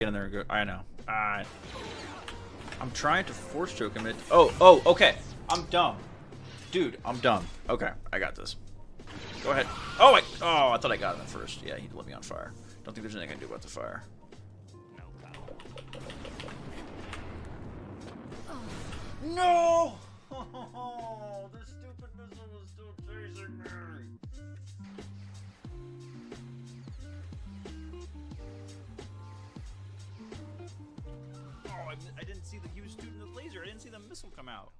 Get in there and go. I know. I'm trying to force choke him. Oh, okay. I'm dumb. Dude, I'm dumb. Okay, I got this. Go ahead. Oh, I thought I got him at first. Yeah, he lit me on fire. Don't think there's anything I can do about the fire. No! Oh, this stupid missile was still chasing me. Oh, I didn't see he was shooting the laser. I didn't see the missile come out.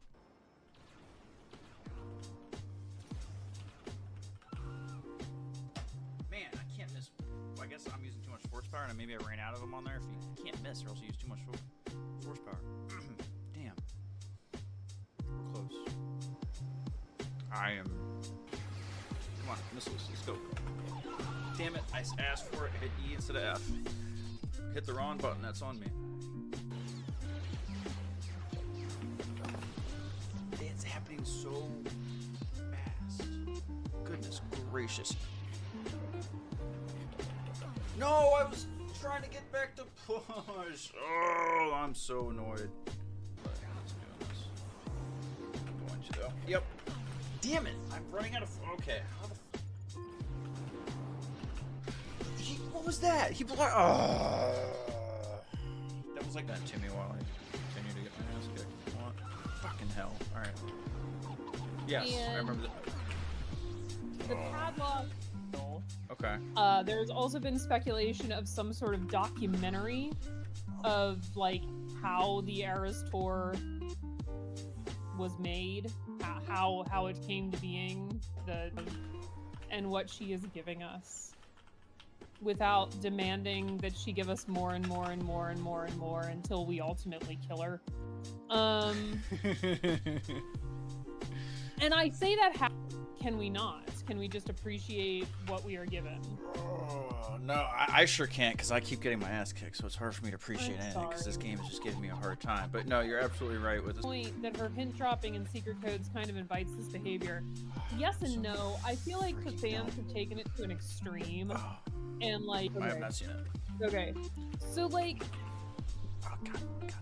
Man, I can't miss. Well, I guess I'm using too much force power, and maybe I ran out of them on there. If you can't miss, or else you use too much force power. Damn. We're close. I am. Come on, missiles. Let's go. Damn it! I asked for it. Hit E instead of F. Hit the wrong button. That's on me. It's happening so fast. Goodness gracious. No, I was trying to get back to push. Oh, I'm so annoyed. But let's do this. I'm going to though. Yep. Damn it! I'm running out of. Okay. How the. What was that? He blocked. Oh. That was like that to me while I continue to get my ass kicked. What? Fucking hell. All right. Yes, I remember that. The padlock. Okay. There's also been speculation of some sort of documentary of like how the Eras Tour was made, how it came to being, and what she is giving us, without demanding that she give us more and more and more and more and more until we ultimately kill her. And I say that, can we not? Can we just appreciate what we are given? Oh, no, I sure can't, because I keep getting my ass kicked, so it's hard for me to appreciate anything, because this game is just giving me a hard time. But no, you're absolutely right with this. Point that her hint dropping and secret codes kind of invites this behavior. Yes and no. I feel like the fans have taken it to an extreme. And like, okay. I have not seen it. Okay. So like, oh, God damn it.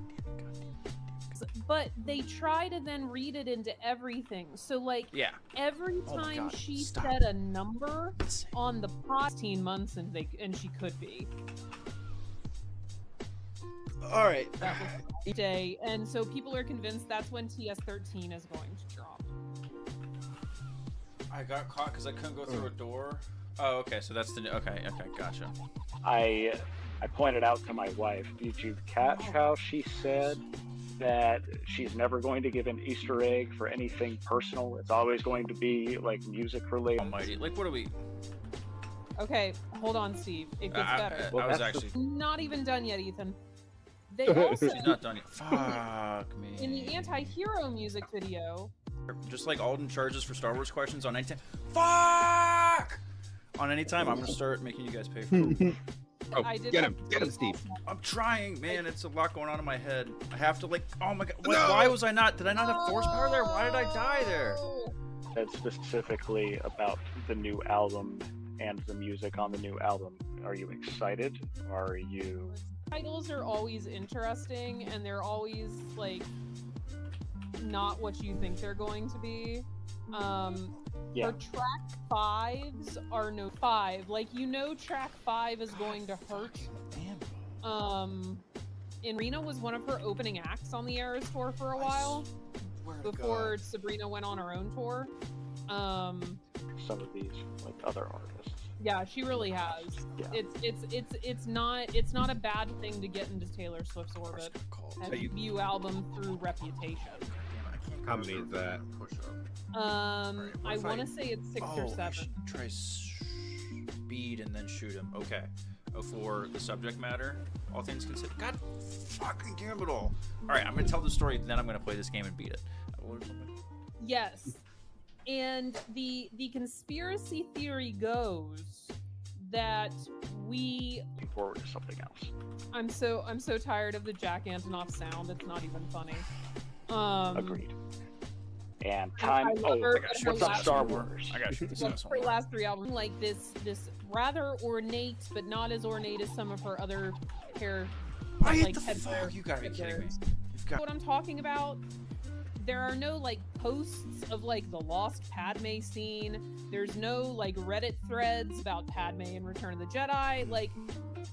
But they try to then read it into everything. So like, yeah, every time she said a number on the pot, 18 months, and she could be. All right. That was the day, and so people are convinced that's when TS13 is going to drop. I got caught because I couldn't go through a door. Oh, okay. So that's the okay. Gotcha. I pointed out to my wife. Did you catch how she said that she's never going to give an Easter egg for anything personal? It's always going to be like music related. Almighty, like what are we? Okay, hold on, Steve. It gets better. I was actually not even done yet, Ethan. They also she's not done yet. Fuck me. In the anti-hero music video, just like Alden charges for Star Wars questions on anytime. Fuck! On anytime, I'm gonna start making you guys pay for it. Oh, get him, Steve. I'm trying, man. It's a lot going on in my head. I have to like, oh my god, why was I not? Did I not have force power there? Why did I die there? That's specifically about the new album and the music on the new album. Are you excited? Are you? Titles are always interesting, and they're always like not what you think they're going to be. Yeah. Her track 5s are no 5. Like, you know, track 5 is going to hurt. Irina was one of her opening acts on the Eras Tour for a while before Sabrina went on her own tour. Some of these, like other artists. Yeah, she really has. Yeah. It's not a bad thing to get into Taylor Swift's orbit. A debut album through Reputation. How many is that? I want to say it's 6 or 7. I should try speed and then shoot him. Okay. Oh, for the subject matter, all things considered. God fucking damn it all. Alright, I'm going to tell the story, then I'm going to play this game and beat it. Yes. And the conspiracy theory goes that we... Looking forward to something else. I'm so tired of the Jack Antonoff sound, it's not even funny. Agreed. And time. What's up, Star Wars? I got you. Her last 3 albums, like this rather ornate, but not as ornate as some of her other hair Why like the had fuck? their- You gotta be had kidding me. theirs. You've got... What I'm talking about? There are no like posts of like the lost Padme scene. There's no like Reddit threads about Padme in Return of the Jedi. Like,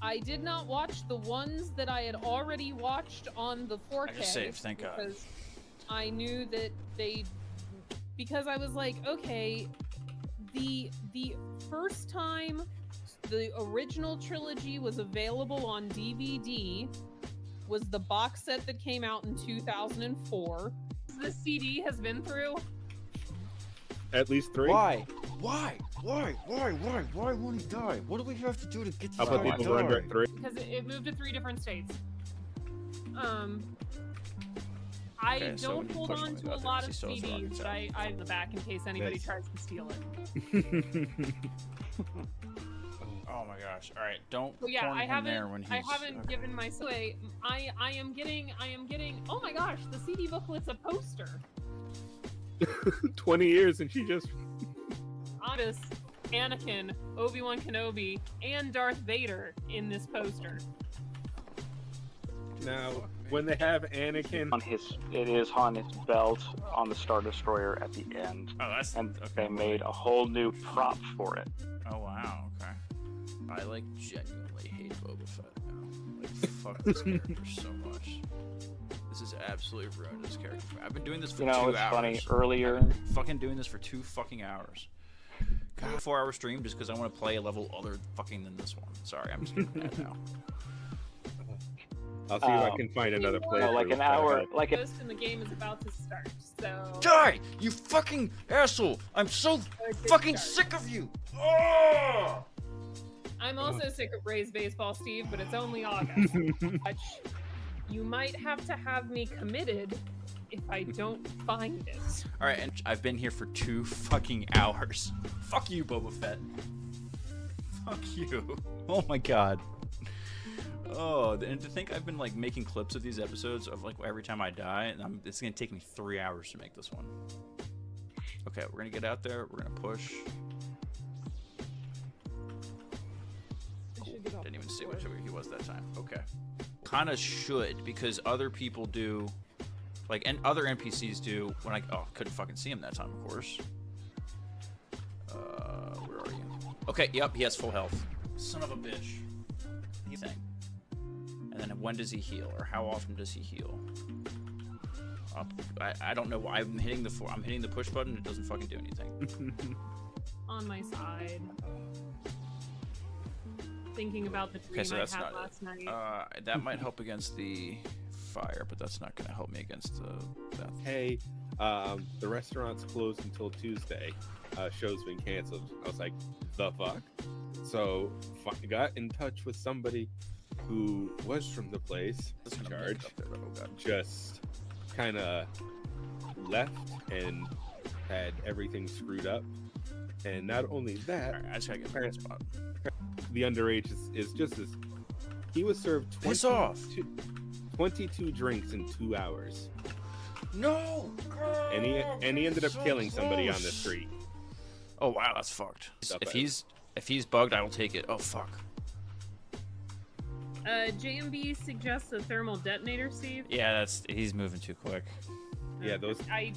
I did not watch the ones that I had already watched on the 4K. I just saved, thank God. Because I knew that because I was like, okay, the first time the original trilogy was available on DVD was the box set that came out in 2004. The CD has been through. At least 3. Why? Why won't he die? What do we have to do to get How about him the to over under die? at 3? Because it moved to 3 different states. Okay, I so don't when you hold push on one to a out there, lot of he still has CDs, rockets but out. I in the back in case anybody Nice. tries to steal it. Oh my gosh! All right, don't. But yeah, porn him there when he's... I haven't given my way. I am getting. Oh my gosh, the CD booklet's a poster. 20 years and she just... Honest, Anakin, Obi-Wan Kenobi, and Darth Vader in this poster. Now, when they have Anakin... It is on his belt on the Star Destroyer at the end. Oh, that's... And okay. they made a whole new prop for it. Oh wow. Okay. I like genuinely hate Boba Fett now. Like fuck this character so much. This is absolutely ruined this character. I've been doing this for 2 hours. It's funny. Earlier, I've been fucking doing this for 2 fucking hours. God, 4-hour stream just because I want to play a level other fucking than this one. Sorry, I'm just getting mad now. I'll see if I can find another no, playthrough. like an hour, like a, Most and the game is about to start, so. Die! You fucking asshole! I'm so fucking sick of you! Oh! I'm also sick of Ray's baseball, Steve, but it's only August. You might have to have me committed if I don't find it. Alright, and I've been here for 2 fucking hours. Fuck you, Boba Fett. Fuck you. Oh my god. Oh, and to think I've been like making clips of these episodes of like every time I die, and it's gonna take me 3 hours to make this one. Okay, we're gonna get out there, we're gonna push. Cool. Didn't even see which he was that time. Okay. Kinda should, because other people do, like, and other NPCs do when I, oh, couldn't fucking see him that time, of course. Where are you? Okay, yep, he has full health. Son of a bitch. Thing. And then when does he heal, or how often does he heal? I don't know why I'm hitting the push button. It doesn't fucking do anything. On my side. Thinking about the dream I had last night. That might help against the fire, but that's not going to help me against the death. Hey, the restaurant's closed until Tuesday. Show's been canceled. I was like, the fuck? So got in touch with somebody who was from the place in charge. Just kind of left and had everything screwed up. And not only that, All right, I just gotta get a spot. The underage is just as he was served 22 drinks in 2 hours. No, and he ended up killing somebody on the street. Oh wow, that's fucked. If he's bugged, I will take it. Oh fuck. JMB suggests a thermal detonator, Steve. Yeah, he's moving too quick. Yeah, those. I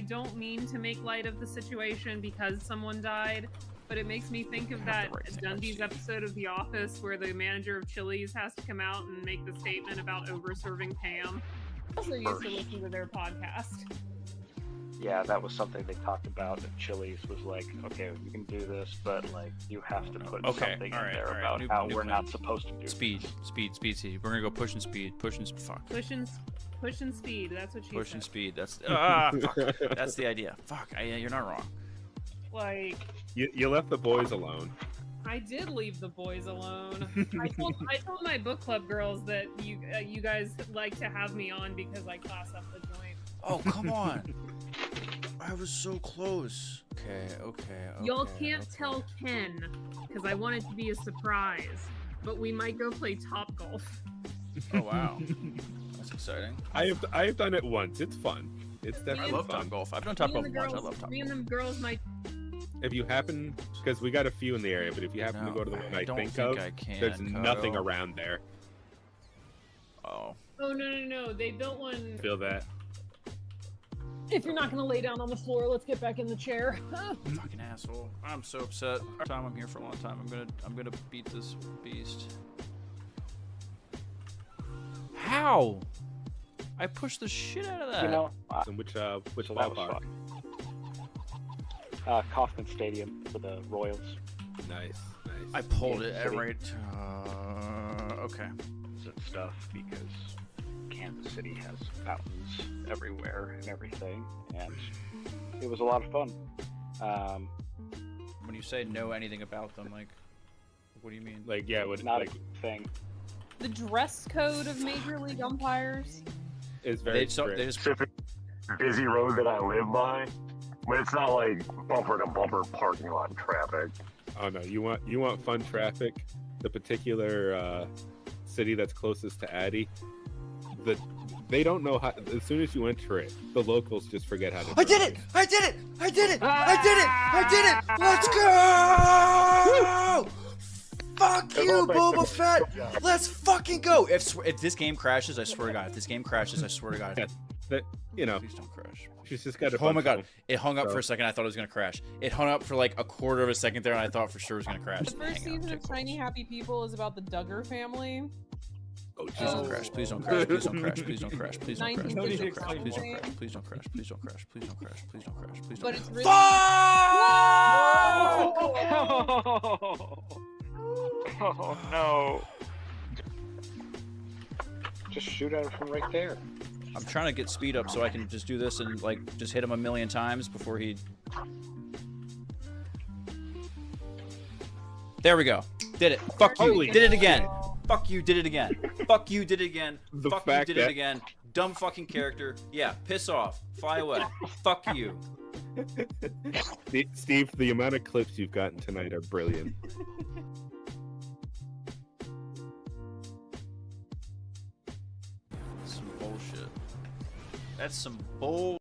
don't mean to make light of the situation because someone died, but it makes me think of that Dundee's episode of The Office where the manager of Chili's has to come out and make the statement about over-serving Pam. I also used to listen to their podcast. Yeah, that was something they talked about at Chili's, was like, okay, you can do this, but like you have to put something in there about how we're not supposed to do speed. We're gonna go pushing speed. Fuck. Pushing speed. That's what she Pushing said. speed. That's fuck. That's the idea. Fuck. You're not wrong. Like you left the boys alone. I did leave the boys alone. I told my book club girls that you guys like to have me on because I class up the joint. Oh come on. I was so close. Okay. Y'all can't tell Ken because I want it to be a surprise, but we might go play Top Golf. Oh wow, that's exciting. I have done it once. It's fun. It's definitely I love fun. Top Golf. I've done Top Golf once. I love Top Golf. Me and them girls might. If you happen, because we got a few in the area, but if you happen to go to the one I think of, there's nothing around there. Oh no! They built one. Feel that? If you're not gonna lay down on the floor, let's get back in the chair. Fucking asshole. I'm so upset. Time I'm here for a long time. I'm gonna beat this beast. How? I pushed the shit out of that. You know, And which so that was ballpark? fun. Kauffman Stadium for the Royals. Nice. I pulled it Kansas at City. right. Okay. And stuff because Kansas City has fountains everywhere and everything, and it was a lot of fun. When you say know anything about them, like, what do you mean? Like, yeah, what Not like a thing. The dress code of Major League umpires. it's very They strict. just Specific busy road that I live by, but it's not like bumper to bumper parking lot traffic. Oh no, you want fun traffic. The particular city that's closest to Addy, they don't know how. As soon as you enter it, the locals just forget how to. I did it! drive. I did it! I did it! I did it! I did it! Let's go! Fuck you, Boba Fett! Let's fucking go! If this game crashes, I swear to God. If this game crashes, I swear to God. Yeah, that, you know, Please don't crash. she's just got a. Oh bunch my of God! them. It hung up So- for a second. I thought it was gonna crash. It hung up for like a quarter of a second there, and I thought for sure it was gonna crash. The first Hang on, season take of Shiny Happy People is about the Duggar family. Oh, Please Jesus. don't crash. Please don't crash. Please don't crash. Please don't crash. Please don't crash. Please don't 1956 crash. Please don't family. crash. Please don't crash. Please don't crash. Please don't crash. Please don't crash. Please don't But crash. it's really Oh no! Just shoot at it from right there. I'm trying to get speed up so I can just do this and like just hit him a million times before he. There we go. Did it. Fuck you. Holy Did it again. Fuck you. Did it again. Fuck you. Did it again. The Fuck you. fact Did it that- again. Dumb fucking character. Yeah. Piss off. Fly away. Fuck you. Steve, the amount of clips you've gotten tonight are brilliant. Some bullshit. That's some bull.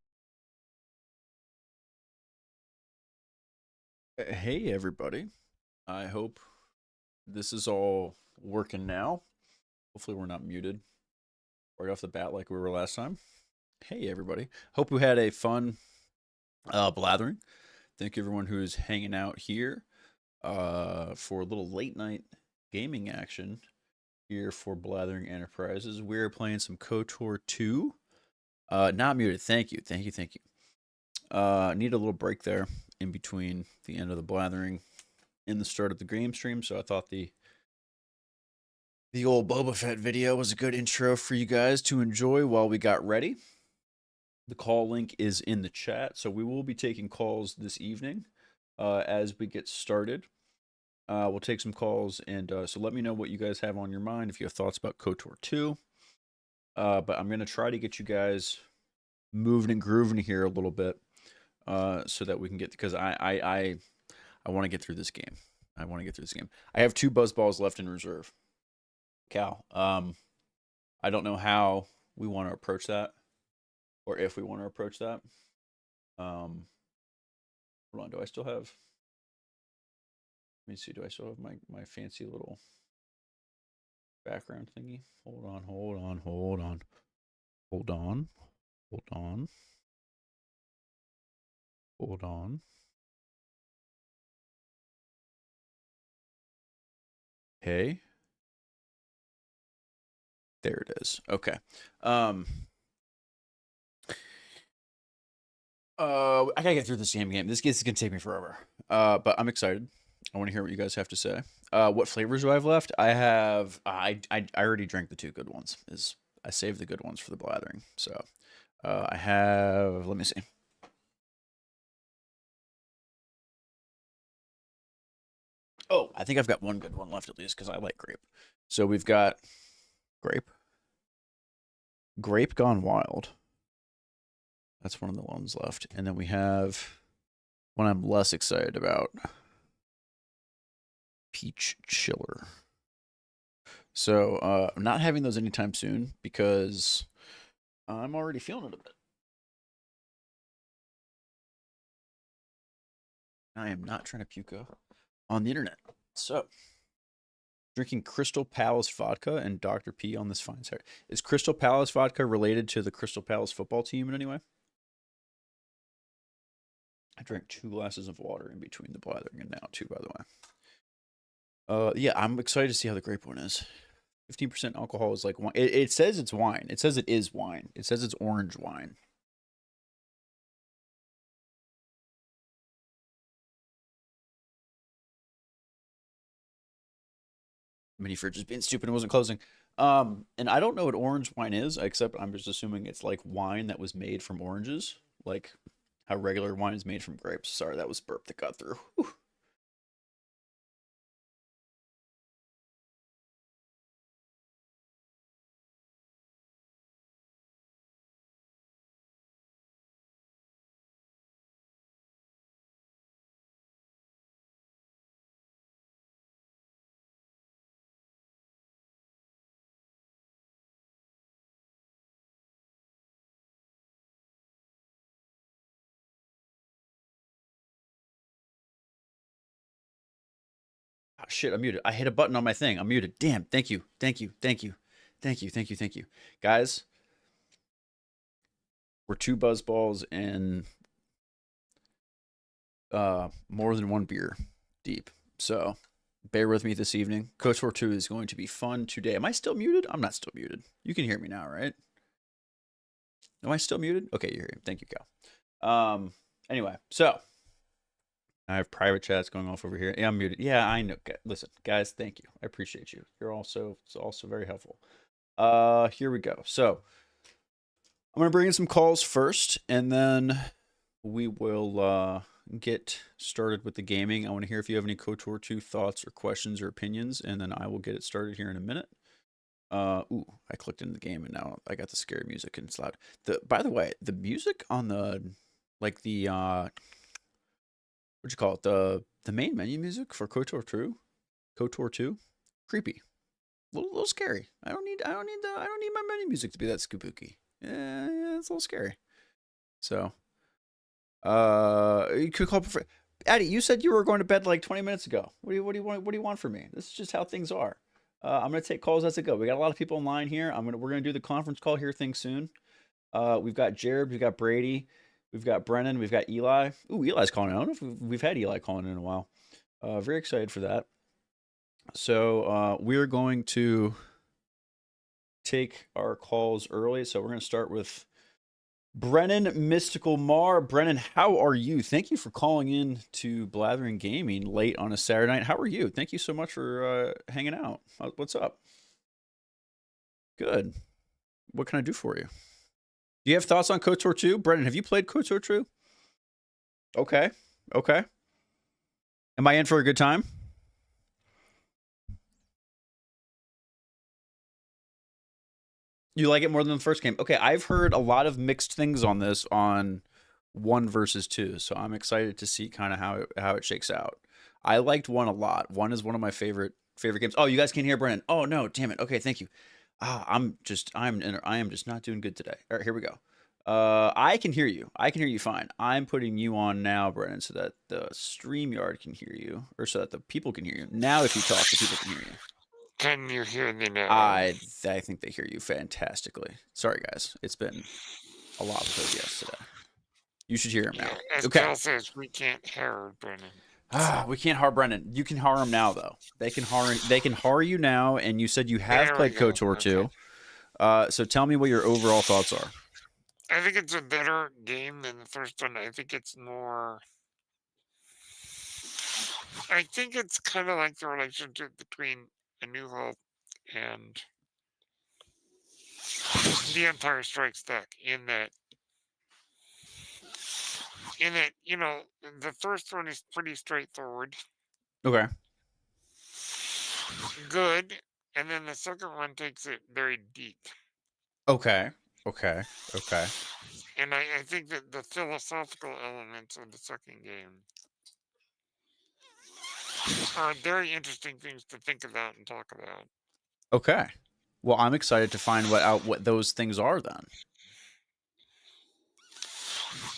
Hey everybody. I hope this is all working now. Hopefully we're not muted right off the bat like we were last time. Hey everybody. Hope you had a fun blathering. Thank you everyone who's hanging out here for a little late night gaming action here for Blathering Enterprises. We're playing some KOTOR II. Not muted. Thank you. Need a little break there in between the end of the blathering and the start of the game stream, so I thought the old Boba Fett video was a good intro for you guys to enjoy while we got ready. The call link is in the chat, so we will be taking calls this evening as we get started. We'll take some calls, and so let me know what you guys have on your mind if you have thoughts about KOTOR 2. But I'm going to try to get you guys moving and grooving here a little bit so that we can get, because I want to get through this game. I have 2 buzz balls left in reserve. Cal, I don't know how we want to approach that, or if we want to approach that. Hold on, do I still have? Let me see. Do I still have my fancy little background thingy? Hold on. Hey. There it is. Okay. I gotta get through this game. This is gonna take me forever. But I'm excited. I want to hear what you guys have to say. What flavors do I have left? I already drank the 2 good ones. I saved the good ones for the blathering. So I have. Let me see. Oh, I think I've got one good one left at least because I like grape. So we've got grape gone wild. That's one of the ones left. And then we have one I'm less excited about. Peach chiller. So I'm not having those anytime soon because I'm already feeling it a bit. I am not trying to puke on the internet. So Drinking Crystal Palace vodka and Dr. P on this fine Saturday. Is Crystal Palace vodka related to the Crystal Palace football team in any way? I drank 2 glasses of water in between the blathering and now 2, by the way. Yeah, I'm excited to see how the grape one is. 15% alcohol is like wine. It says it's wine. It says it is wine. It says it's orange wine. Mini fridge is being stupid and wasn't closing. And I don't know what orange wine is, except I'm just assuming it's like wine that was made from oranges, like how regular wine is made from grapes. Sorry, that was burp that got through. Whew. Oh, shit, I'm muted. I hit a button on my thing. I'm muted. Damn. Thank you. Thank you. Thank you. Thank you. Thank you. Thank you. Guys, we're 2 buzzballs and more than 1 beer deep. So bear with me this evening. KOTOR II is going to be fun today. Am I still muted? I'm not still muted. You can hear me now, right? Am I still muted? Okay, you're here. Thank you, Cal. Anyway, so I have private chats going off over here. Yeah, I'm muted. Yeah, I know. Listen, guys, thank you. I appreciate you. You're also very helpful. Here we go. So I'm gonna bring in some calls first, and then we will get started with the gaming. I want to hear if you have any KOTOR 2 thoughts or questions or opinions, and then I will get it started here in a minute. Ooh, I clicked into the game and now I got the scary music and it's loud. By the way, the music on the what'd you call it? The main menu music for KOTOR 2, creepy. A little scary. I don't need my menu music to be that spooky. Yeah, it's a little scary. So you could call for Addie, you said you were going to bed like 20 minutes ago. What do you want from me? This is just how things are. I'm gonna take calls as it go. We got a lot of people in line here. We're gonna do the conference call here thing soon. We've got Jared, we've got Brady, we've got Brennan, we've got Eli. Ooh, Eli's calling in. I don't know if we've had Eli calling in a while. Very excited for that. So we're going to take our calls early. So we're gonna start with Brennan Mystical Mar. Brennan, how are you? Thank you for calling in to Blathering Gaming late on a Saturday night. How are you? Thank you so much for hanging out. What's up? Good. What can I do for you? Do you have thoughts on KOTOR 2? Brennan, have you played KOTOR 2? Okay. Okay. Am I in for a good time? You like it more than the first game? Okay, I've heard a lot of mixed things on this on 1 versus 2, so I'm excited to see kind of how it shakes out. I liked 1 a lot. 1 is one of my favorite games. Oh, you guys can't hear Brennan. Oh no, damn it. Okay, thank you. I am just not doing good today. All right, here we go. I can hear you. I can hear you fine. I'm putting you on now, Brennan, so that the StreamYard can hear you, or so that the people can hear you. Now, if you talk, the people can hear you. Can you hear me now? I think they hear you fantastically. Sorry, guys. It's been a lot of OBS today. You should hear him now. As Okay. Cal says, we can't hear Brennan. We can't har Brennan. You can har him now, though. They can har you now, and you said you have played KOTOR 2. So tell me what your overall thoughts are. I think it's a better game than the first one. I think it's more... I think it's kind of like the relationship between A New Hope and The Empire Strikes Back, in that, you know, the first one is pretty straightforward. Okay. Good. And then the second one takes it very deep. Okay. Okay. Okay. And I think that the philosophical elements of the second game are very interesting things to think about and talk about. Okay. Well, I'm excited to find what those things are then.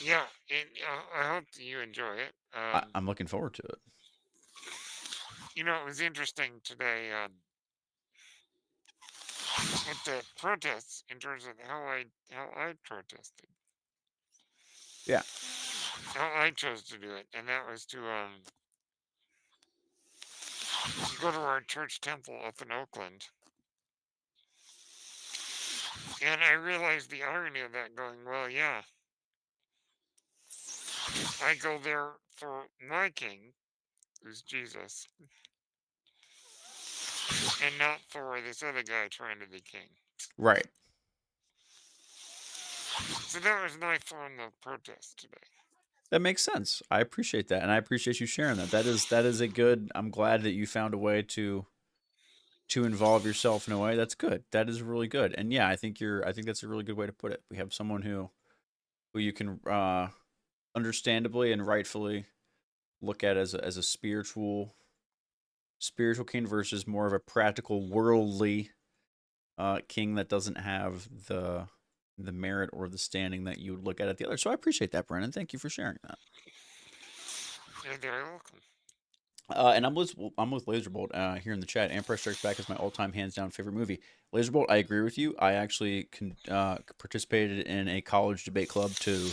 Yeah, and I hope that you enjoy it. I'm looking forward to it. You know, it was interesting today. with the protests in terms of how I protested. Yeah. How I chose to do it, and that was to go to our church temple up in Oakland. And I realized the irony of that going, well, yeah. I go there for my king, who's Jesus, and not for this other guy trying to be king. Right. So that was my form of protest today. That makes sense. I appreciate that, and I appreciate you sharing that. That is a good. I'm glad that you found a way to involve yourself in a way that's good. That is really good. And yeah, I think that's a really good way to put it. We have someone who you can understandably and rightfully look at as a spiritual king versus more of a practical worldly king that doesn't have the merit or the standing that you would look at the other. So I appreciate that, Brennan. Thank you for sharing that. You're very welcome. And I'm with Laserbolt here in the chat. Empire Strikes Back is my all-time hands-down favorite movie. Laserbolt, I agree with you. I actually participated in a college debate club to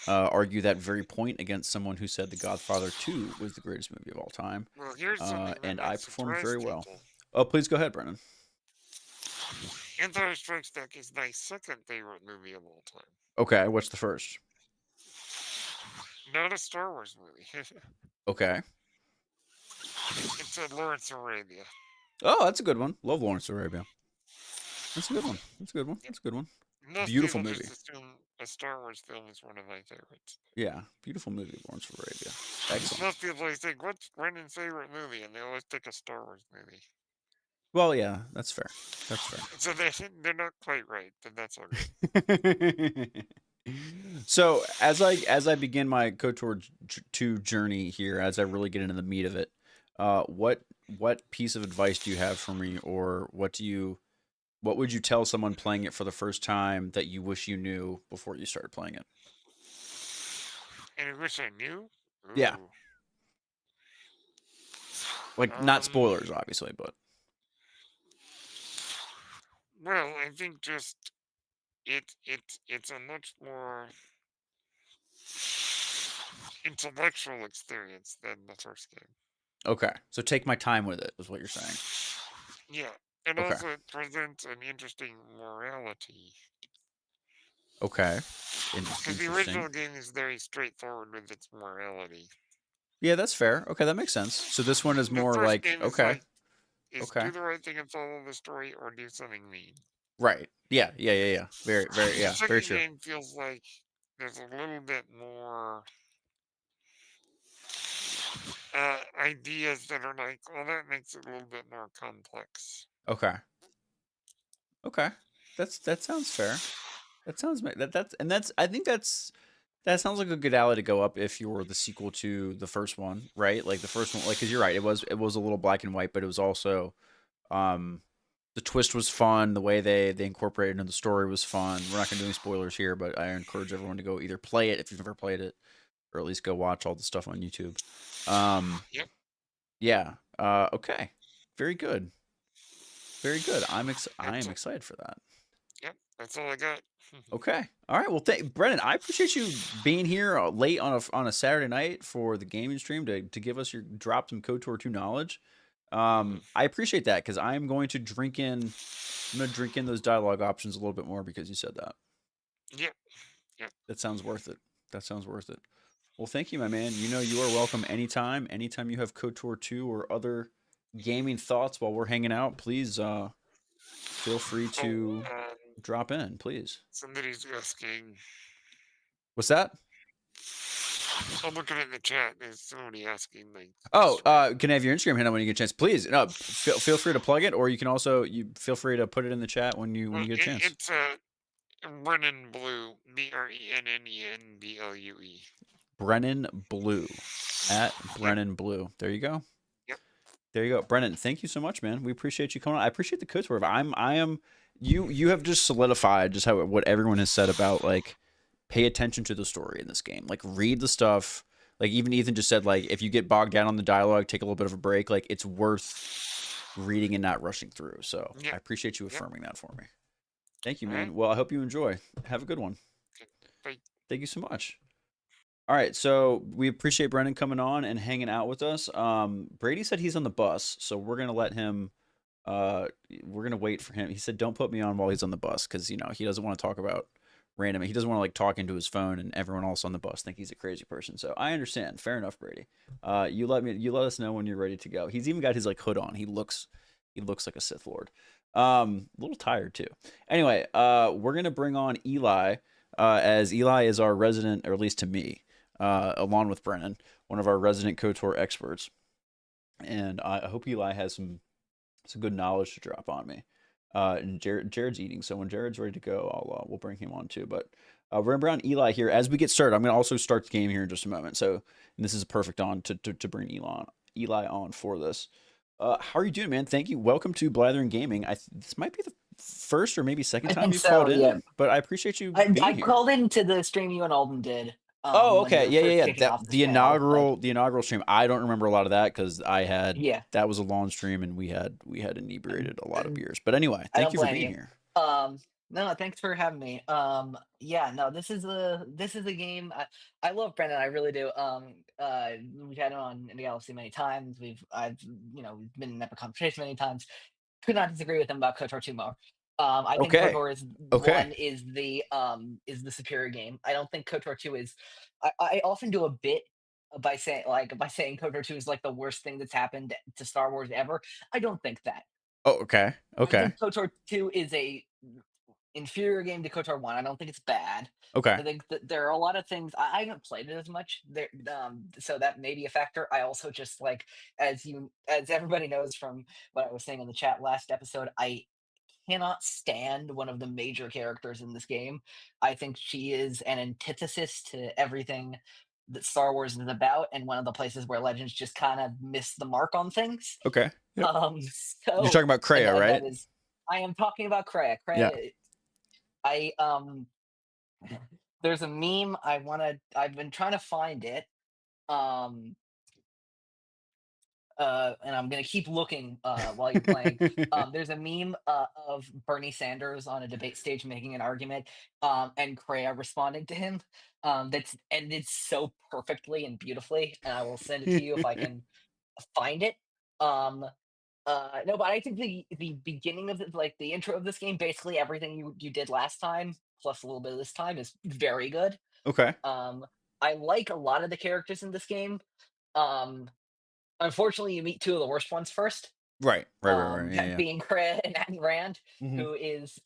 argue that very point against someone who said The Godfather 2 was the greatest movie of all time. Well, here's something that and might I performed surprise very well. people. Oh, please go ahead, Brennan. Empire Strikes Back is my second favorite movie of all time. Okay, what's the first? Not a Star Wars movie. Okay. It's Lawrence of Arabia. Oh, that's a good one. Love Lawrence of Arabia. That's a good one. Most Beautiful people movie. just assume a Star Wars film is one of my favorites. Yeah, beautiful movie, Lawrence of Arabia. Excellent. Most people always think, what's Brennan's favorite movie? And they always pick a Star Wars movie. Well, yeah, that's fair. So they're not quite right, but that's okay. So as I begin my KOTOR II journey here, as I really get into the meat of it, what piece of advice do you have for me, or what would you tell someone playing it for the first time that you wish you knew before you started playing it? And I wish I knew? Ooh. Yeah. Like, not spoilers, obviously, but... Well, I think just it's a much more intellectual experience than the first game. Okay, so take my time with it, is what you're saying. Yeah, and Okay. also it presents an interesting morality. Okay. Because the original game is very straightforward with its morality. Yeah, that's fair. Okay, that makes sense. So this one is more like, okay. Do the right thing and follow the story, or do something mean. Right. Yeah. Very, very, yeah, the very second true. game feels like there's a little bit more ideas that are like, well, that makes it a little bit more complex. Okay. That sounds fair. That sounds I think that sounds like a good alley to go up if you were the sequel to the first one, right? Like the first one, like, because you're right, it was a little black and white, but it was also, the twist was fun. The way they incorporated into the story was fun. We're not gonna do any spoilers here, but I encourage everyone to go either play it if you've never played it, or at least go watch all the stuff on YouTube. Yep. Yeah. Okay. Very good. I am excited for that. Yep. That's all I got. Okay. All right. Well, Brennan, I appreciate you being here late on a Saturday night for the gaming stream to give us drop some KOTOR 2 knowledge. I appreciate that, because I'm going to drink in those dialogue options a little bit more because you said that. Yep. That sounds worth it. Well, thank you, my man. You know you are welcome anytime. Anytime you have KOTOR 2 or other gaming thoughts while we're hanging out, please feel free to drop in, please. Somebody's asking. What's that? I'm looking at the chat. There's somebody asking, like. Can I have your Instagram handle when you get a chance? Please. No, feel free to plug it, or you can also feel free to put it in the chat when you get a chance. It's Brennan Blue, BRENNENBLUE. Brennan Blue at Brennan Blue. There you go. Yep. There you go, Brennan. Thank you so much, man. We appreciate you coming on. I appreciate the KOTOR. You have just solidified just what everyone has said about, like, pay attention to the story in this game. Like, read the stuff. Like, even Ethan just said, like, if you get bogged down on the dialogue, take a little bit of a break. Like, it's worth reading and not rushing through. So Yep. I appreciate you Yep. affirming that for me. Thank you, All man. right. Well, I hope you enjoy. Have a good one. Bye. Thank you so much. All right, so we appreciate Brendan coming on and hanging out with us. Brady said he's on the bus, so we're gonna let him. We're gonna wait for him. He said, "Don't put me on while he's on the bus, because you know he doesn't want to talk about random. He doesn't want to like talk into his phone and everyone else on the bus think he's a crazy person." So I understand. Fair enough, Brady. You let us know when you're ready to go. He's even got his like hood on. He looks like a Sith Lord. A little tired too. Anyway, we're gonna bring on Eli, as Eli is our resident, or at least to me. Along with Brennan, one of our resident KOTOR experts. And I hope Eli has some good knowledge to drop on me. And Jared's eating, so when Jared's ready to go, we'll bring hring on too. But we're gonna bring on Eli here as we get started. I'm gonna also start the game here in just a moment. So this is perfect on to bring Eli on for this. How are you doing, man? Thank you. Welcome to Blathering Gaming. This might be the first or maybe second time you've called in, yeah. but I appreciate you being I here. called into the stream you and Alden did. Oh, when you okay. were Yeah, first yeah, yeah. kicking off That the channel, the inaugural stream. I don't remember a lot of that because Yeah. that was a long stream and we had inebriated a lot of beers. But anyway, thank you for being here. No, thanks for having me. Yeah, no, this is a game. I love Brendan, I really do. We've had him on in the Galaxy many times. I've been in that conversation many times. Could not disagree with him about KOTOR 2 more. I think Okay. KOTOR Okay. 1 is the superior game. I don't think KOTOR 2 is. I often do a bit by saying KOTOR 2 is like the worst thing that's happened to Star Wars ever. I don't think that. Oh, okay. I Okay. think KOTOR 2 is a inferior game to KOTOR 1. I don't think it's bad. I Okay. think that there are a lot of things. I haven't played it as much there, so that may be a factor. I also just like, as everybody knows from what I was saying in the chat last episode, I cannot stand one of the major characters in this game. I think she is an antithesis to everything that Star Wars is about, and one of the places where Legends just kind of miss the mark on things. Okay. Yep. So You're talking about Kreia, and right? that is, I am talking about Kreia. Yeah. There's a meme I've been trying to find it. And I'm gonna keep looking while you're playing. There's a meme of Bernie Sanders on a debate stage making an argument, and Kreia responding to him. That's ended so perfectly and beautifully, and I will send it to you if I can find it. No, but I think the beginning of the intro of this game, basically everything you did last time plus a little bit of this time, is very good. Okay. I like a lot of the characters in this game. Unfortunately, you meet two of the worst ones first. Right. That Yeah. being Kreia and Ayn Rand, Mhm. who is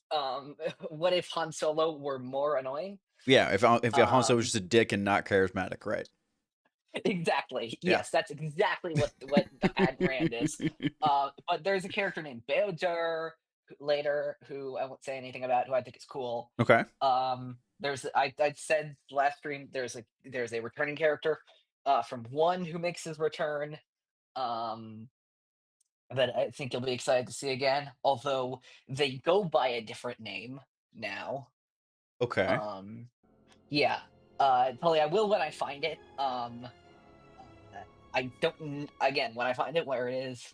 what if Han Solo were more annoying? Yeah. If Han Solo was just a dick and not charismatic, right? Exactly. Yeah. Yes, that's exactly what Ayn Rand is. But there's a character named Beodur later who I won't say anything about, who I think is cool. Okay. There's I said last stream there's a returning character from 1 who makes his return. That I think you'll be excited to see again, although they go by a different name now. Okay. Yeah. Probably I will when I find it. I don't again when I find it where it is.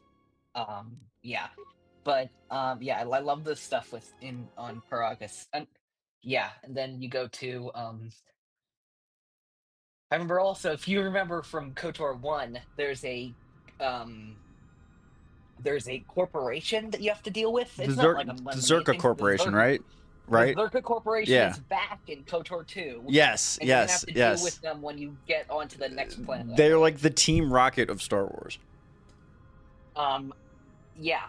Yeah. But yeah, I love this stuff on Paragus. And yeah, and then you go to I remember also, if you remember from KOTOR 1, there's a corporation that you have to deal with. It's not like the Zerka Corporation, right? Right. The Zerka Corporation Yeah. is back in KOTOR 2. Yes. And you're gonna have to Yes. deal with them when you get onto the next planet. They're like the Team Rocket of Star Wars. Yeah.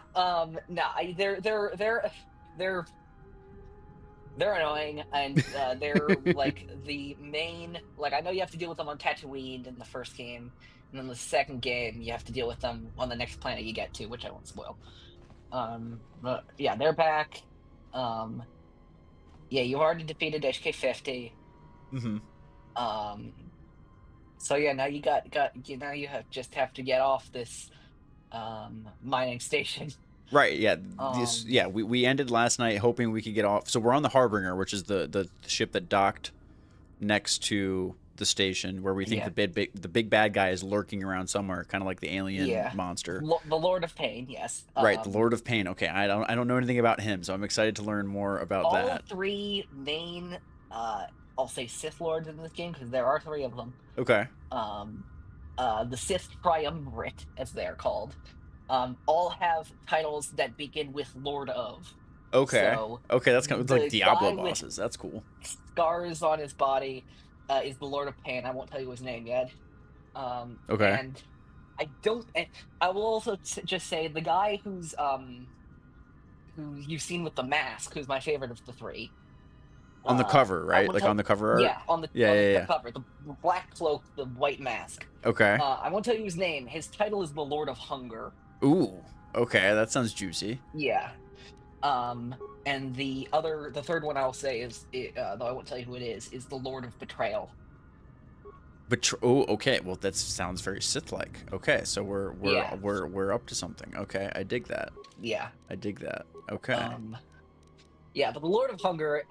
They're annoying, and they're like the main. Like, I know you have to deal with them on Tatooine in the first game, and then the second game you have to deal with them on the next planet you get to, which I won't spoil. But yeah, they're back. Yeah, you've already defeated HK-50. Mm-hmm. So yeah, now you just have to get off this mining station. Right. Yeah. We ended last night hoping we could get off. So we're on the Harbinger, which is the ship that docked next to the station where we think Yeah. the big bad guy is lurking around somewhere, kind of like the alien Yeah. monster. The Lord of Pain, yes. Right, the Lord of Pain. Okay, I don't know anything about him, so I'm excited to learn more about all that. 3 main, I'll say Sith Lords in this game, because there are 3 of them. Okay. The Sith Triumvirate, as they are called, all have titles that begin with Lord of. Okay. So okay, that's kind of the like Diablo guy with bosses. That's cool. scars on his body is the Lord of Pain. I won't tell you his name yet. Okay. And I don't. And I will also just say the guy who you've seen with the mask, who's my favorite of the 3. On the cover, right? Like on the cover art? Yeah, on the cover. The black cloak, the white mask. Okay. I won't tell you his name. His title is the Lord of Hunger. Ooh. Okay, that sounds juicy. Yeah. And the third one I'll say is, though I won't tell you who it is the Lord of Betrayal. Oh, okay. Well, that sounds very Sith-like. Okay, so we're up to something. Okay, I dig that. Yeah. I dig that. Okay. Yeah, but the Lord of Hunger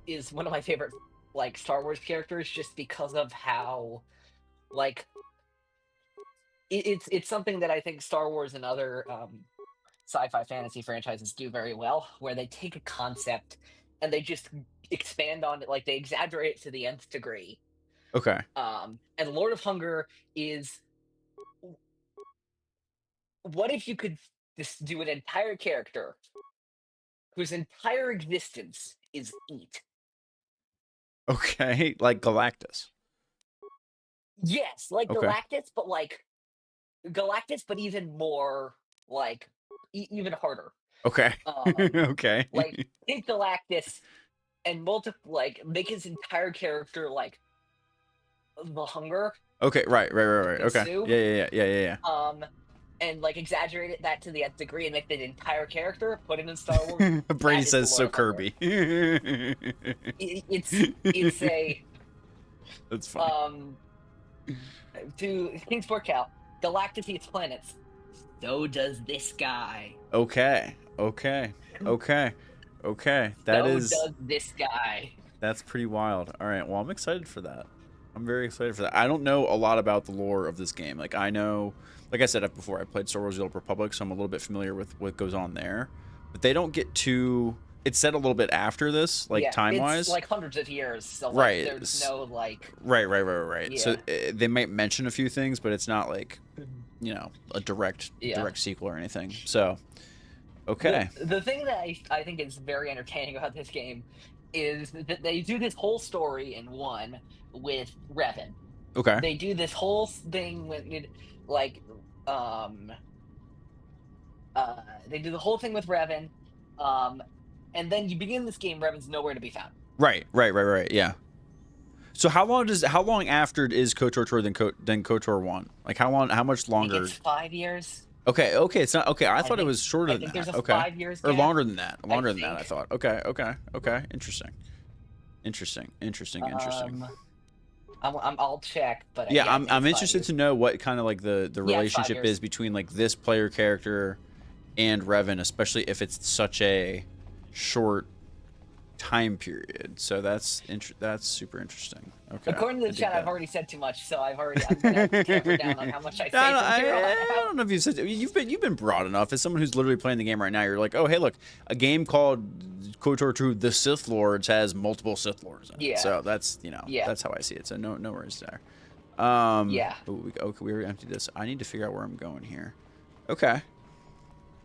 is one of my favorite like Star Wars characters, just because of how like it's something that I think Star Wars and other sci-fi fantasy franchises do very well, where they take a concept and they just expand on it, like they exaggerate it to the nth degree. Okay. And Lord of Hunger is, what if you could just do an entire character whose entire existence is eat? Okay, like Galactus. Yes, like Okay. Galactus, but even more like even harder. Okay. Okay. Like take Galactus and make his entire character like the hunger. Okay. Right. Okay. Consume. Yeah. And like exaggerate that to the nth degree and make the entire character, put it in Star Wars. Brady That is says the so Lord of Hunger. Kirby. It's a That's funny. To Kingsport Cal, Galactus eats planets. So does this guy. Okay. That is. So does this guy. That's pretty wild. All right. Well, I'm excited for that. I'm very excited for that. I don't know a lot about the lore of this game. Like I know, like I said before, I played Star Wars: The Old Republic, so I'm a little bit familiar with what goes on there. But they don't get too. It's set a little bit after this, like time-wise. It's like hundreds of years. So like, right. There's no like. Right. Yeah. So they might mention a few things, but it's not like, a direct sequel or anything. So, okay. The thing that I think is very entertaining about this game is that they do this whole story in one with Revan. Okay. They do this whole thing with they do the whole thing with Revan, and then you begin this game, Revan's nowhere to be found. Right. Yeah. So how long after is KOTOR 2 than KOTOR 1? Like how much longer? I think it's 5 years. Okay, it's not okay. I thought it was shorter than that. There's a okay. 5 years or gap, longer than that. Longer than that, I think. thought. Okay. Interesting. I'll check, but Yeah, I think I'm it's 5 interested years. to know what kind of like the Yeah, 5 relationship years. is between like this player character and Revan, especially if it's such a short time period. So that's super interesting. Okay. According to I the dig chat, that. I've already said too much, so I'm gonna tamper down on how much I say. I don't know if you've been broad enough. As someone who's literally playing the game right now, you're like, oh hey, look, a game called KOTOR 2: The Sith Lords has multiple Sith Lords in it. Yeah. So that's Yeah. that's how I see it. So no worries there. Yeah. Okay, we already emptied this. I need to figure out where I'm going here. Okay.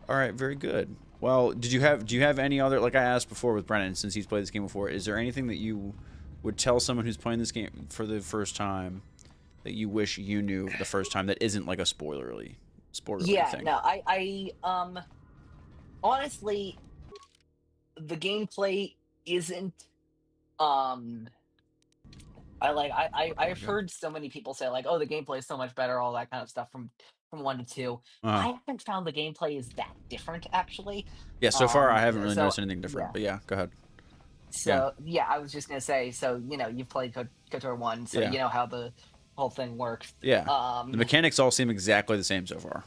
All right. Very good. Well, do you have any other, like I asked before with Brennan, since he's played this game before, is there anything that you would tell someone who's playing this game for the first time that you wish you knew the first time that isn't like a spoilerly thing? No, I honestly, the gameplay isn't I've heard so many people say like, oh, the gameplay is so much better, all that kind of stuff from 1 to 2. I haven't found the gameplay is that different, actually. Yeah, so far I haven't really so- noticed anything different. yeah. But yeah, go ahead. So yeah, I was just gonna say, so you've played KOTOR 1, so Yeah. you know how the whole thing works. Yeah. The mechanics all seem exactly the same so far.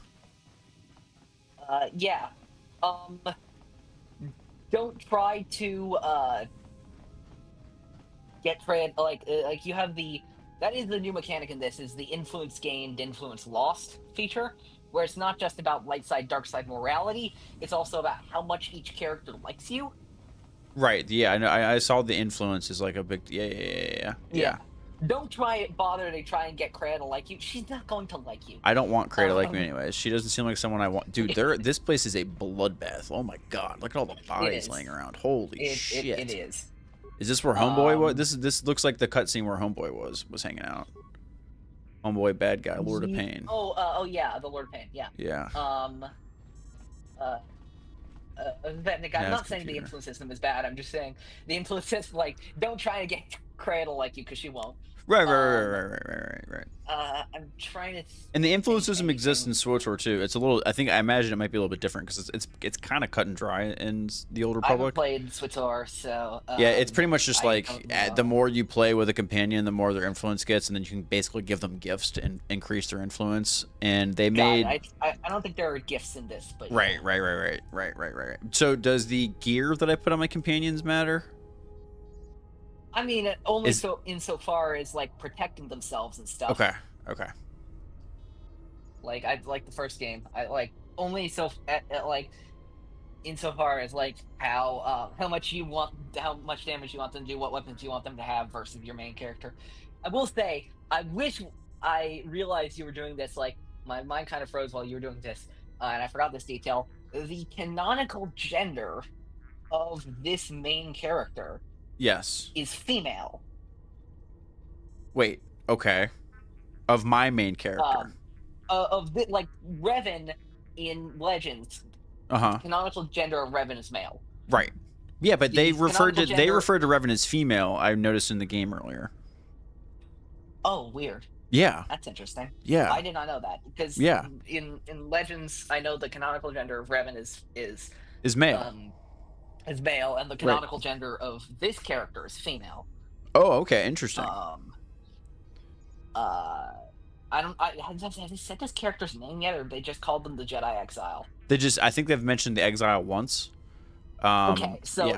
Yeah. Don't try to get trade like you have that is the new mechanic in this is the influence gained, influence lost feature, where it's not just about light side, dark side morality. It's also about how much each character likes you. Right. Yeah. I know. I saw the influence is like a big. Yeah. Don't bother to try and get Kreia to like you. She's not going to like you. I don't want Kreia to like me Um, anyways. She doesn't seem like someone I want. Dude, this place is a bloodbath. Oh my god! Look at all the bodies is. laying around. Holy shit! It is. Is this where Homeboy was? This looks like the cutscene where Homeboy was hanging out. Homeboy, bad guy, Lord of Pain. Oh yeah, the Lord of Pain. Yeah. Yeah. Vetnik, I'm not saying the influence system is bad. I'm just saying the influence system, like, don't try to get Kreia to like you because she won't. Right. I'm trying to. And the influence system exists in SWTOR too. It's a little. I imagine it might be a little bit different because it's kind of cut and dry in the Old Republic. I haven't played SWTOR, so. Yeah, it's pretty much just like the more you play with a companion, the more their influence gets, and then you can basically give them gifts to increase their influence. And they made. I don't think there are gifts in this, but. Right. So does the gear that I put on my companions matter? I mean, only insofar as like protecting themselves and stuff. Okay. Like I like the first game. I like only like insofar as like how much damage you want them to do, what weapons you want them to have versus your main character. I will say, I wish I realized you were doing this. Like my mind kind of froze while you were doing this, and I forgot this detail. The canonical gender of this main character. Yes. Is female. Wait. Okay. Of my main character. Like Revan in Legends. Canonical gender of Revan is male. Right. Yeah, but they referred to Revan as female. I noticed in the game earlier. Oh, weird. Yeah. That's interesting. Yeah. I did not know that because in Legends I know the canonical gender of Revan is male. Is male, and the canonical gender of this character is female. Oh, okay, interesting. Have they said this character's name yet, or they just called them the Jedi Exile? I think they've mentioned the Exile once. Okay, so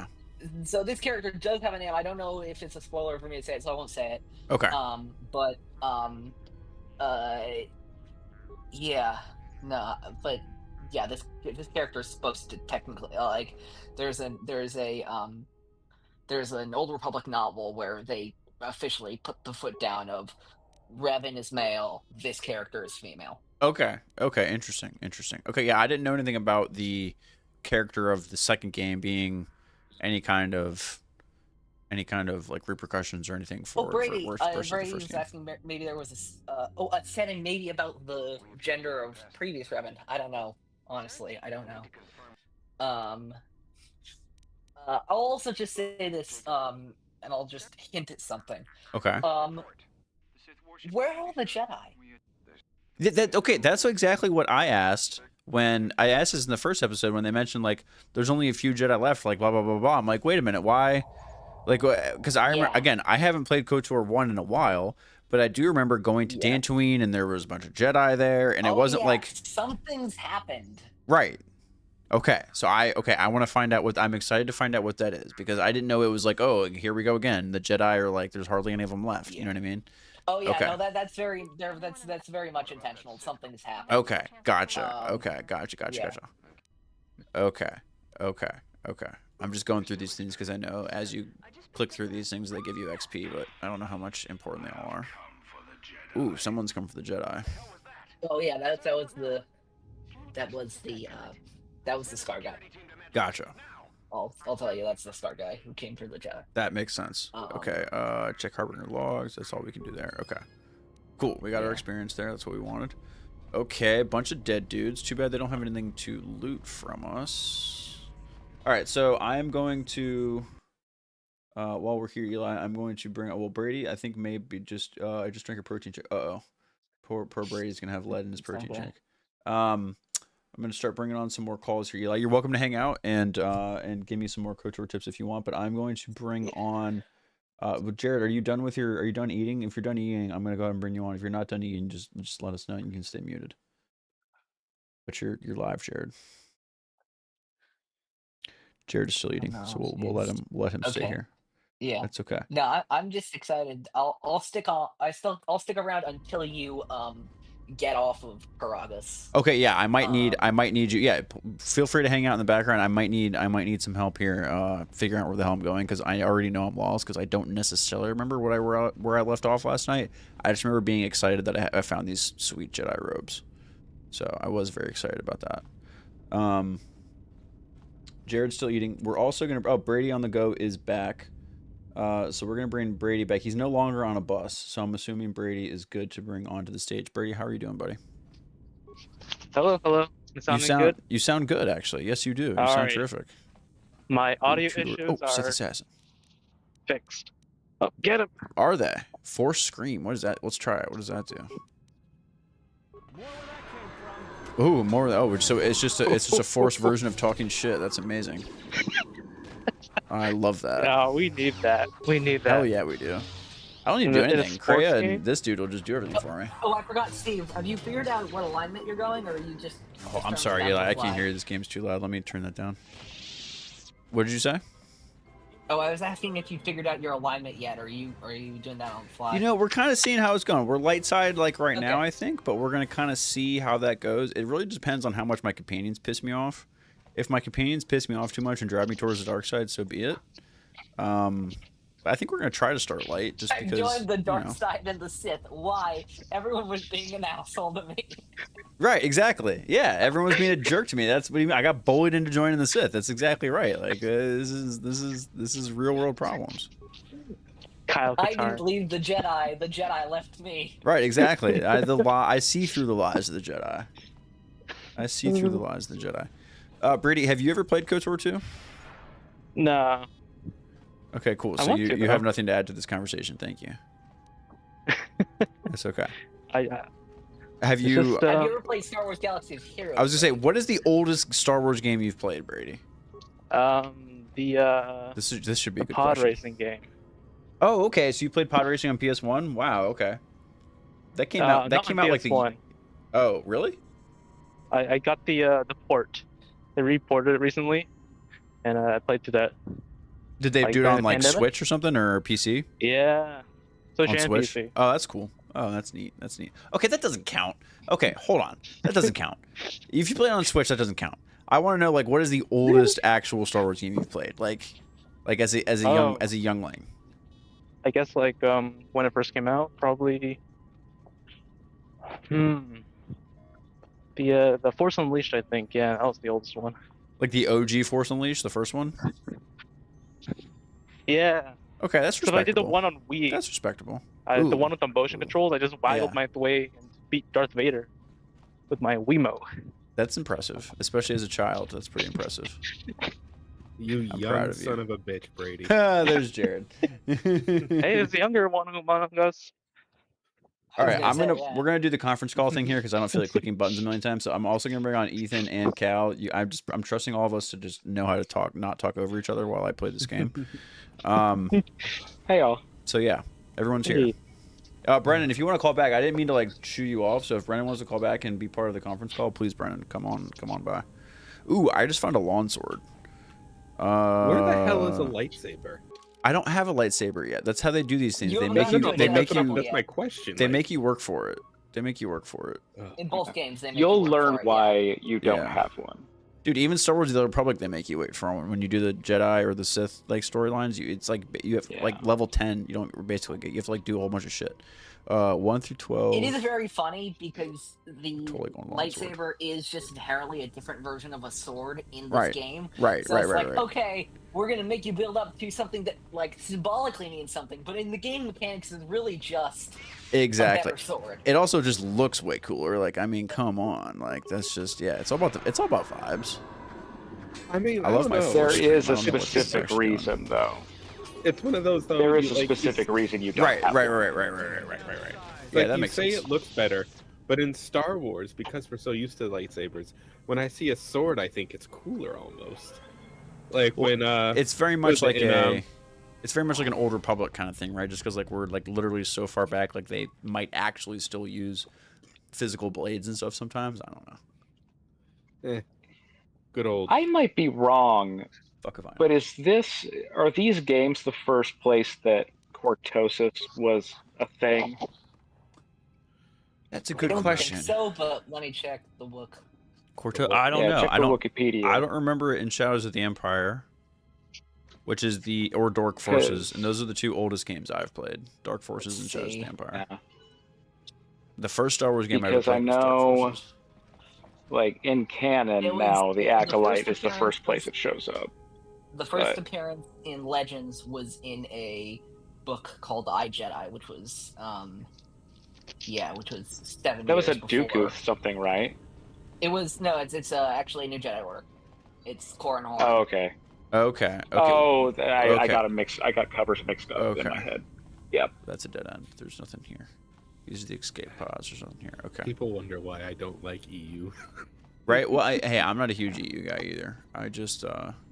this character does have a name. I don't know if it's a spoiler for me to say it, so I won't say it. Okay. Yeah, this character is supposed to technically there's an Old Republic novel where they officially put the foot down of Revan is male, this character is female. Okay, interesting. Okay, yeah, I didn't know anything about the character of the second game being any kind of like repercussions or anything for Brady the first was game. asking maybe there was a setting maybe about the gender of previous Revan. I don't know. Honestly, I don't know. I'll also just say this, and I'll just hint at something. Okay. Where are all the Jedi? Okay, that's exactly what I asked when I asked this in the first episode when they mentioned like there's only a few Jedi left, like blah blah blah blah. I'm like, wait a minute, why? Like, because I remember again, I haven't played KOTOR 1 in a while. But I do remember going to Dantooine, and there was a bunch of Jedi there, and it wasn't like something's happened. Right. Okay. So I want to find out I'm excited to find out what that is because I didn't know it was like, oh, here we go again. The Jedi are like, there's hardly any of them left. You know what I mean? Oh yeah. Okay. No, that's very much intentional. Something's happened. Okay. Gotcha. Gotcha. Okay. I'm just going through these things because I know as you click through these things, they give you XP, but I don't know how much important they all are. Ooh, someone's come for the Jedi. Oh yeah, that was the Scar guy. Gotcha. I'll tell you, that's the Scar guy who came for the Jedi. That makes sense. Okay. Check Harbinger logs. That's all we can do there. Okay. Cool. We got our experience there. That's what we wanted. Okay, bunch of dead dudes. Too bad they don't have anything to loot from us. All right, so I'm going to, while we're here, Eli, I'm going to bring, well, Brady, I think maybe just, I just drank a protein shake. Uh-oh. Poor Brady's going to have lead in his protein shake. I'm going to start bringing on some more calls here, Eli. You're welcome to hang out and give me some more KOTOR tips if you want, but I'm going to bring on, Jared, are you done eating? If you're done eating, I'm going to go ahead and bring you on. If you're not done eating, just let us know. You can stay muted. But you're live, Jared. Jared is still eating, so we'll let him stay here. Yeah. That's okay. No, I'm just excited. I'll stick on. I'll stick around until you get off of Karagas. Okay, yeah, I might need Um, you. Yeah, feel free to hang out in the background. I might need some help here figuring out where the hell I'm going because I already know I'm lost because I don't necessarily remember where I left off last night. I just remember being excited that I found these sweet Jedi robes. So I was very excited about that. Jared's still eating. We're also gonna Brady on the go is back. So we're gonna bring Brady back. He's no longer on a bus, so I'm assuming Brady is good to bring onto the stage. Brady, how are you doing, buddy? Hello. You sound good, actually. Yes, you do. You All sound right. terrific. My audio Sith issues are assassin. fixed. Oh, get him. Are they? Force scream. What is that? Let's try it. What does that do? Ooh, more. Oh, so it's just a forced version of talking shit. That's amazing. I love that. No, we need that. We need that. Hell yeah, we do. I don't need to do anything. Kreia and this dude will just do everything for me. Oh, I forgot, Steve. Have you figured out what alignment you're going, or are you just? Oh, I'm sorry, Eli. I can't hear you. This game's too loud. Let me turn that down. What did you say? Oh, I was asking if you figured out your alignment yet, or are you doing that on the fly? You know, we're kind of seeing how it's going. We're light side like right now, I think, but we're gonna kind of see how that goes. It really depends on how much my companions piss me off. If my companions piss me off too much and drive me towards the dark side, so be it. I think we're gonna try to start light, just I because. joined the dark side and the Sith. Why? Everyone was being an asshole to me. Right, exactly. Yeah, everyone was being a jerk to me. That's what I got bullied into joining the Sith. That's exactly right. Like this is real world problems. Kyle I didn't leave the Jedi. The Jedi left me. Right, exactly. I see through the lies of the Jedi. I see through the lies of the Jedi. Brady, have you ever played KOTOR 2? No. Okay, cool. So you have nothing to add to this conversation. Thank you. That's okay. Have you ever played Star Wars Galaxy of Heroes? I was gonna say, what is the oldest Star Wars game you've played, Brady? This should be a good pod question. racing game. Oh, okay. So you played pod racing on PS1? Wow. Okay. That came out. That came out like the. Oh, really? I got the port. They reported it recently, and I played to that. Did they do it on like Switch or something or PC? Yeah. Switch and Switch? PC. Oh, that's cool. Oh, that's neat. That's neat. Okay, that doesn't count. Okay, hold on. That doesn't count. If you play it on Switch, that doesn't count. I want to know like what is the oldest actual Star Wars game you've played? Like as a youngling. I guess like when it first came out, probably. The Force Unleashed, I think. Yeah, that was the oldest one. Like the OG Force Unleashed, the first one. Yeah. Okay, that's respectable. So I did the one on Wii. That's respectable. The one with the motion controls. I just waggled my way and beat Darth Vader with my Wiimote. That's impressive, especially as a child. That's pretty impressive. You young son of a bitch, Brady. There's Jared. Hey, there's the younger one among us. All right, we're gonna do the conference call thing here because I don't feel like clicking buttons a million times. So I'm also gonna bring on Ethan and Cal. I'm trusting all of us to just know how to talk, not talk over each other while I play this game. Hey all. So yeah, everyone's here. Brennan, if you want to call back, I didn't mean to like shoo you off. So if Brennan wants to call back and be part of the conference call, please, Brennan, come on by. Ooh, I just found a lawn sword. Where the hell is a lightsaber? I don't have a lightsaber yet. That's how they do these things. They make That's you. my question. They make you work for it. In both games, they make You'll you work learn for it, why you don't have one. Dude, even Star Wars: The Republic, they make you wait for one. When you do the Jedi or the Sith like storylines, it's like you have like level 10. You don't basically get. You have to like do a whole bunch of shit. 1 through 12. It is very funny because the totally lightsaber is just inherently a different version of a sword in this game. Right. So it's like, okay, we're gonna make you build up to something that like symbolically means something, but in the game mechanics is really just a better sword. It also just looks way cooler. Like, I mean, come on, like that's just it's all about vibes. I mean, I love my. There is a specific reason, though. It's one of those though. There is a specific reason you don't. Right. Yeah, that makes sense. It looks better, but in Star Wars, because we're so used to lightsabers, when I see a sword, I think it's cooler almost. Like when it's very much like it's very much like an Old Republic kind of thing, right? Just because like we're like literally so far back, like they might actually still use physical blades and stuff sometimes. I don't know. Good old. I might be wrong, Fuck if I know. But are these games the first place that cortosis was a thing? That's a I good don't question. think so, but let me check the book. I don't Yeah, know. check the Wikipedia. I don't remember it in Shadows of the Empire, which is or Dark Forces, and those are the two oldest games I've played. Dark Forces and Shadows of the Empire. Yeah. The first Star Wars game I ever Because I played was Dark know, Forces. like in canon It was- now, the the Acolyte first is the first place appearance it shows up. The first But- appearance in Legends was in a book called I Jedi, which was 7 That was years a before. Dooku something, right? It was no, it's actually a New Jedi Order. It's Corran Horn. Oh, okay. Okay. Oh, I Okay. I got covers mixed up in my Okay. head. Yep. That's a dead end. There's nothing here. These are the escape pods. There's nothing here. Okay. People wonder why I don't like EU. Right. Well, hey, I'm not a huge EU guy either. I just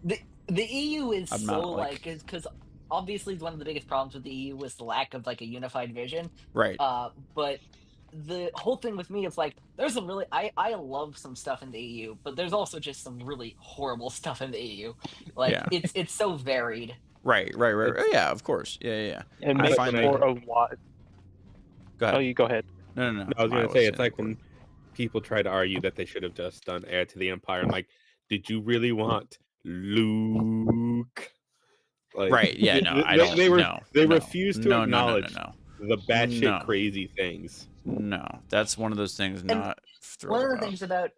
The EU is I'm so not, because obviously one of the biggest problems with the EU was the lack of like a unified vision. right. But the whole thing with me is like there's some really I love some stuff in the EU, but there's also just some really horrible stuff in the EU. Like Yeah. it's so varied. Right. Yeah, of course. Yeah. It I makes find for that- a lot. Go ahead. Oh, you go ahead. No. I was Maya gonna say it's saying like when people try to argue that they should have just done Heir to the Empire. I'm like, did you really want Luke? Like, Right. Yeah. No. I don't. They no, refuse to no, acknowledge No. the batshit No. crazy things. No. That's one of those things. Not One of the thrilled things about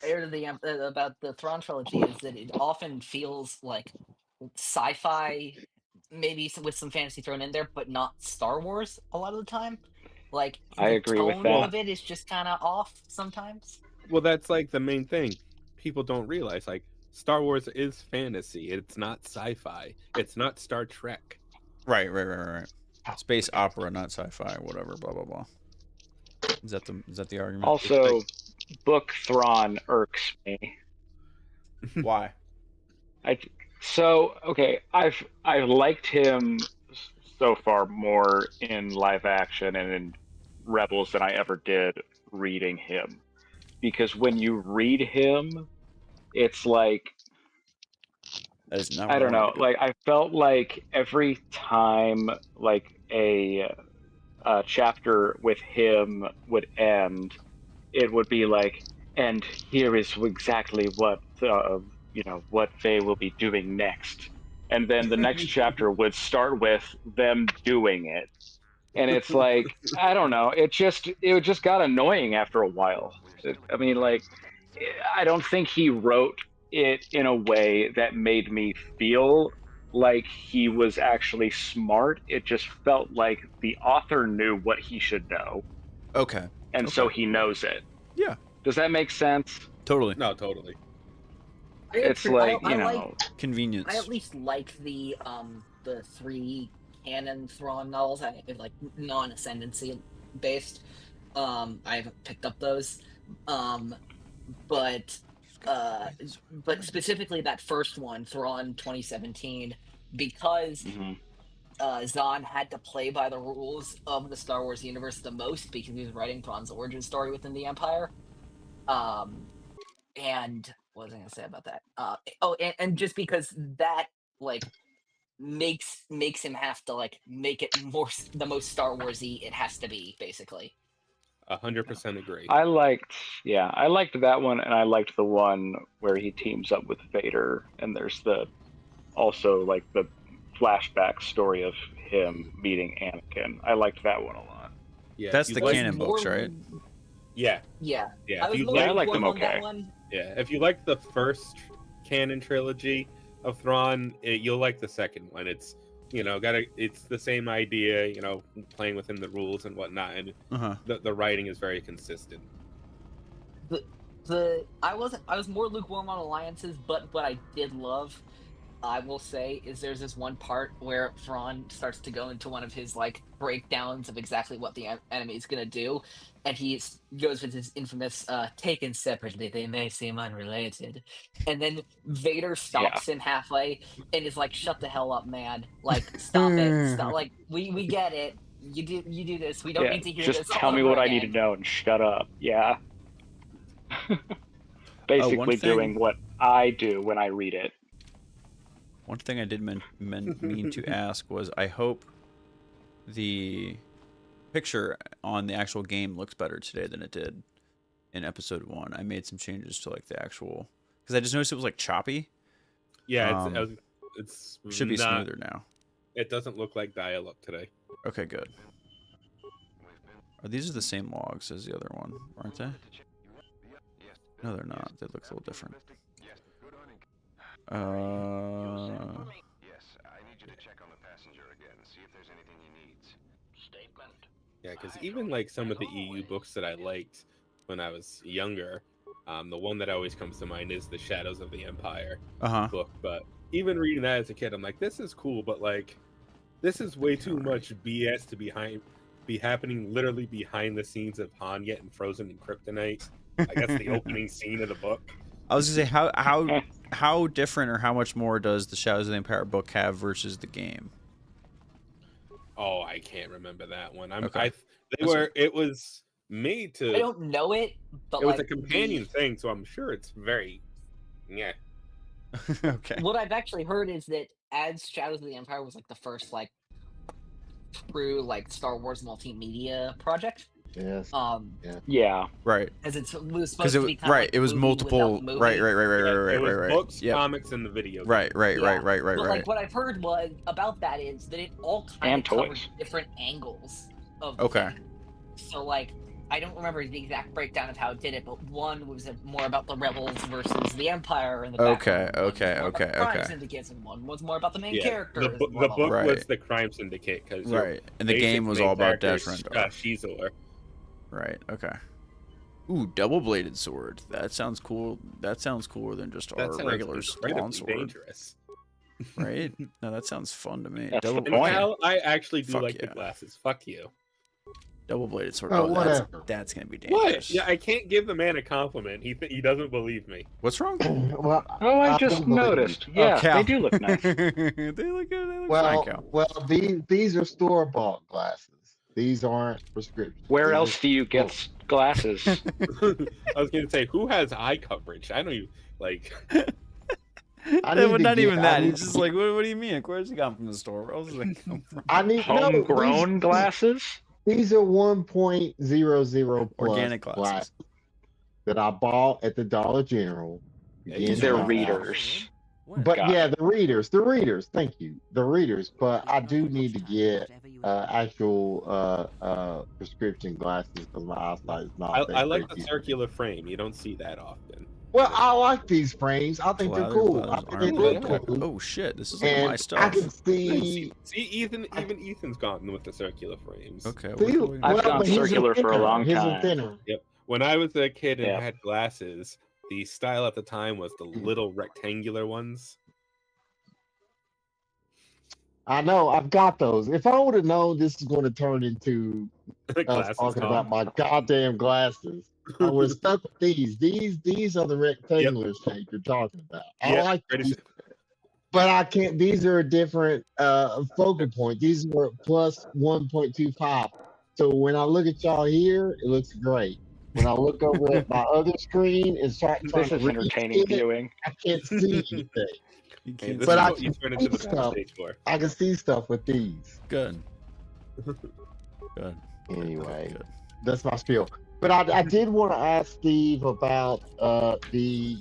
Heir to the about the Thrawn trilogy is that it often feels like sci-fi, maybe with some fantasy thrown in there, but not Star Wars a lot of the time. Like I the agree with tone that. of it is just kind of off sometimes. Well, that's like the main thing. People don't realize like Star Wars is fantasy. It's not sci-fi. It's not Star Trek. Right. Space opera, not sci-fi, whatever. Blah blah blah. Is that the argument? Also, Book Thrawn irks me. Why? I've liked him so far more in live action and in Rebels than I ever did reading him, because when you read him, it's like That is not I what don't know. wanted to do. Like I felt like every time like a chapter with him would end, it would be like, and here is exactly what what they will be doing next, and then the next chapter would start with them doing it, and it's like I don't know. It just got annoying after a while. I don't think he wrote it in a way that made me feel like he was actually smart. It just felt like the author knew what he should know, Okay. and so he knows it. Yeah. Does that make sense? Totally. No, totally. It's like, I like, Convenience. I at least like the 3 canon Thrawn novels, like non-ascendancy based. I haven't picked up those, but specifically that first one, Thrawn 2017, because Zahn had to play by the rules of the Star Wars universe the most because he was writing Thrawn's origin story within the Empire. And what was I going to say about that? And just because that like makes him have to like make it the most Star Warsy it has to be, basically. 100% agree. I liked that one, and I liked the one where he teams up with Vader, and there's also like the flashback story of him meeting Anakin. I liked that one a lot. Yeah, That's if the you like- canon books, right? Yeah, Yeah. yeah. I If was you more Yeah, I like, like them lukewarm on that okay. one. yeah, if you like the first canon trilogy of Thrawn, you'll like the second one. It's it's the same idea, playing within the rules and whatnot, and Uh-huh. the writing is very consistent. I was more lukewarm on alliances, but what I did love, I will say, is there's this one part where Thrawn starts to go into one of his like breakdowns of exactly what the enemy is gonna do, and he goes with his infamous "taken separately, they may seem unrelated," and then Vader stops him halfway and is like, "Shut the hell up, man! Like, stop it! Stop! Like, we get it. You do this. We don't need to hear just this. tell all me over what I need to again." know and shut up. Yeah. Basically one thing- doing what I do when I read it. One thing I did mean to ask was, I hope the picture on the actual game looks better today than it did in episode 1. I made some changes to like the actual, because I just noticed it was like choppy. Yeah, it's Should be not, smoother now. It doesn't look like dial-up today. Okay, good. These are the same logs as the other one, aren't they? No, they're not. They look a little different. Yes, I need you to check on the passenger again, see if there's anything he needs. Statement. Yeah, because even like some of the EU books that I liked when I was younger, the one that always comes to mind is the Shadows of the Empire book. But even reading that as a kid, I'm like, this is cool, but like, this is way too much BS to be happening literally behind the scenes of Han getting frozen in kryptonite. I guess the opening scene of the book. I was gonna say, how different or how much more does the Shadows of the Empire book have versus the game? Oh, I can't remember that one. Okay. It was made to. I don't know it, but it was like, a companion thing, so I'm sure it's very, yeah. Okay. What I've actually heard is that as Shadows of the Empire was like the first like true like Star Wars multimedia project. Yes. Yeah. Right. As it was supposed to be kind right. of like it was movie multiple. without movie. Right. It was Right. books, Yep. comics, and the video. Right. But Right. like what I've heard was about that is that it all kind And of covered toys. different angles of the Okay. thing. So like I don't remember the exact breakdown of how it did it, but one was more about the rebels versus the Empire and the Okay. background. One was more about the crime Okay. syndicates, and one was more about the main Yeah, characters. the book Right. was the Crime Syndicate, because Right. And the game was all about Dash Rendar. Shizor. Right. Okay. Ooh, double-bladed sword. That sounds cool. That sounds cooler than just our regular lawn sword. Dangerous. Right? No, that sounds fun to me. That's the And point. Hal, I actually do Fuck like yeah. the glasses. Fuck you. Double-bladed sword. Oh, Oh, whatever. that's gonna be dangerous. What? Yeah, I can't give the man a compliment. He doesn't believe me. What's wrong? Well, Oh, I I just don't believe noticed. it. Yeah, Cal. they do look nice. they look good. They look well, fine, Cal. well, these are store-bought glasses. These aren't prescription. Where These else are- do you get glasses? I was gonna say, who has eye coverage? I don't even like. I That need would to not get- even I that. need It's just to- like, what do you mean? Where's it come from the store? Where else does it come from? I need no, Homegrown glasses? These are 1.00 plus Organic glasses. that I bought at the Dollar General. in They're my house. readers. But Got yeah, the readers. Thank you, the readers. But I do need to get actual prescription glasses because my eyesight is not. I like the circular frame. You don't see that often. Well, I like these frames. I think they're cool. I think they look cool. Oh shit! This is like And my I stuff. can see. See, even Ethan's gotten with the circular frames. Okay. See, I've gone but his are circular for a thinner. long His are time. thinner. Yep. When I was a kid and Yeah. had glasses, the style at the time was the little rectangular ones. I know. I've got those. If I would have known this is going to turn into us Glasses talking con. about my goddamn glasses, I would have stuck with these. These are the rectangular shape you're talking about. I Yeah, like pretty these, soon. but I can't. These are a different focal point. These were plus 1.25. So when I look at y'all here, it looks great. When I look over at my other screen and start trying This to is read entertaining it, viewing. I can't see anything. You Hey, can't this see But is I what you can turn into the see first stuff. stage for. I can see stuff with these. Good. Good. Anyway. Good. That's my spiel. But I did want to ask Steve about the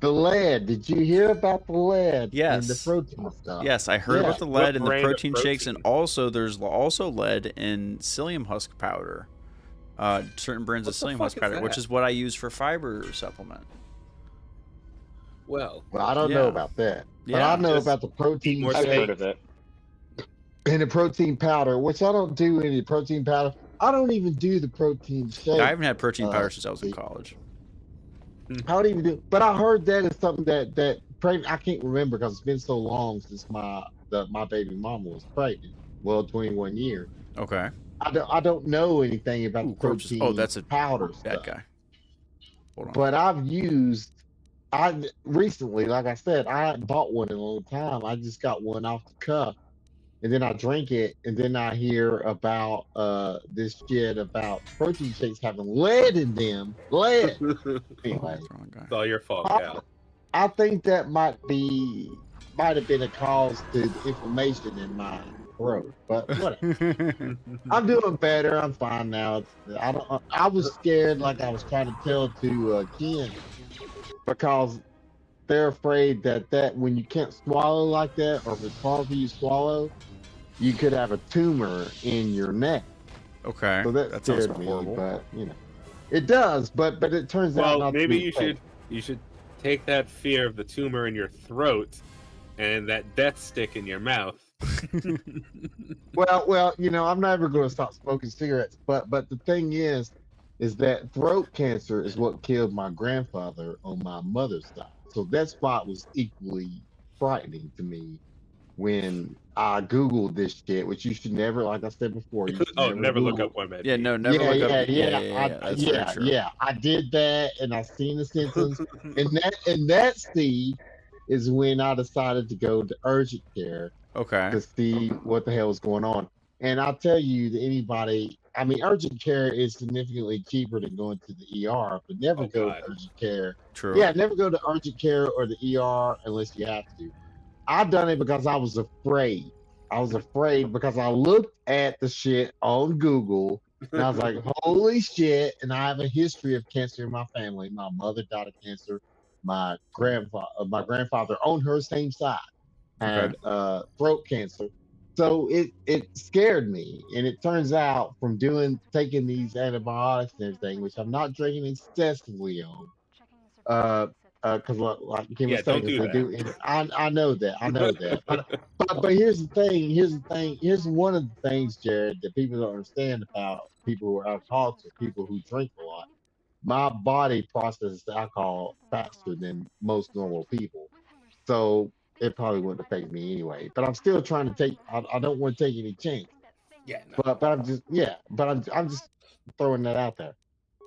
lead. Did you hear about the lead? And the Yes. protein stuff. Yes, I heard Yeah. about the lead and the brand of protein shakes, and protein? also there's also lead in psyllium husk powder. Certain brands of What the psyllium fuck husk is powder, which that? is what I use for fiber supplement. Well, Well, I don't know Yeah. about that. But Yeah. I know Just about the protein more I've shake heard of it. and the protein powder, which I don't do any protein powder. I don't even do the protein shake. I haven't had protein powder since I was in see. college. I don't even do. But I heard that is something that I can't remember because it's been so long since my baby mama was pregnant. Well, 21 years. Okay. I don't know anything about Ooh, the corpses. protein Oh, that's a powder bad stuff. guy. Hold on. But I recently, like I said, I hadn't bought one in a long time. I just got one off the cuff, and then I drink it, and then I hear about this shit about protein shakes having lead in them. Lead. Anyway, That's the wrong guy. it's all your fault, Cal. I think that might have been a cause to the inflammation in my throat, but whatever. I'm doing better. I'm fine now. I don't. I was scared, like I was trying to tell to Ken, because they're afraid that when you can't swallow like that, or if it's hard for you to swallow, you could have a tumor in your neck. Okay, So that sounds scared me, horrible. but it does. But it turns out Well, not maybe to be you should take that fear of the tumor in your throat and that death stick in your mouth. Well, I'm never going to stop smoking cigarettes. But the thing is that throat cancer is what killed my grandfather on my mother's side. So that's why it was equally frightening to me when I Googled this shit, which you should never, like I said before, you should never look Google. up one man. Yeah, no, never look up. That's very true. Yeah. I did that, and I seen the symptoms, and that Steve is when I decided to go to urgent care Okay. to see what the hell is going on. And I'll tell you that anybody, I mean, urgent care is significantly cheaper than going to the ER, but never go to urgent care. True. Yeah, never go to urgent care or the ER unless you have to. I've done it because I was afraid. I was afraid because I looked at the shit on Google and I was like, holy shit. And I have a history of cancer in my family. My mother died of cancer. My grandfather on her same side had throat cancer. So it scared me. And it turns out from taking these antibiotics and everything, which I'm not drinking excessively on, because like Kim was saying, if they do, I know that. But here's the thing. Here's one of the things, Jared, that people don't understand about people who are alcoholics or people who drink a lot. My body processes alcohol faster than most normal people, so it probably wouldn't affect me anyway. But I'm still trying to take. I don't want to take any chance. Yeah. No. But I'm just throwing that out there.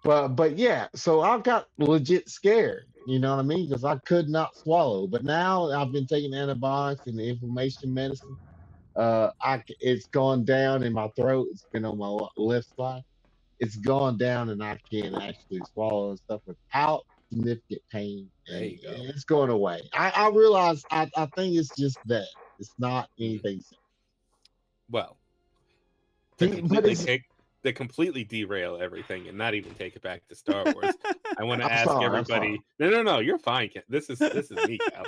But yeah, so I got legit scared, you know what I mean? Because I could not swallow. But now I've been taking antibiotics and the inflammation medicine. It's gone down in my throat. It's been on my left side. It's gone down, and I can actually swallow and stuff without significant pain. And it's going away. I realize. I think it's just that. It's not anything. Well, they completely derail everything and not even take it back to Star Wars. I want to ask everybody. No, you're fine, Ken. This is me, Cal.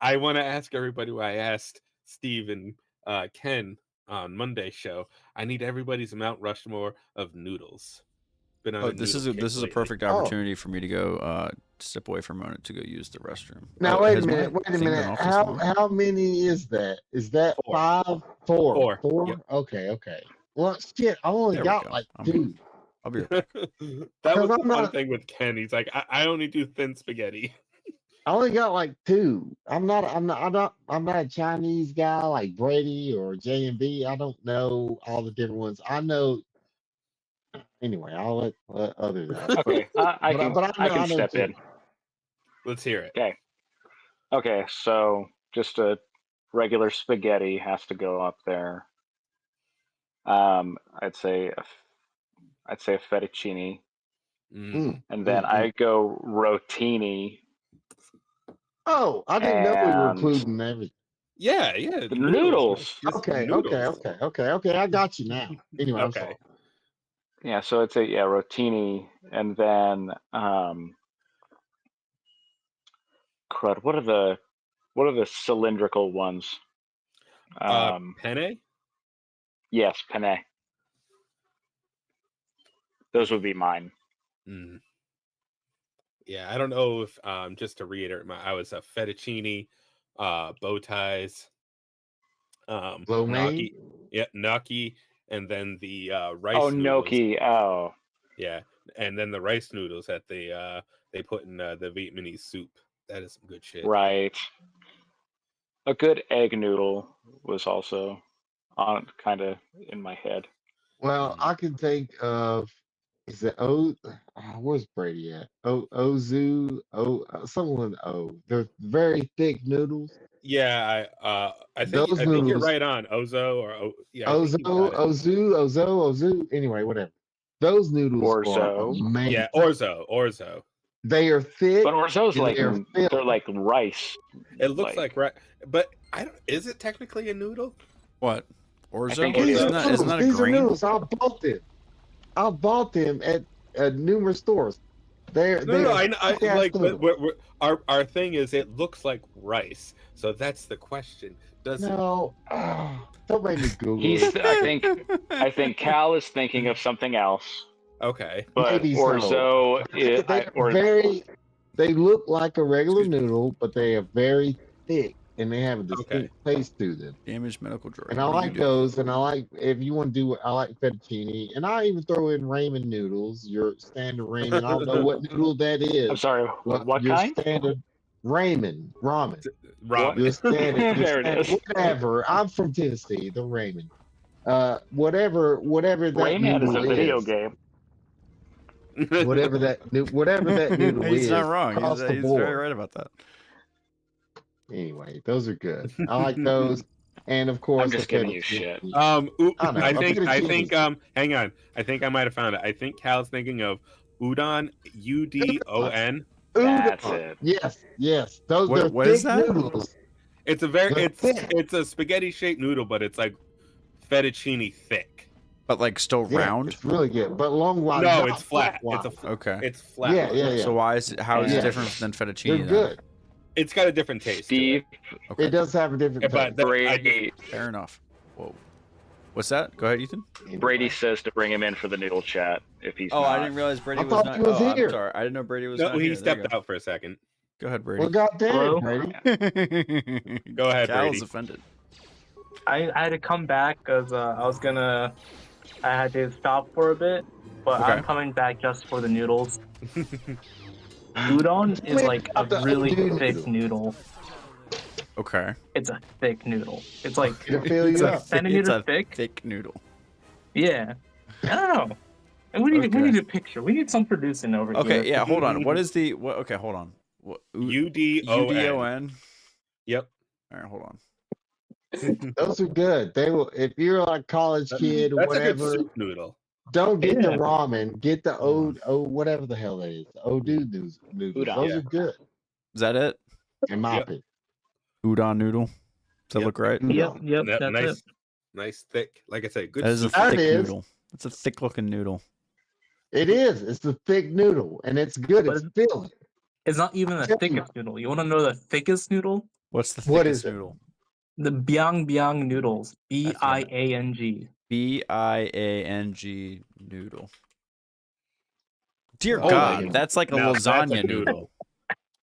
I want to ask everybody what I asked Steve and Ken on Monday's show. I need everybody's Mount Rushmore of noodles. This is a perfect opportunity for me to go step away for a moment to go use the restroom. Now wait a minute. How many is that? Is that 5? 4? 4? Yep. Okay. Well, shit, I only got like 2. I'll be right back. That was the fun thing with Ken. He's like, I only do thin spaghetti. I only got like 2. I'm not a Chinese guy like Brady or J&B. I don't know all the different ones. I know. Anyway, I'll let others out. Okay, I can step in. Let's hear it. Okay. So just a regular spaghetti has to go up there. I'd say a fettuccine, and then I go rotini. Oh, I didn't know we were including everything. Yeah, the noodles. Okay. I got you now. Anyway, okay. Yeah, so it's rotini, and then crud. What are the cylindrical ones? Penne. Yes, penne. Those would be mine. Yeah, I don't know if just to reiterate, I was a fettuccine, bow ties, gnocchi, gnocchi, and then the rice. Oh, gnocchi! Oh, yeah, and then the rice noodles that they put in the Vietnamese soup. That is some good shit. Right. A good egg noodle was also on kind of in my head. Well, I can think of where's Brady at? Ozu, something with O. They're very thick noodles. Yeah, I think you're right on Ozo or Ozu. Anyway, whatever. Those noodles Orzo. are amazing. Yeah, Orzo. They are thick. But orzo's and like they're they're filled. like rice. It looks like right, but I don't. Is it technically a noodle? What? I Orzo? think it These is. are Isn't noodles. that a These are grain? noodles. I bought them at numerous stores. They're No, I thick-ass like. But noodles. our thing is, it looks like rice. So that's the question. Does No, don't make me Google He's. it. I think Cal is thinking of something else. it? Okay. But Maybe so. orzo is. They look like a regular noodle, but they are very thick and they have a distinct taste to them. Damaged medical droid. And I like those, and I like, if you want to do, I like fettuccine, and I even throw in ramen noodles, your standard ramen. I don't know what noodle that is. I'm sorry. What your kind? standard ramen. Ramen. Your standard, There it is. whatever. I'm from Tennessee. The ramen. Whatever that Rayman is noodle a video game. Whatever that noodle is. He's not wrong. across the He's board. very right about that. Anyway, those are good. I like those, and of course, I'm just the giving you fettuccine. shit. I think hang on. I think I might have found it. I think Cal's thinking of udon, UDON. That's Udon. it. Yes. Those What- are what thick is that? noodles. It's a it's a spaghetti shaped noodle, but it's like fettuccine thick. But like still Yeah, round? It's really good, but long wise. No, not it's flat. wise. Okay. It's flat. Yeah. So why is it, how is Yeah. it different than fettuccine? They're then? good. It's got a different taste. to Steve, Okay. It does have a different it. But taste. Brady, Fair enough. Whoa. What's that? Go ahead, Ethan. Brady says to bring him in for the noodle chat if he's Oh, not. I didn't realize Brady I was thought not. he was oh, here. I'm sorry. I didn't know Brady was No, not he here. There you stepped out for a second. Go ahead, Well, Brady. goddamn, Hello? Brady. Go ahead, Cal's Brady. offended. I had to come back because I had to stop for a bit, but Okay. I'm coming back just for the noodles. Udon is like a really thick noodle. Okay. It's a thick noodle. It's like It'll fill It's you a, up. centimeter it's a thick. thick noodle. Yeah. I don't know. And we Okay. need a picture. We need some producing over here. Okay, yeah, hold on. What is the what okay, hold on. What UDON. UDON? Yep. Alright, hold on. Those are good. They will. If you're like a college kid or That's a good whatever, soup noodle. don't get the Yeah. ramen. Get the whatever the hell that is. Noodles. Udon. Those Yeah. are good, Is that it? in my Yep. opinion. Udon noodle. Does that Yep. look right? Yep, Udon. that's nice, it. nice thick. Like I said, good That is a soup. That thick is. noodle. It's a thick looking noodle. It is. It's the thick noodle, and it's good. But It's filling. It's not even the Tell you. thickest noodle. You want to know the thickest noodle? What's the What thickest is it? noodle? The Biang noodles. BIANG. BIANG noodle. Dear Oh my God, God. that's like a Now that's lasagna a noodle.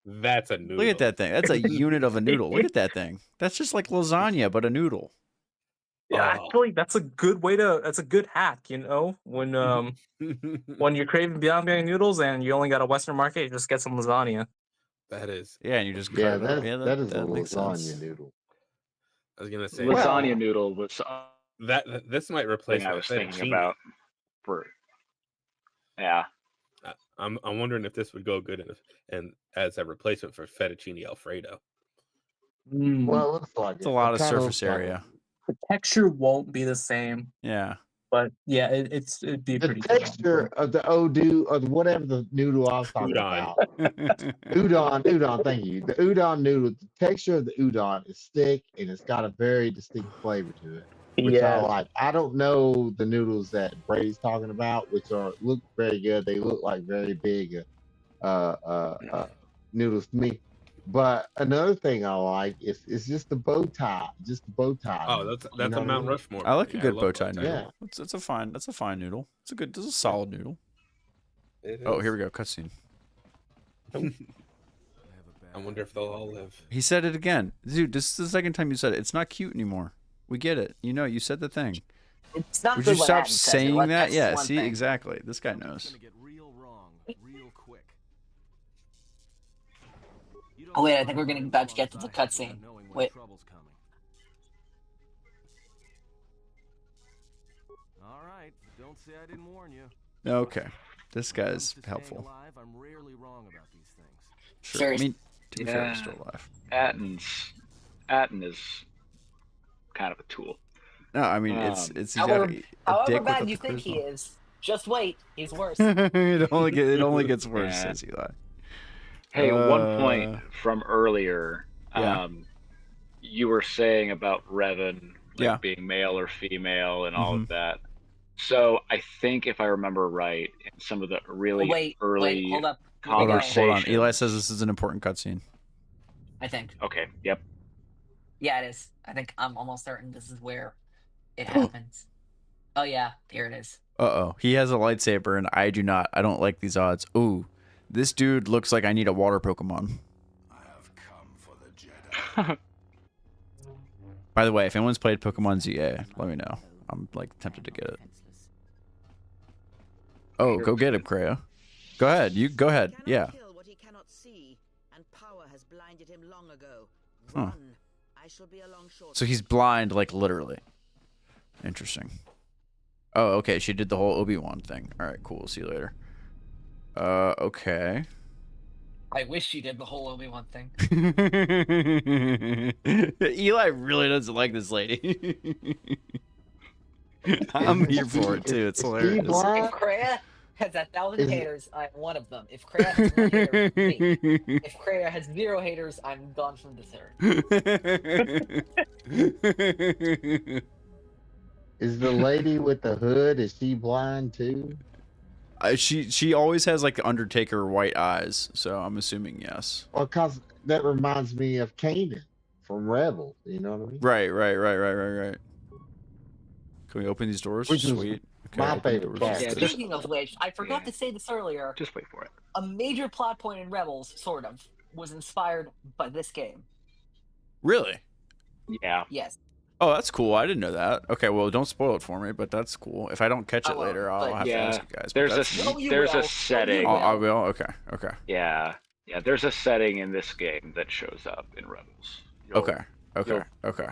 That's a noodle. Look at that thing. That's a unit of a noodle. Look at that thing. That's just like lasagna, but a noodle. Yeah, Oh. actually, that's a good way to. That's a good hack. You know, when you're craving Biang noodles and you only got a Western market, you just get some lasagna. That is. Yeah, and you just Yeah, cut it up. that is a makes lasagna sense. noodle. I was gonna say Lasagna noodle was that this might replace something I my was thinking fettuccine. about. Yeah. I'm wondering if this would go good and as a replacement for fettuccine Alfredo. Well, it looks like It's a lot of It kinda surface looks like area. The texture won't be the same, Yeah. but yeah, it'd be it. The pretty good. texture of the Odu or whatever the noodle I was talking Udon. about. Udon. Thank you. The udon noodle. The texture of the udon is thick and it's got a very distinct flavor to it, which I Yeah, like. I don't know the noodles that Brady's talking about, which look very good. They look like very big noodles to me. But another thing I like is just the bow tie. Just the bow tie. Oh, that's You know a what I Mount mean? Rushmore. I like a Yeah, good love bow tie noodle. Yeah. It's a fine noodle. It's a solid noodle. It Oh, is. here we go. Cutscene. I wonder if they'll all live. He said it again. Dude, this is the second time you said it. It's not cute anymore. We get it. You know, you said the thing. It's not Would good you when stop Adam says it. saying that? That's Yeah, one see, thing. exactly. This guy knows. Oh wait, I think we're about to get to the cutscene. Wait. All right, don't say I didn't warn you. Okay. This guy's helpful. Alive, I'm rarely wrong about these things. Sure. Sure. I mean, to be fair, Yeah. he's still alive. Atten is kind of a tool. No, I mean, it's he's got However, a however dick bad with you the think he charisma. is, just wait, he's worse. it only gets worse, Yeah. says Eli. Hey, one point from earlier, yeah. you were saying about Revan Yeah. being male or female and all Mhm. of that. So I think if I remember right, in some of the really Wait, early hold up. Here we Hold on, go. hold on. Eli conversations. says this is an important cutscene. I think. Okay, yep. Yeah, it is. I think I'm almost certain this is where it happens. Oh yeah, here it is. Uh-oh. He has a lightsaber and I do not. I don't like these odds. Ooh. This dude looks like I need a water Pokemon. By the way, if anyone's played Pokemon ZA, let me know. I'm like tempted to get it. Oh, go get him, Kreia. Go ahead. You go ahead. Yeah. Kill what he cannot see, and power has blinded him long ago. Huh. Run. I shall be along shortly. So he's blind, like literally. Interesting. Oh, okay. She did the whole Obi-Wan thing. All right, cool. See you later. Okay. I wish she did the whole Obi-Wan thing. Eli really doesn't like this lady. I'm here for it too. It's hilarious. If Kreia has 1,000 haters, I'm one of them. If Kreia has 1 hater, me. If Kreia has 0 haters, I'm gone from this earth. Is the lady with the hood, is she blind too? She always has like Undertaker white eyes, so I'm assuming yes. Well, cause that reminds me of Kanan from Rebel. You know what I mean? Right. Can we open these doors? Which is Sweet. Okay, my open the favorite doors. part. Yeah, Speaking of which, I forgot to say this earlier. Just wait for it. A major plot point in Rebels, sort of, was inspired by this game. Really? Yeah. Yes. Oh, that's cool. I didn't know that. Okay, well, don't spoil it for me, but that's cool. If I don't catch I it won't, later, I'll but- have to Yeah, ask you guys. but there's that's a No, you there's will. a setting. No, you I will. Okay. Yeah, there's a setting in this game that shows up in Rebels. Okay.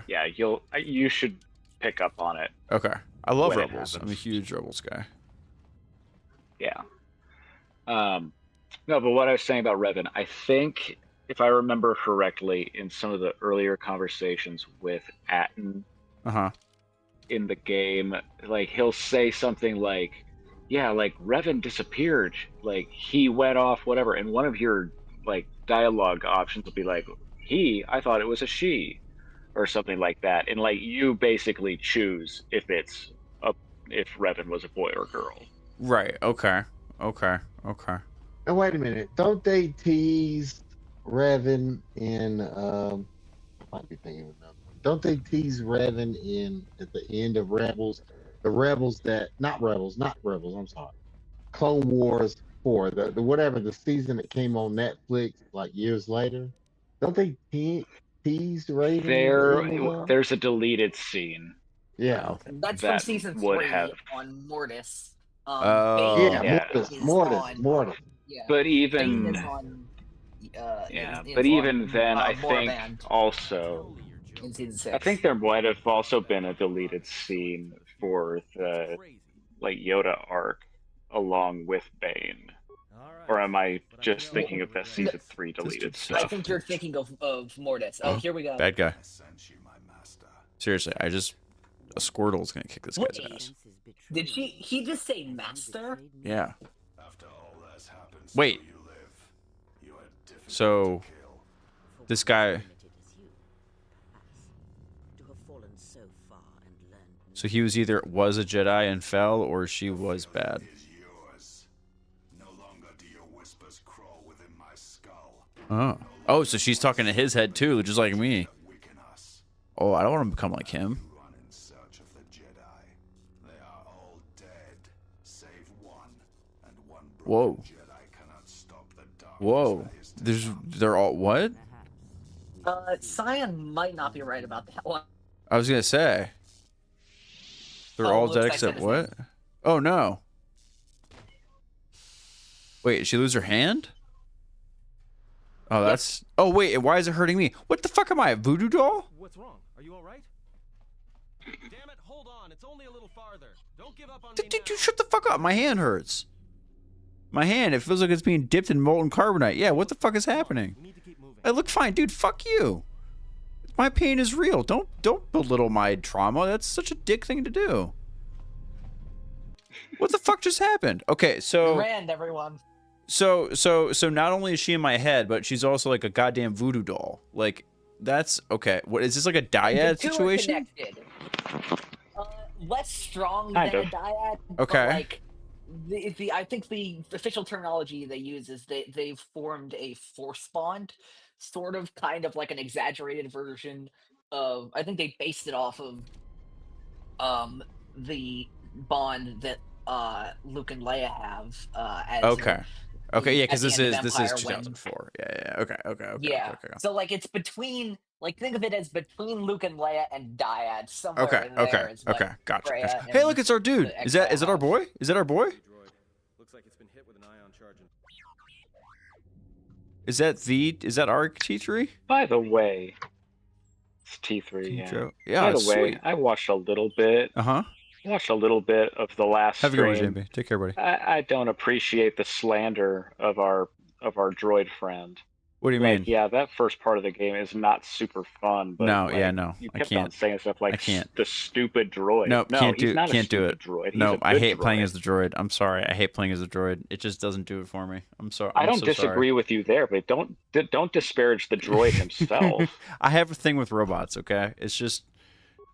Yeah, you should pick up on it. Okay. I love when it Rebels. I'm a happens. huge Rebels guy. Yeah. No, but what I was saying about Revan, I think if I remember correctly, in some of the earlier conversations with Atten Uh-huh. in the game, like he'll say something like, "Yeah, like Revan disappeared, like he went off, whatever." And one of your like dialogue options will be like, I thought it was a she," or something like that, and like you basically choose if Revan was a boy or girl. Right. Okay. Now wait a minute. Don't they tease Revan in I might be thinking of another one. Don't they tease Revan in at the end of Rebels? The Rebels that not Rebels, I'm sorry. Clone Wars 4, the whatever the season that came on Netflix like years later. Don't they tease Raven? There's a deleted scene. Yeah, okay. That's from that season would 3 have. on Mortis. Oh. Bane Yeah, is Mortis. on- Yeah. But Bane even is on, but even then, I think Warband also, in season 6. I think there might have also been a deleted scene for the like Yoda arc along with Bane. Or am I just thinking of that season 3 deleted I stuff? think you're thinking of Mortis. Oh, here we go. Bad guy. Seriously, a Squirtle is gonna kick this guy's ass. Did he just say master? Yeah. Wait. So, this guy. So he was either was a Jedi and fell, or she was bad. Oh, so she's talking to his head too, just like me. Oh, I don't want to become like him. Whoa. Whoa. They're all what? Cyan might not be right about that one. I was gonna say. They're Oh, all looks dead like except that is what? Oh no. Wait, did she lose her hand? Oh, that's. Oh wait, why is it hurting me? What the fuck am I, a voodoo doll? What's wrong? Are you all right? Damn it! Hold on. It's only a little farther. Don't give up on me now. Shut the fuck up. My hand hurts. My hand. It feels like it's being dipped in molten carbonite. Yeah, what the fuck is happening? I look fine, dude. Fuck you. My pain is real. Don't belittle my trauma. That's such a dick thing to do. What the fuck just happened? Okay, so. Grand, everyone. So not only is she in my head, but she's also like a goddamn voodoo doll. Like that's okay. What is this, like a The dyad two are situation? connected. Less strong Kind than of. a dyad, Okay. but like I think the official terminology they use is they've formed a force bond, sort of kind of like an exaggerated version of. I think they based it off of the bond that Luke and Leia have Okay. Okay, yeah, at because the this end of is Empire when 2004. Yeah. Okay. yeah. So like it's between, like, think of it as between Luke and Leia and Dyad. Somewhere in there is what Gotcha. Freya Hey, look, and it's our dude. the Is Exile that our have. boy? Is that our boy? Droid. Looks like it's been hit with an ion charge. Is that our T3? By the way, it's T3. Yeah. Intro? Yeah, By the it's way, sweet. I watched a little bit. Uh-huh. Watched a little bit of the last Have a good one, stream. JB. Take care, buddy. I don't appreciate the slander of our droid friend. What do you Like, mean? yeah, that first part of the game is not super fun. But No, like, yeah, no. you I kept can't. on saying stuff like I can't. the stupid droid. Nope, No, can't he's do not can't a do stupid it. droid. He's No, a I good hate playing droid. as the droid. I'm sorry. I hate playing as the droid. It just doesn't do it for me. I'm sorry. I I'm don't so disagree with you there, but don't disparage the droid himself. sorry. I have a thing with robots, okay? It's just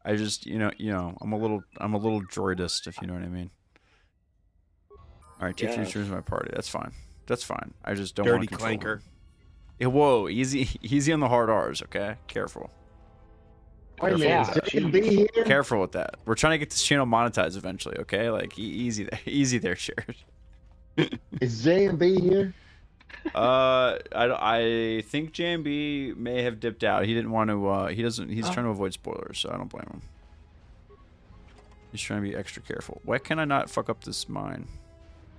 I just I'm a little droidist, if you know what I mean. All right, T3 Yes. streams my party. That's fine. That's fine. I just don't Dirty want to control clanker. them. Yeah, whoa, easy on the hard R's, okay? Careful. Wait a minute, Yeah, is J&B here? Careful with that. We're trying to get this channel monetized eventually, okay? Like easy there, Shared. Is J&B here? I think JMB may have dipped out. He didn't want to. He's trying to avoid spoilers, so I don't blame him. He's trying to be extra careful. Why can I not fuck up this mine?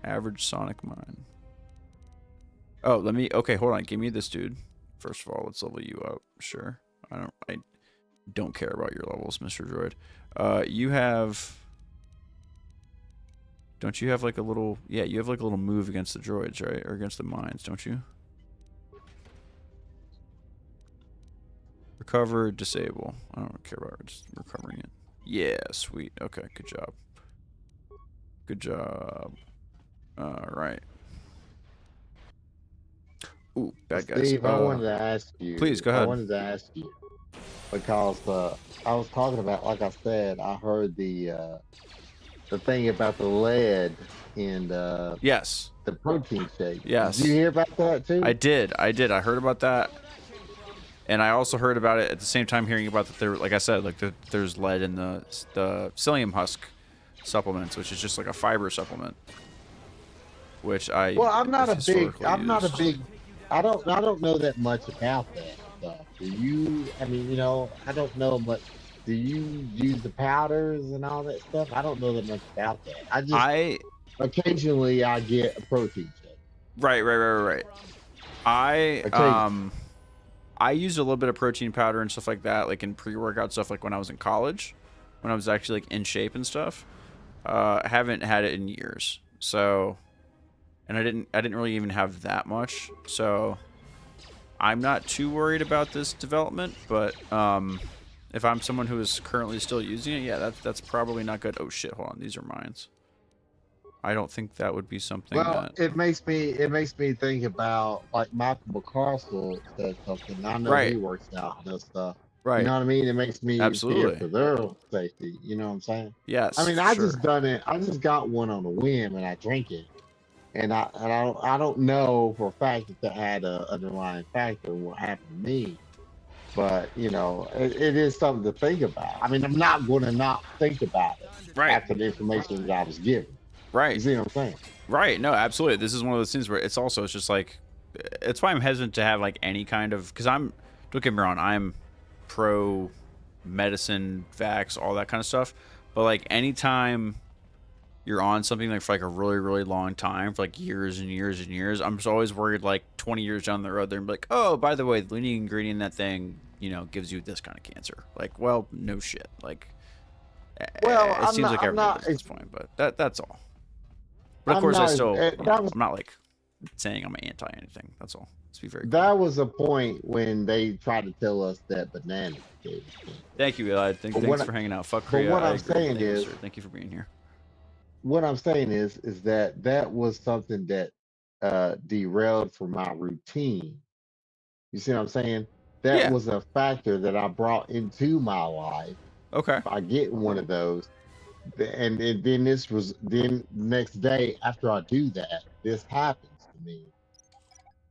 Average Sonic mine. Oh, okay, hold on. Give me this dude. First of all, let's level you up. Sure. I don't care about your levels, Mr. Droid. You have. Don't you have like a little? Yeah, you have like a little move against the droids, right? Or against the mines, don't you? Recover, disable. I don't care about just recovering it. Yeah, sweet. Okay, good job. Good job. All right. Ooh, bad guys. Steve, I wanted to ask you. Please, go ahead. I wanted to ask you because I was talking about, like I said, I heard the thing about the lead in Yes. the protein shake. Yes. Did you hear about that too? I did. I heard about that. And I also heard about it at the same time hearing about that there, like I said, like there's lead in the psyllium husk supplements, which is just like a fiber supplement. Which I I'm not a big. used. I don't know that much about that stuff. Do you? I mean, I don't know much. Do you use the powders and all that stuff? I don't know that much about that. Occasionally I get a protein shake. Right. I used a little bit of protein powder and stuff like that, like in pre-workout stuff, like when I was in college, when I was actually like in shape and stuff. Haven't had it in years, so, and I didn't really even have that much, so I'm not too worried about this development. But if I'm someone who is currently still using it, yeah, that's probably not good. Oh shit, hold on, these are mines. I don't think that would be something that... it makes me think about like Michael McCarcel said something. I know he works out and stuff. Right. You know what I mean? It makes me Absolutely fear for their safety. You know what I'm saying? Yes. I mean, I just done it. I just got one on a whim and I drank it, and I don't know for a fact that that had a underlying factor in what happened to me. But it is something to think about. I mean, I'm not going to not think about it after the information that I was given. Right. You see what I'm saying? Right. No, absolutely. This is one of those things where it's just like, it's why I'm hesitant to have like any kind of, because don't get me wrong, I'm pro medicine, vax, all that kind of stuff. But like anytime you're on something like for like a really, really long time, for like years and years and years, I'm just always worried like 20 years down the road, they're like, oh, by the way, the leading ingredient in that thing, gives you this kind of cancer. Like, well, no shit. Like, it seems like everybody does at this point, but that's all. But of course, I'm not like saying I'm anti anything. That's all. Let's be very clear. That was a point when they tried to tell us that bananas gave us cancer. Thank you, Eli. Thanks for hanging out. Fuck Korea. What I'm saying is, thank you for being here. What I'm saying is that was something that derailed from my routine. You see what I'm saying? That Yeah. was a factor that I brought into my life Okay. by getting one of those. And then this was then next day after I do that, this happens to me.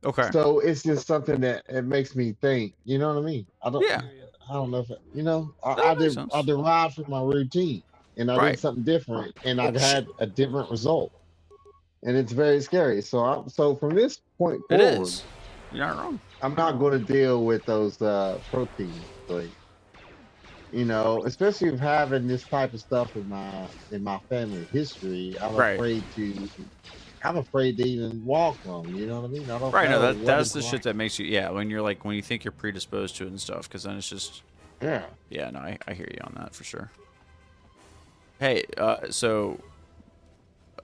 Okay. So it's just something that it makes me think. You know what I mean? Yeah. I don't know if That makes I sense. derived from my routine, and I did Right. something different, and Well, I shit. had a different result, and it's very scary. So from this point It forward, is. You're not wrong. I'm not going to deal with those proteins, like especially with having this type of stuff in my family history. Right. I'm afraid to even walk them. You know what I mean? I don't Right. No, know that what that's it's the shit like. that makes you. Yeah. When you're like when you think you're predisposed to it and stuff, because then it's just. Yeah. Yeah. No, I hear you on that for sure. Hey. So.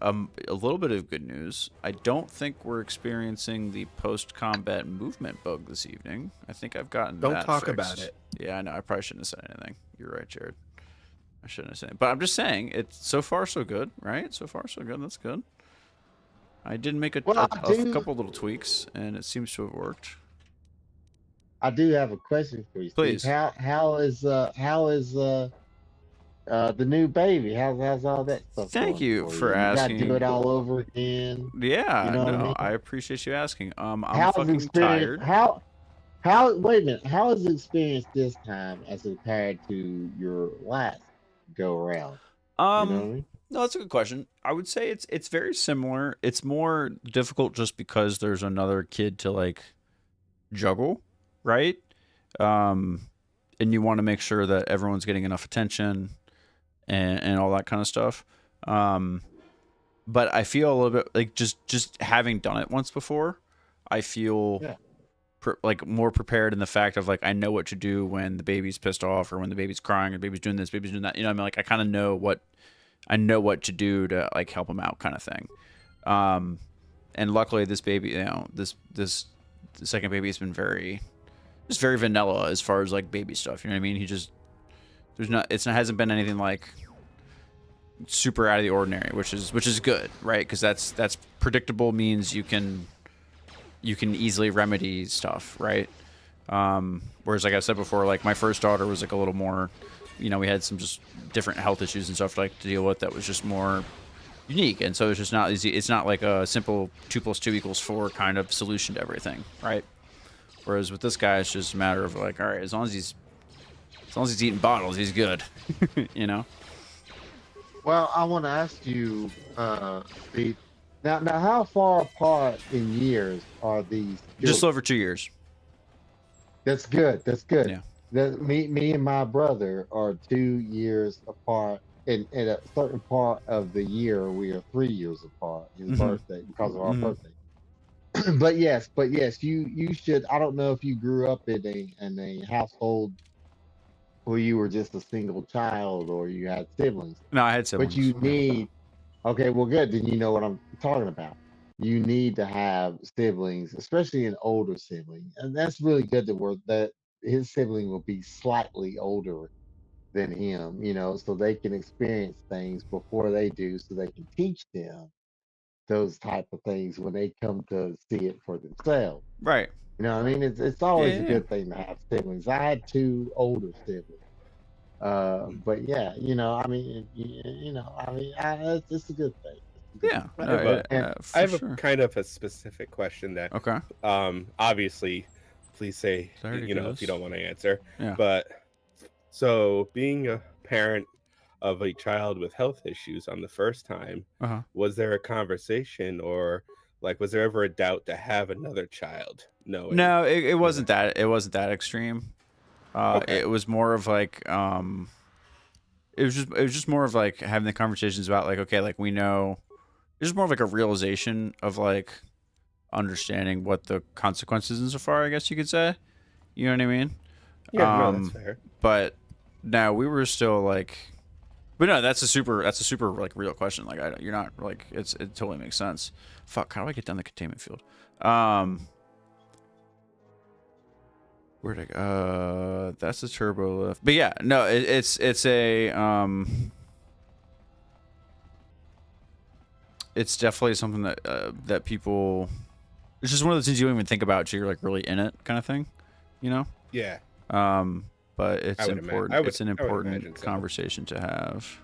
A little bit of good news. I don't think we're experiencing the post-combat movement bug this evening. I think I've gotten Don't that talk fixed. about it. Yeah, I know. I probably shouldn't have said anything. You're right, Jared. I shouldn't have said it. But I'm just saying, it's so far so good, right? So far so good. That's good. I did make a Well, I do. couple little tweaks, and it seems to have worked. I do have a question for you, Steve. Please. How is the new baby? How's all that stuff Thank going you for you? for You got to do it asking. all over again. You Yeah, know what I no, I mean? appreciate you asking. I'm How's the fucking experience? tired. How? Wait a minute. How is the experience this time as compared to your last go around? You know what I mean? No, that's a good question. I would say it's very similar. It's more difficult just because there's another kid to like juggle, right? Um, and you want to make sure that everyone's getting enough attention and all that kind of stuff. But I feel a little bit like just having done it once before, I feel Yeah. like more prepared in the fact of like I know what to do when the baby's pissed off or when the baby's crying or the baby's doing this, baby's doing that. You know what I mean? Like I kind of know what to do to like help him out, kind of thing. And luckily this baby, this the second baby has been very vanilla as far as like baby stuff. You know what I mean? It hasn't been anything like super out of the ordinary, which is good, right? Because that's predictable, means you can easily remedy stuff, right? Whereas like I said before, like my first daughter was like a little more, we had some just different health issues and stuff like to deal with that was just more unique, and so it's just not easy. It's not like a simple 2 + 2 = 4 kind of solution to everything, right? Whereas with this guy, it's just a matter of like, all right, as long as he's eating bottles, he's good, you know. Well, I want to ask you, Steve. Now, how far apart in years are these Just children? over 2 years. That's good. That's good. Yeah. Me and my brother are 2 years apart. In a certain part of the year, we are 3 years apart. His birthday, because of our birthday. but yes, you should. I don't know if you grew up in a household where you were just a single child or you had siblings. No, I had But siblings. you need. Okay, well, good. Then you know what I'm talking about. You need to have siblings, especially an older sibling, and that's really good that his sibling will be slightly older than him, so they can experience things before they do, so they can teach them those type of things when they come to see it for themselves. Right. You know what I mean? It's Yeah, always yeah, a yeah. good thing to have siblings. I had two older siblings. But yeah, it's a good thing. It's a good Yeah. thing. No, And for I have sure. a kind of a specific question that, Okay. obviously, please say, Sorry to if do you this. don't want to answer. Yeah. But so being a parent of a child with health issues on the first time, Uh-huh. was there a conversation or like was there ever a doubt to have another child? Knowing No, it wasn't that. It wasn't that extreme. Okay. It was more of like it was just more of like having the conversations about like, okay, like we know it's just more of like a realization of like understanding what the consequences insofar, I guess you could say. You know what I mean? Yeah, no, that's fair. But no, we were still like, but no, that's a super like real question. Like you're not like it totally makes sense. Fuck, how do I get down the containment field? Where'd I go? That's the turbo lift. But yeah, no, it's a it's definitely something that that people. It's just one of those things you don't even think about till you're like really in it, kind of thing, you know. Yeah. But it's important. It's an important conversation to have.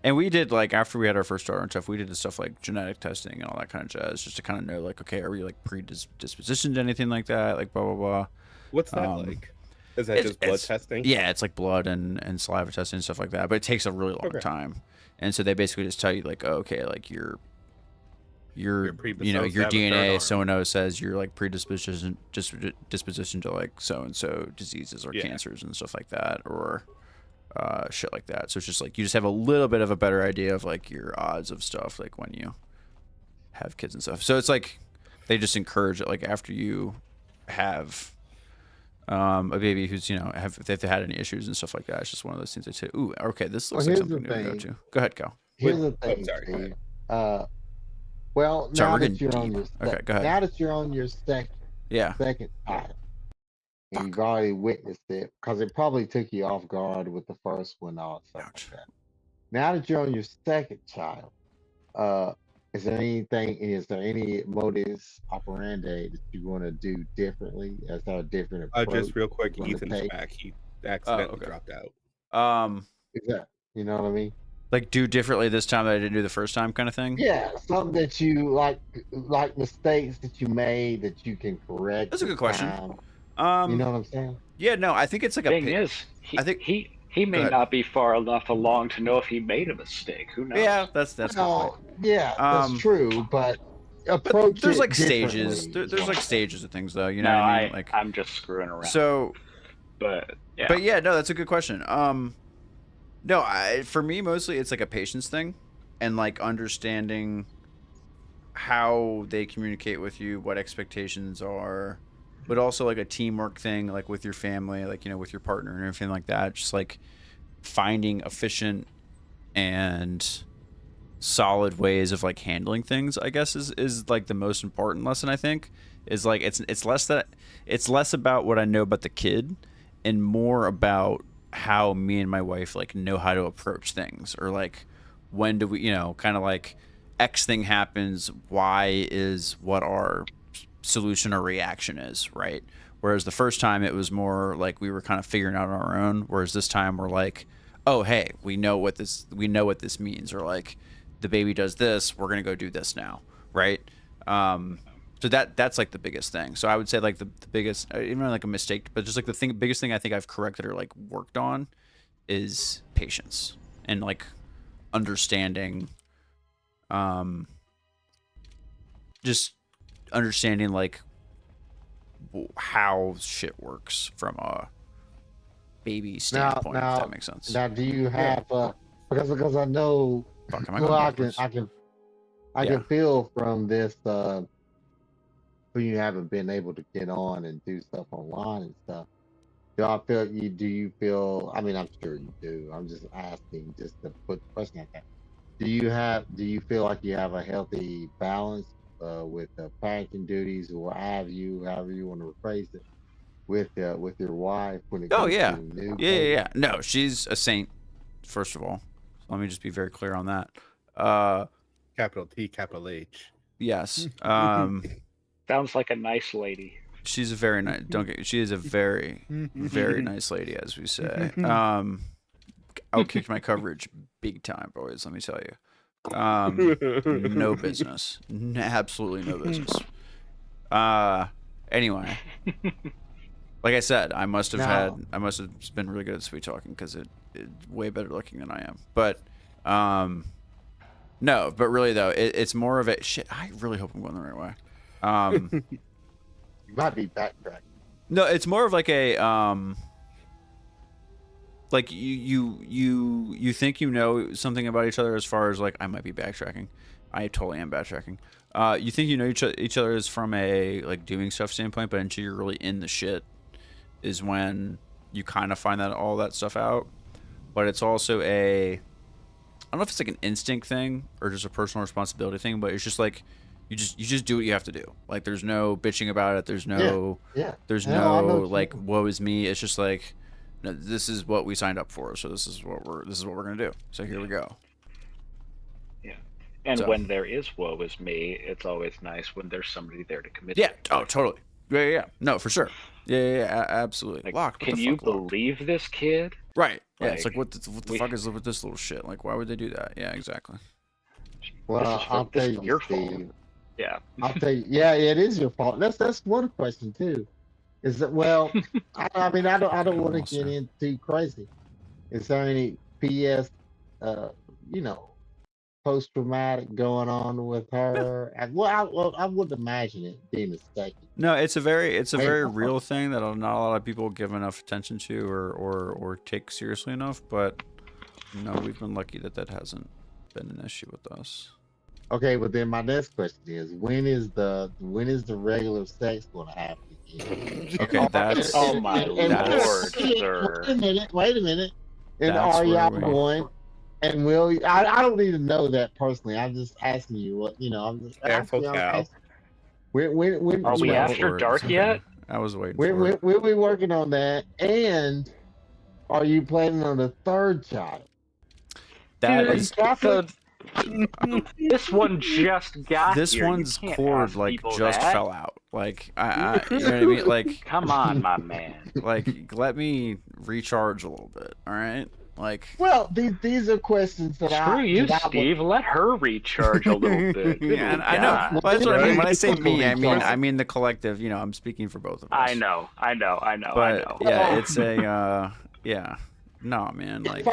And we did, like, after we had our first daughter and stuff, we did the stuff like genetic testing and all that kind of jazz, just to kind of know, like, okay, are we like predispositioned to anything like that, like blah blah blah. What's that like? Is that just blood testing? Yeah, it's like blood and saliva testing and stuff like that. But it takes a really long time. And so they basically just tell you, like, oh, okay, like your you know, your DNA so-and-so says you're like disposition to like so-and-so diseases or cancers and stuff like that, or shit like that. So it's just like you just have a little bit of a better idea of like your odds of stuff like when you have kids and stuff. So it's like they just encourage it, like after you have a baby who's, you know, if they've had any issues and stuff like that, it's just one of those things they say, ooh, okay, this looks like something new to go to. Go ahead, Cal. Here's the thing, Steve. Well, now that you're on your now that you're on your second child, and you've already witnessed it, because it probably took you off guard with the first one, or something like that. Now that you're on your second child, is there any modus operandi that you want to do differently? Is there a different approach? Just real quick, Ethan's back. He accidentally dropped out. Exactly. You know what I mean? Like do differently this time that I didn't do the first time, kind of thing. Yeah, something that you like mistakes that you made that you can correct. That's a good question. You know what I'm saying? Yeah, no, I think it's like Thing is, I think he may not be far enough along to know if he made a mistake. Who knows? Yeah, that's no, yeah, that's true. But approach. There's it like stages. differently. There's like stages of things, though. You know No, what I mean? Like I'm just screwing around. So, but yeah. But yeah, no, that's a good question. No, for me mostly it's like a patience thing, and like understanding how they communicate with you, what expectations are, but also like a teamwork thing, like with your family, like, you know, with your partner and everything like that. Just like finding efficient and solid ways of like handling things, I guess is like the most important lesson. I think is like it's less about what I know about the kid and more about how me and my wife like know how to approach things, or like when do we, you know, kind of like X thing happens, Y is what our solution or reaction is, right? Whereas the first time it was more like we were kind of figuring out on our own, whereas this time we're like, oh hey, we know what this means, or like the baby does this, we're gonna go do this now, right? So that's like the biggest thing. So I would say like the biggest, even like a mistake, but just like the biggest thing I think I've corrected or like worked on is patience and like understanding, just understanding like how shit works from a baby standpoint. If that makes sense. Now, do you have because I know I can feel from this. When you haven't been able to get on and do stuff online and stuff, do you feel, I mean, I'm sure you do, I'm just asking just to put the question like that. Do you feel like you have a healthy balance with parenting duties, or however you want to rephrase it, with your wife when it comes to new yeah. No, she's a saint, first of all. Let me just be very clear on that. Capital T, capital H. Yes. Sounds like a nice lady. She's a very nice. She is a very, very nice lady, as we say. I'll kick my coverage big time, boys. Let me tell you. No business. Absolutely no business. Anyway, like I said, I must have been really good at sweet talking because it's way better looking than I am. But no, but really though, it's more of a shit. I really hope I'm going the right way. You might be backtracking. No, it's more of like a like you think you know something about each other, as far as like I might be backtracking. I totally am backtracking. You think you know each other is from a like doing stuff standpoint, but until you're really in the shit is when you kind of find all that stuff out. But it's also I don't know if it's like an instinct thing or just a personal responsibility thing, but it's just like you just do what you have to do. Like there's no bitching about it. There's no like woe is me. It's just like, no, this is what we signed up for. So this is what we're gonna do. So here we go. Yeah. And So. when there is woe is me, it's always nice when there's somebody there to commit. Yeah. Oh, totally. Yeah. No, for sure. Yeah. Absolutely. Like, Locked. What can the you fuck, Locked? believe this kid? Right. Yeah. Like, It's like what the fuck is with this little shit? Like, why would they do that? Yeah. Exactly. Well, I'll tell you, your Steve. fault. Yeah. I'll tell you. Yeah, it is your fault. That's one question too. Is that well? I mean, I don't want to get in too crazy. Is there any PS, post traumatic going on with her? I would imagine it being mistaken. No, it's a very real thing that not a lot of people give enough attention to or take seriously enough. But we've been lucky that hasn't been an issue with us. Okay, but then my next question is, when is the regular sex going to happen again? Okay, that's oh my lord, sir. Wait a minute. And are y'all going? And will I don't need to know that personally. I'm just asking you what I'm just careful, Cal. When are we after dark yet? I was waiting for it. We'll be working on that. And are you planning on a third child? That is this one just got this here. one's cord just fell out. Like I you know what I mean? Like come on, my man. Like let me recharge a little bit. All right. Like well, these are questions that screw you, Steve. Let her recharge a little bit. Yeah, I know. Well, that's what I mean. When I say me, I mean the collective. I'm speaking for both of us. I know. But yeah, it's a yeah. No, man. Like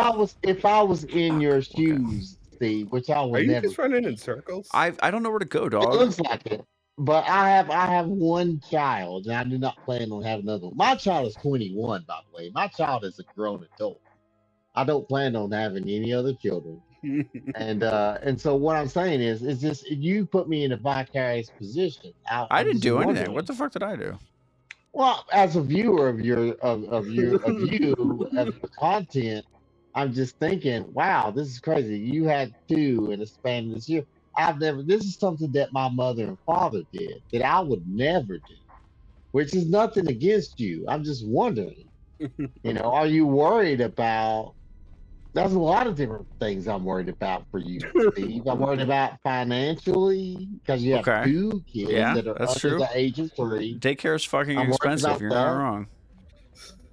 if I was in your shoes, Steve, which I would never. Are you just running in circles? I don't know where to go, dog. It looks like it. But I have one child, and I do not plan on having another one. My child is 21, by the way. My child is a grown adult. I don't plan on having any other children. and so what I'm saying is just you put me in a vicarious position. I didn't do anything. What the fuck did I do? Well, as a viewer of you of the content, I'm just thinking, wow, this is crazy. You had 2 in a span of this year. This is something that my mother and father did that I would never do, which is nothing against you. I'm just wondering, are you worried about? There's a lot of different things I'm worried about for you, Steve. I'm worried about financially because you have 2 kids that are under the age of 3. Daycare is fucking expensive. You're not wrong.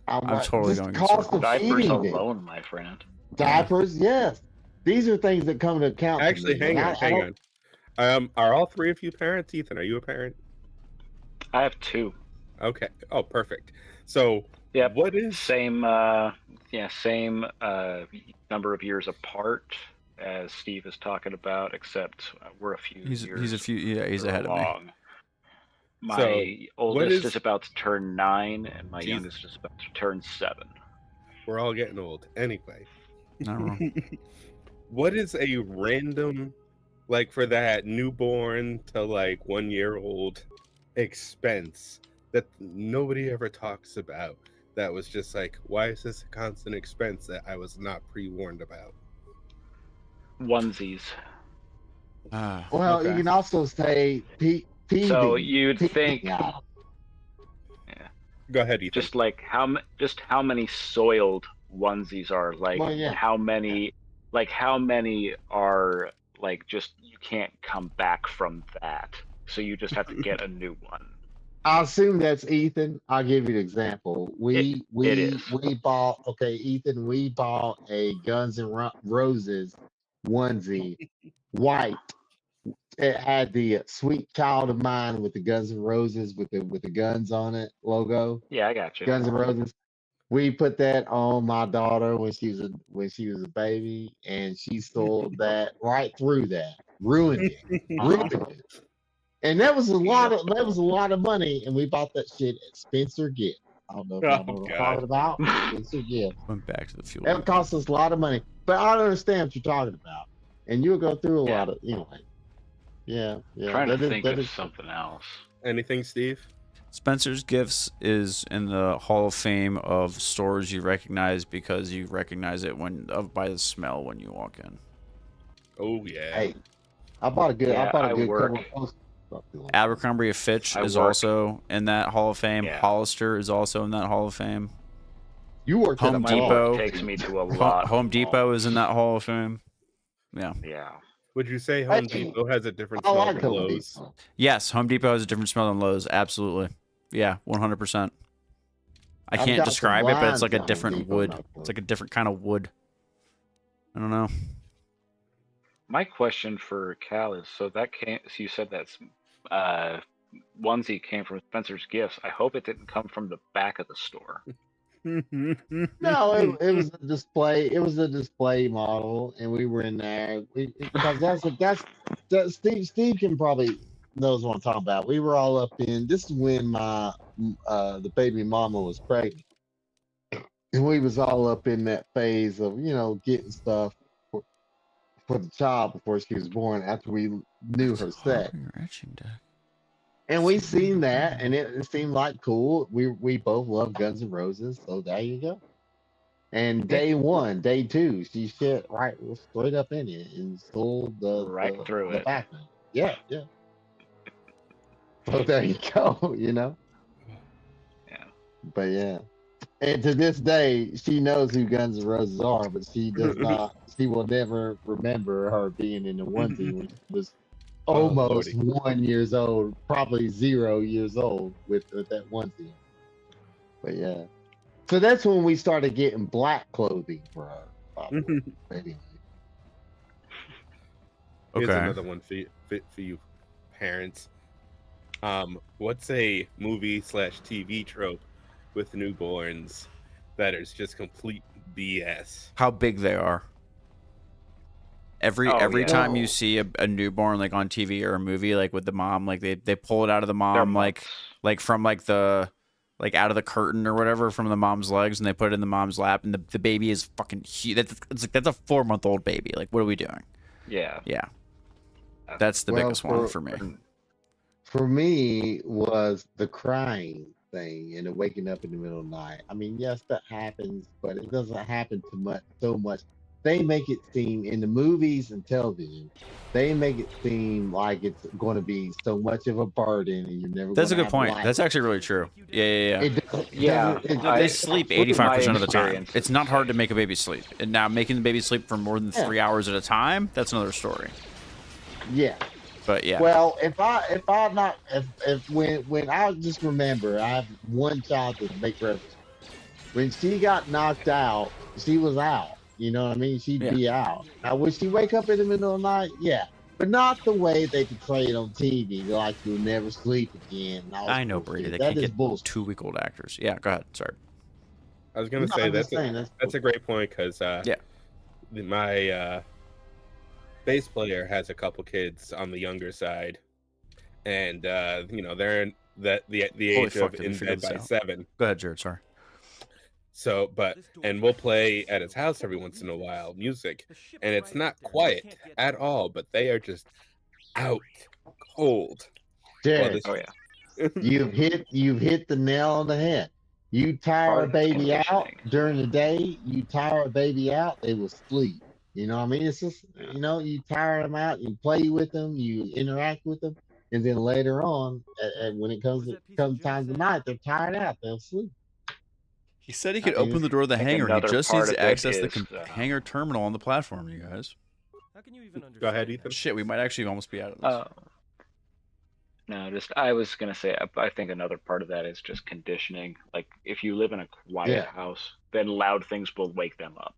I'm totally going to cost of diapers feeding alone, my friend. Diapers, yes. These are things that come to account. Actually, hang on. Are all 3 of you parents? Ethan, are you a parent? I have 2. Okay. Oh, perfect. So, yeah, what is same number of years apart as Steve is talking about, except we're a few years. He's ahead of me. My oldest is about to turn 9, and my youngest is about to turn 7. We're all getting old. Anyway. Not wrong. What is a random, like for that newborn to 1-year-old expense that nobody ever talks about? That was just like, why is this a constant expense that I was not pre-warned about? Onesies. Well, you can also say teething. So you'd think. Yeah. Go ahead, Ethan. Just like how many soiled onesies are how many are just you can't come back from that, so you just have to get a new one. I assume that's Ethan. I'll give you an example. We bought Ethan. We bought a Guns N' Roses onesie, white. It had the Sweet Child of Mine with the Guns N' Roses with the guns on it logo. Yeah, I got you. Guns N' Roses. We put that on my daughter when she was a baby, and she sold that right through that, ruined it. And that was a lot of money, and we bought that shit at Spencer Gift. I don't know if y'all know what I'm talking about. Spencer Gift. Went back to the fuel. That cost us a lot of money, but I don't understand what you're talking about. And you'll go through a lot of anyway. Yeah. Trying to think of something else. Anything, Steve? Spencer's Gifts is in the Hall of Fame of stores you recognize because you recognize it by the smell when you walk in. Oh yeah. Hey, I bought a good couple of Abercrombie & Fitch is also in that Hall of Fame. Yeah. Hollister is also in that Hall of Fame. You worked Home at Depot. Takes me to a lot. Home Depot is in that Hall of Fame. Yeah. Yeah. Would you say Home Depot has a different I smell like than Home Lowe's? Depot. Yes, Home Depot has a different smell than Lowe's. Absolutely. Yeah, 100%. I I've can't got some describe it, but it's like a blinds at Home different Depot, wood. not It's Lowe's. like a different kind of wood. I don't know. My question for Cal is: so that came? So you said that's onesie came from Spencer's Gifts. I hope it didn't come from the back of the store. No, it was a display. It was a display model, and we were in there because that Steve can probably knows what I'm talking about. We were all up in. This is when my the baby mama was pregnant, and we was all up in that phase of getting stuff for the child before she was born. After we knew her sex. And we seen that, and it seemed like cool. We both love Guns N' Roses, so there you go. And day one, day two, she shit right straight up in it and stole Right through the it. back end. Yeah. So there you go. Yeah. But yeah, and to this day, she knows who Guns N' Roses are, but she does not. She will never remember her being in the onesie when she was almost 1 year old, probably 0 years old with that onesie. But yeah, so that's when we started getting black clothing for her. Anyway. Here's Okay. another one for you parents. What's a movie/TV trope with newborns that is just complete BS? How big they are. Every time you see a newborn like on TV or a movie, like with the mom, like they pull it out of the mom, like from like the out of the curtain or whatever from the mom's legs, and they put it in the mom's lap, and the baby is fucking huge. That's a 4-month-old baby. Like, what are we doing? Yeah. That's the biggest one for me. For me, was the crying thing and the waking up in the middle of the night. I mean, yes, that happens, but it doesn't happen so much. They make it seem in the movies and television, they make it seem like it's going to be so much of a burden, and you're never. That's a good point. That's actually really true. Yeah. They sleep 85% of the time. It's not hard to make a baby sleep. And now making the baby sleep for more than 3 hours at a time, that's another story. Yeah. But yeah. Well, when I just remember, I have one child to make reference. When she got knocked out, she was out. You know what I mean? She'd be out. Now, would she wake up in the middle of the night? Yeah. But not the way they portray it on TV. Like, you'll never sleep again. I know, Brady. They can't get 2-week-old actors. Yeah, go ahead. Sorry. I was going to say that's a great point because my bass player has a couple kids on the younger side, and they're in the age of in bed by 7. Go ahead, Jared. Sorry. So, and we'll play at his house every once in a while music, and it's not quiet at all, but they are just out cold. Jared, you've hit the nail on the head. You tire a baby out during the day, you tire a baby out, they will sleep. You know what I mean? It's just, you tire them out, you play with them, you interact with them, and then later on, when it comes time to night, they're tired out, they'll sleep. He said he could open the door of the hangar. He just needs to access the hangar terminal on the platform, you guys. How can you even understand? Go ahead, Ethan. Shit, we might actually almost be out of this. No, I was going to say, I think another part of that is just conditioning. Like, if you live in a quiet house, then loud things will wake them up.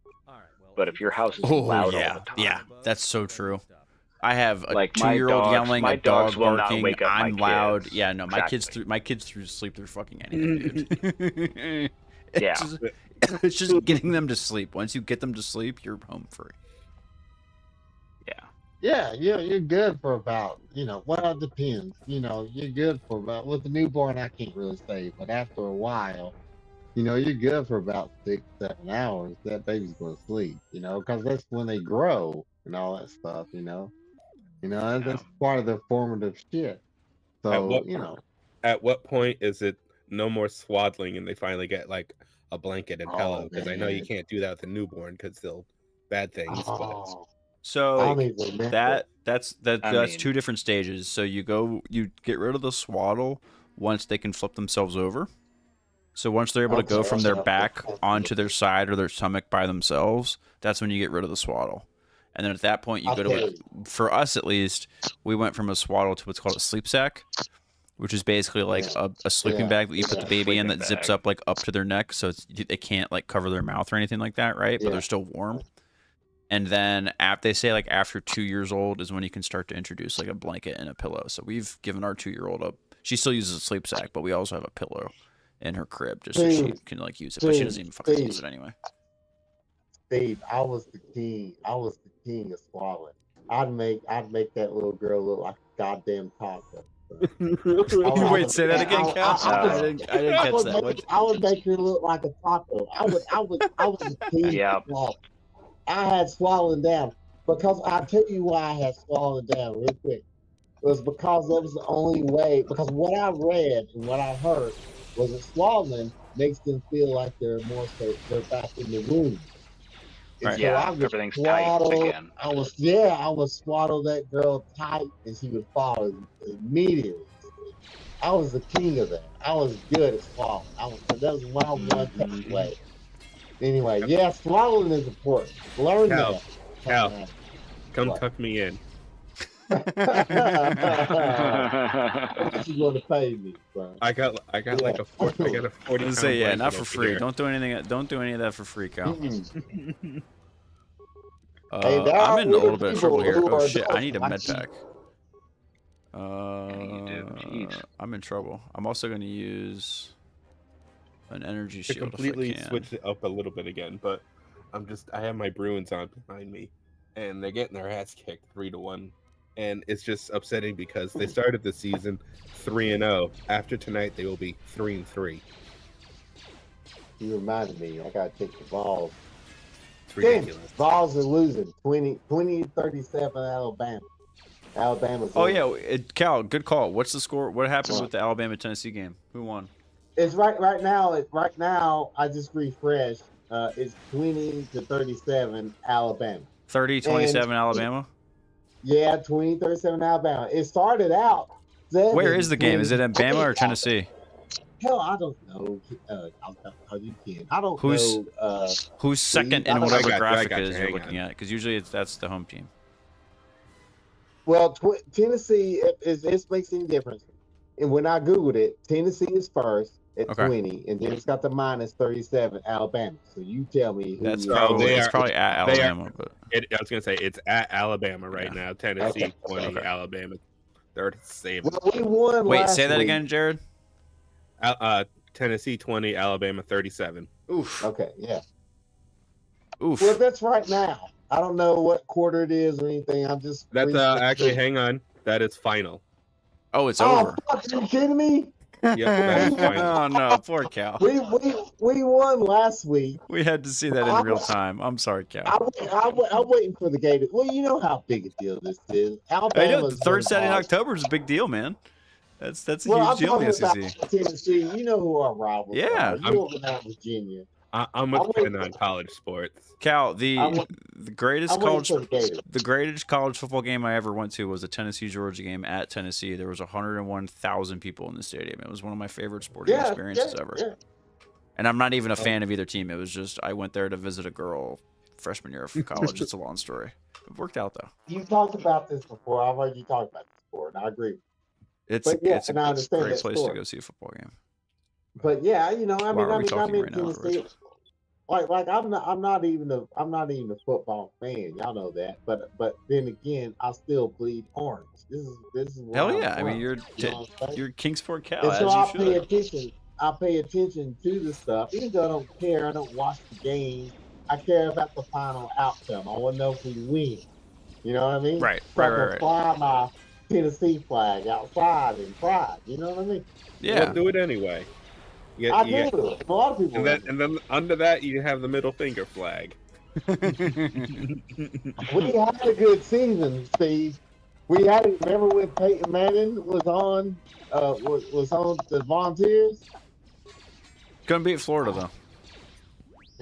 But if your house is loud all the time, that's so true. I have a like 2-year-old yelling, a dog barking. I'm loud. Kids. Yeah, no, Exactly. my kids through sleep through fucking anything, dude. Yeah. It's just getting them to sleep. Once you get them to sleep, you're home free. Yeah, you're good for about, well, it depends. You're good for about, with the newborn, I can't really say, but after a while, you're good for about 6-7 hours. That baby's going to sleep, because that's when they grow and all that stuff, that's part of the formative shit. So, At what point is it no more swaddling and they finally get like a blanket and pillow? Because I know you can't do that with a newborn because they'll bad things. So that's 2 different stages. So you get rid of the swaddle once they can flip themselves over. So once they're able to go from their back onto their side or their stomach by themselves, that's when you get rid of the swaddle. And then at that point, you go to Okay. for us at least, we went from a swaddle to what's called a sleep sack, which is basically like a sleeping bag that you put the baby in that zips up like up to their neck, so they can't like cover their mouth or anything like that, right? But they're still warm. And then they say like after 2 years old is when you can start to introduce like a blanket and a pillow. So we've given our 2-year-old a. She still uses a sleep sack, but we also have a pillow in her crib just so she can like use it. But she doesn't even fucking use it anyway. Steve, I was the king. I was the king of swallowing. I'd make that little girl look like a goddamn taco. Wait, say that again, Cal. I didn't catch that. I would make her look like a taco. I was the king of swallowing. I had swallowing down because I'll tell you why I had swallowing down real quick. It was because that was the only way. Because what I read and what I heard was that swallowing makes them feel like they're back in the room. Right. So Yeah, I would everything's swaddle, tight again. I would swaddle that girl tight, and she would fall immediately. I was the king of that. I was good at swallowing. That was my one takeaway. Anyway, yeah, swallowing is important. Learn that. Cal, come tuck me in. What you gonna pay me, bro? I got like a 40. Say yeah, not for free. Don't do anything. Don't do any of that for free, Cal. I'm in a little bit of trouble here. Oh shit, I need a med pack. I'm in trouble. I'm also going to use an energy To shield completely if I can. switch it up a little bit again, but I have my Bruins on behind me, and they're getting their ass kicked 3-1, and it's just upsetting because they started the season 3-0. After tonight, they will be 3-3. You reminded me. I gotta take the balls. It's ridiculous. Balls are losing 20-37 Alabama. Alabama's Oh losing. yeah, Cal, good call. What's the score? What happened with the Alabama-Tennessee game? Who won? It's right now. I just refreshed. It's 20-37 Alabama. 30-27 Alabama. Yeah, 20-37 Alabama. It started out. Where is the game? Is it in Bama or Tennessee? Hell, I don't know. You can. I don't know. Who's second in whatever graphic it is you're looking at? Because usually that's the home team. Well, Tennessee it makes any difference. And when I googled it, Tennessee is first at 20, and then it's got the -37 Alabama. So you tell me who It's probably at Alabama. I was gonna say it's at Alabama right now. Tennessee 20, Alabama 37. Well, we won. Wait, say that again, Jared. Tennessee 20, Alabama 37. Oof. Okay, yeah. Oof. Well, that's right now. I don't know what quarter it is or anything. I'm just. That's actually, hang on. That is final. Oh, it's over. Fuck, are you kidding me? Yep, that is final. Oh no, poor Cal. We won last week. We had to see that in real time. I'm sorry, Cal. I'm waiting for the game. Well, you know how big a deal this is. I know the third Saturday in October is a big deal, man. That's a huge deal in the SEC. Tennessee, you know who our rivals Yeah, are. You over there in Virginia. I'm a fan on college sports. Cal, the greatest college football game I ever went to was a Tennessee-Georgia game at Tennessee. There was 101,000 people in the stadium. It was one of my favorite sporting experiences ever. Yeah. And I'm not even a fan of either team. It was just I went there to visit a girl freshman year of college. It's a long story. It worked out though. You talked about this before. I've heard you talk about this before, and I agree. It's a great place to go see a football game. But yeah, you know, I mean, I'm Tennessee. Like I'm not even a football fan. Y'all know that. But then again, I still bleed orange. This is hell yeah. I mean, you're Kingsport Cal. And so I pay attention to the stuff. Even though I don't care, I don't watch the game. I care about the final outcome. I want to know if we win. You know what I mean? Right. So I can fly my Tennessee flag outside and pride. You know what I mean? Yeah. We'll do it anyway. I do. A lot of people. And then under that, you have the middle finger flag. We had a good season, Steve. We had it. Remember when Peyton Manning was on the Volunteers? Couldn't beat Florida though.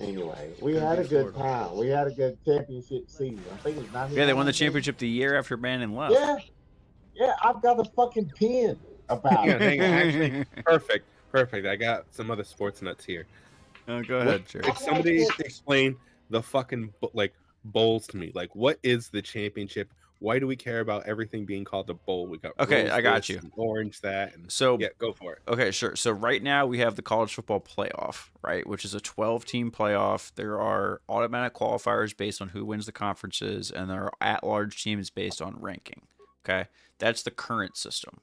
Anyway, we had a good time. We had a good championship season. I think it was 99. Yeah, they won the championship the year after Manning left. Yeah. I've got a fucking pin about it. Hang on, actually, perfect. I got some other sports nuts here. Go ahead, Jerry. Somebody explain the fucking bowls to me. Like, what is the championship? Why do we care about everything being called a bowl? We got Okay, rose I got this you. and orange that. And So yeah, go for it. Okay, sure. So right now we have the college football playoff, right, which is a 12-team playoff. There are automatic qualifiers based on who wins the conferences, and there are at-large teams based on ranking. Okay, that's the current system.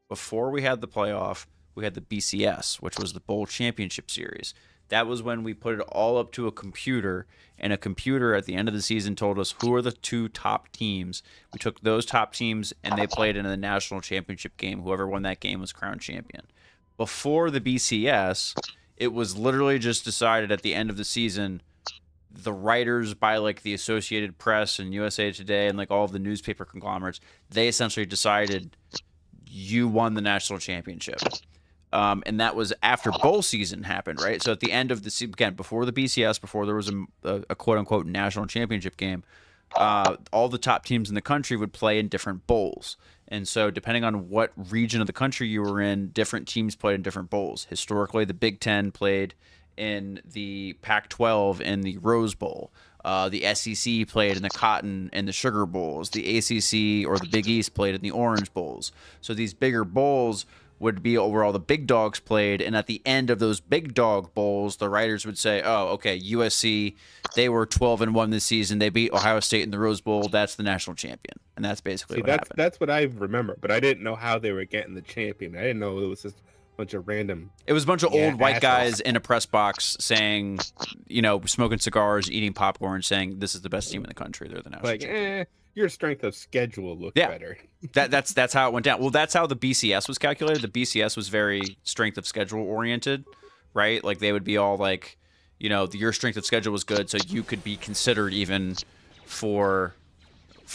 Before we had the playoff, we had the BCS, which was the Bowl Championship Series. That was when we put it all up to a computer, and a computer at the end of the season told us who are the 2 top teams. We took those top teams, and they played in the national championship game. Whoever won that game was crowned champion. Before the BCS, it was literally just decided at the end of the season. The writers by like the Associated Press and USA Today and like all of the newspaper conglomerates, they essentially decided you won the national championship. And that was after bowl season happened, right? So at the end of the season, again, before the BCS, before there was a quote-unquote national championship game, all the top teams in the country would play in different bowls. And so depending on what region of the country you were in, different teams played in different bowls. Historically, the Big Ten played in the Pac-12 in the Rose Bowl. The SEC played in the Cotton and the Sugar Bowls. The ACC or the Big East played in the Orange Bowls. So these bigger bowls would be where all the big dogs played, and at the end of those big dog bowls, the writers would say, "Oh, okay, USC, they were 12-1 this season. They beat Ohio State in the Rose Bowl. That's the national champion." And that's basically what happened. That's what I remember, but I didn't know how they were getting the champion. I didn't know it was just a bunch of random. It was a bunch of old white assholes. guys in a press box saying, smoking cigars, eating popcorn, saying this is the best team in the country. They're the national champion. Your strength of schedule looked better. That's how it went down. Well, that's how the BCS was calculated. The BCS was very strength of schedule oriented, right? Like they would be all like, your strength of schedule was good, so you could be considered even for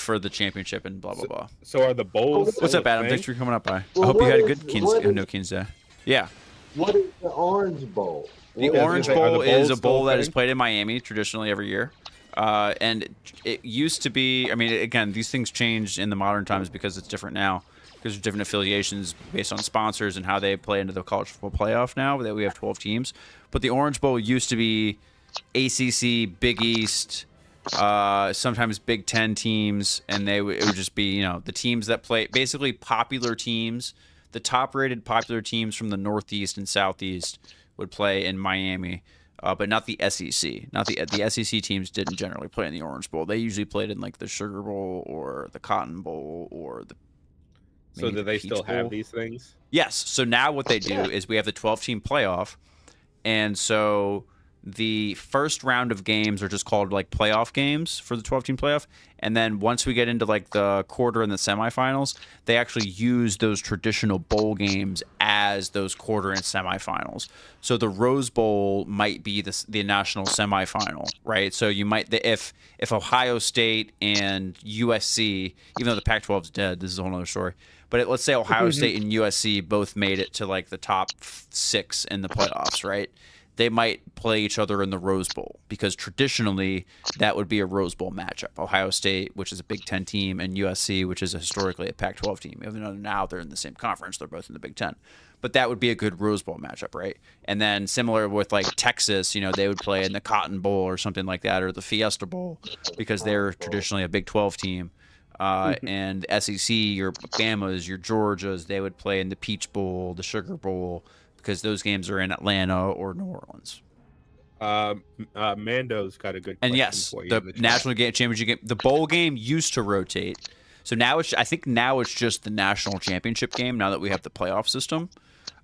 the championship and blah blah blah. So are the bowls? What's up, Adam? Thanks for coming up by. I hope you had a good Keen's Day. Yeah. What is the Orange Bowl? The Orange Bowl is a bowl that is played in Miami traditionally every year. And it used to be, again, these things change in the modern times because it's different now, because there's different affiliations based on sponsors and how they play into the college football playoff now that we have 12 teams. But the Orange Bowl used to be ACC, Big East, sometimes Big Ten teams, and it would just be, the teams that play, basically popular teams, the top-rated popular teams from the Northeast and Southeast would play in Miami. But not the SEC. Not the SEC teams didn't generally play in the Orange Bowl. They usually played in like the Sugar Bowl or the Cotton Bowl or the. So do they still have these things? Yes. So now what they do is we have the 12-team playoff, and so the first round of games are just called like playoff games for the 12-team playoff, and then once we get into like the quarter and the semifinals, they actually use those traditional bowl games as those quarter and semifinals. So the Rose Bowl might be the national semifinal, right? So you might if Ohio State and USC, even though the Pac-12 is dead, this is a whole other story. But let's say Ohio State and USC both made it to like the top 6 in the playoffs, right? They might play each other in the Rose Bowl because traditionally that would be a Rose Bowl matchup. Ohio State, which is a Big Ten team, and USC, which is historically a Pac-12 team. Even though now they're in the same conference, they're both in the Big Ten. But that would be a good Rose Bowl matchup, right? And then similar with like Texas, they would play in the Cotton Bowl or something like that, or the Fiesta Bowl, because they're traditionally a Big 12 team. And SEC, your Bama's, your Georgias, they would play in the Peach Bowl, the Sugar Bowl, because those games are in Atlanta or New Orleans. Mando's got a good question. And yes, for you the national championship game, the bowl game used to rotate. So now I think it's just the national championship game now that we have the playoff system.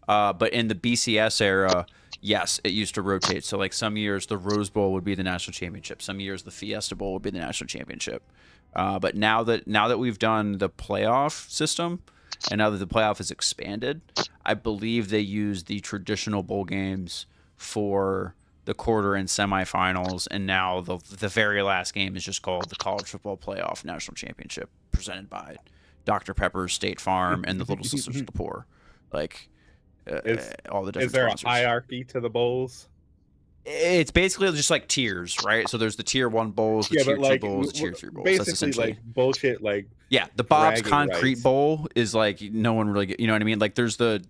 But in the BCS era, yes, it used to rotate. So like some years the Rose Bowl would be the national championship. Some years the Fiesta Bowl would be the national championship. But now that we've done the playoff system, and now that the playoff is expanded, I believe they use the traditional bowl games for the quarter and semifinals, and now the very last game is just called the College Football Playoff National Championship, presented by Dr. Pepper's, State Farm, and the Little Sisters of the Poor. Like all the different. Is there sponsors. a hierarchy to the bowls? It's basically just like tiers, right? So there's the tier 1 bowls, the tier 2 bowls, the tier 3 bowls. Basically, That's essentially like bullshit. Like the Bob's bragging Concrete rights. Bowl is like no one really, you know what I mean? Like there's the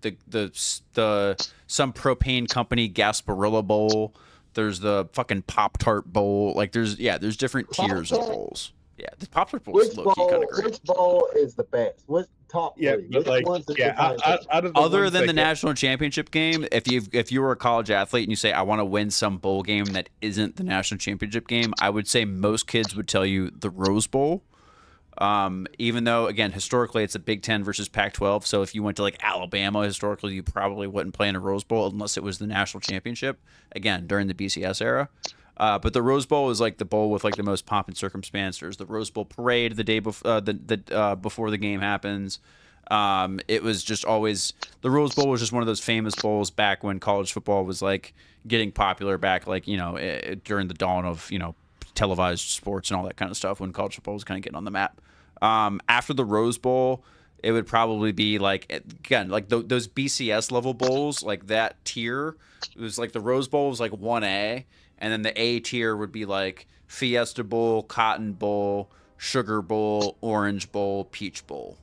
some propane company Gasparilla Bowl. There's the fucking Pop-Tart Bowl. Like there's different tiers of Pop-Tart? bowls. Yeah, the Pop-Tart Bowl is Which low-key kind bowl? of great. Which bowl is the best? What's top Yeah, three? but Which like, ones are yeah, the best? out of the Other ones than that the get- national championship game, if you were a college athlete and you say I want to win some bowl game that isn't the national championship game, I would say most kids would tell you the Rose Bowl. Even though again historically it's a Big Ten versus Pac-12, so if you went to like Alabama historically, you probably wouldn't play in a Rose Bowl unless it was the national championship. Again, during the BCS era. But the Rose Bowl is like the bowl with like the most pomp and circumstance. There's the Rose Bowl parade the day before before the game happens. It was just always the Rose Bowl was just one of those famous bowls back when college football was like getting popular back like during the dawn of televised sports and all that kind of stuff when college football was kind of getting on the map. After the Rose Bowl, it would probably be like again like those BCS level bowls like that tier. It was like the Rose Bowl was like 1A. And then the A tier would be like Fiesta Bowl, Cotton Bowl, Sugar Bowl, Orange Bowl, Peach Bowl.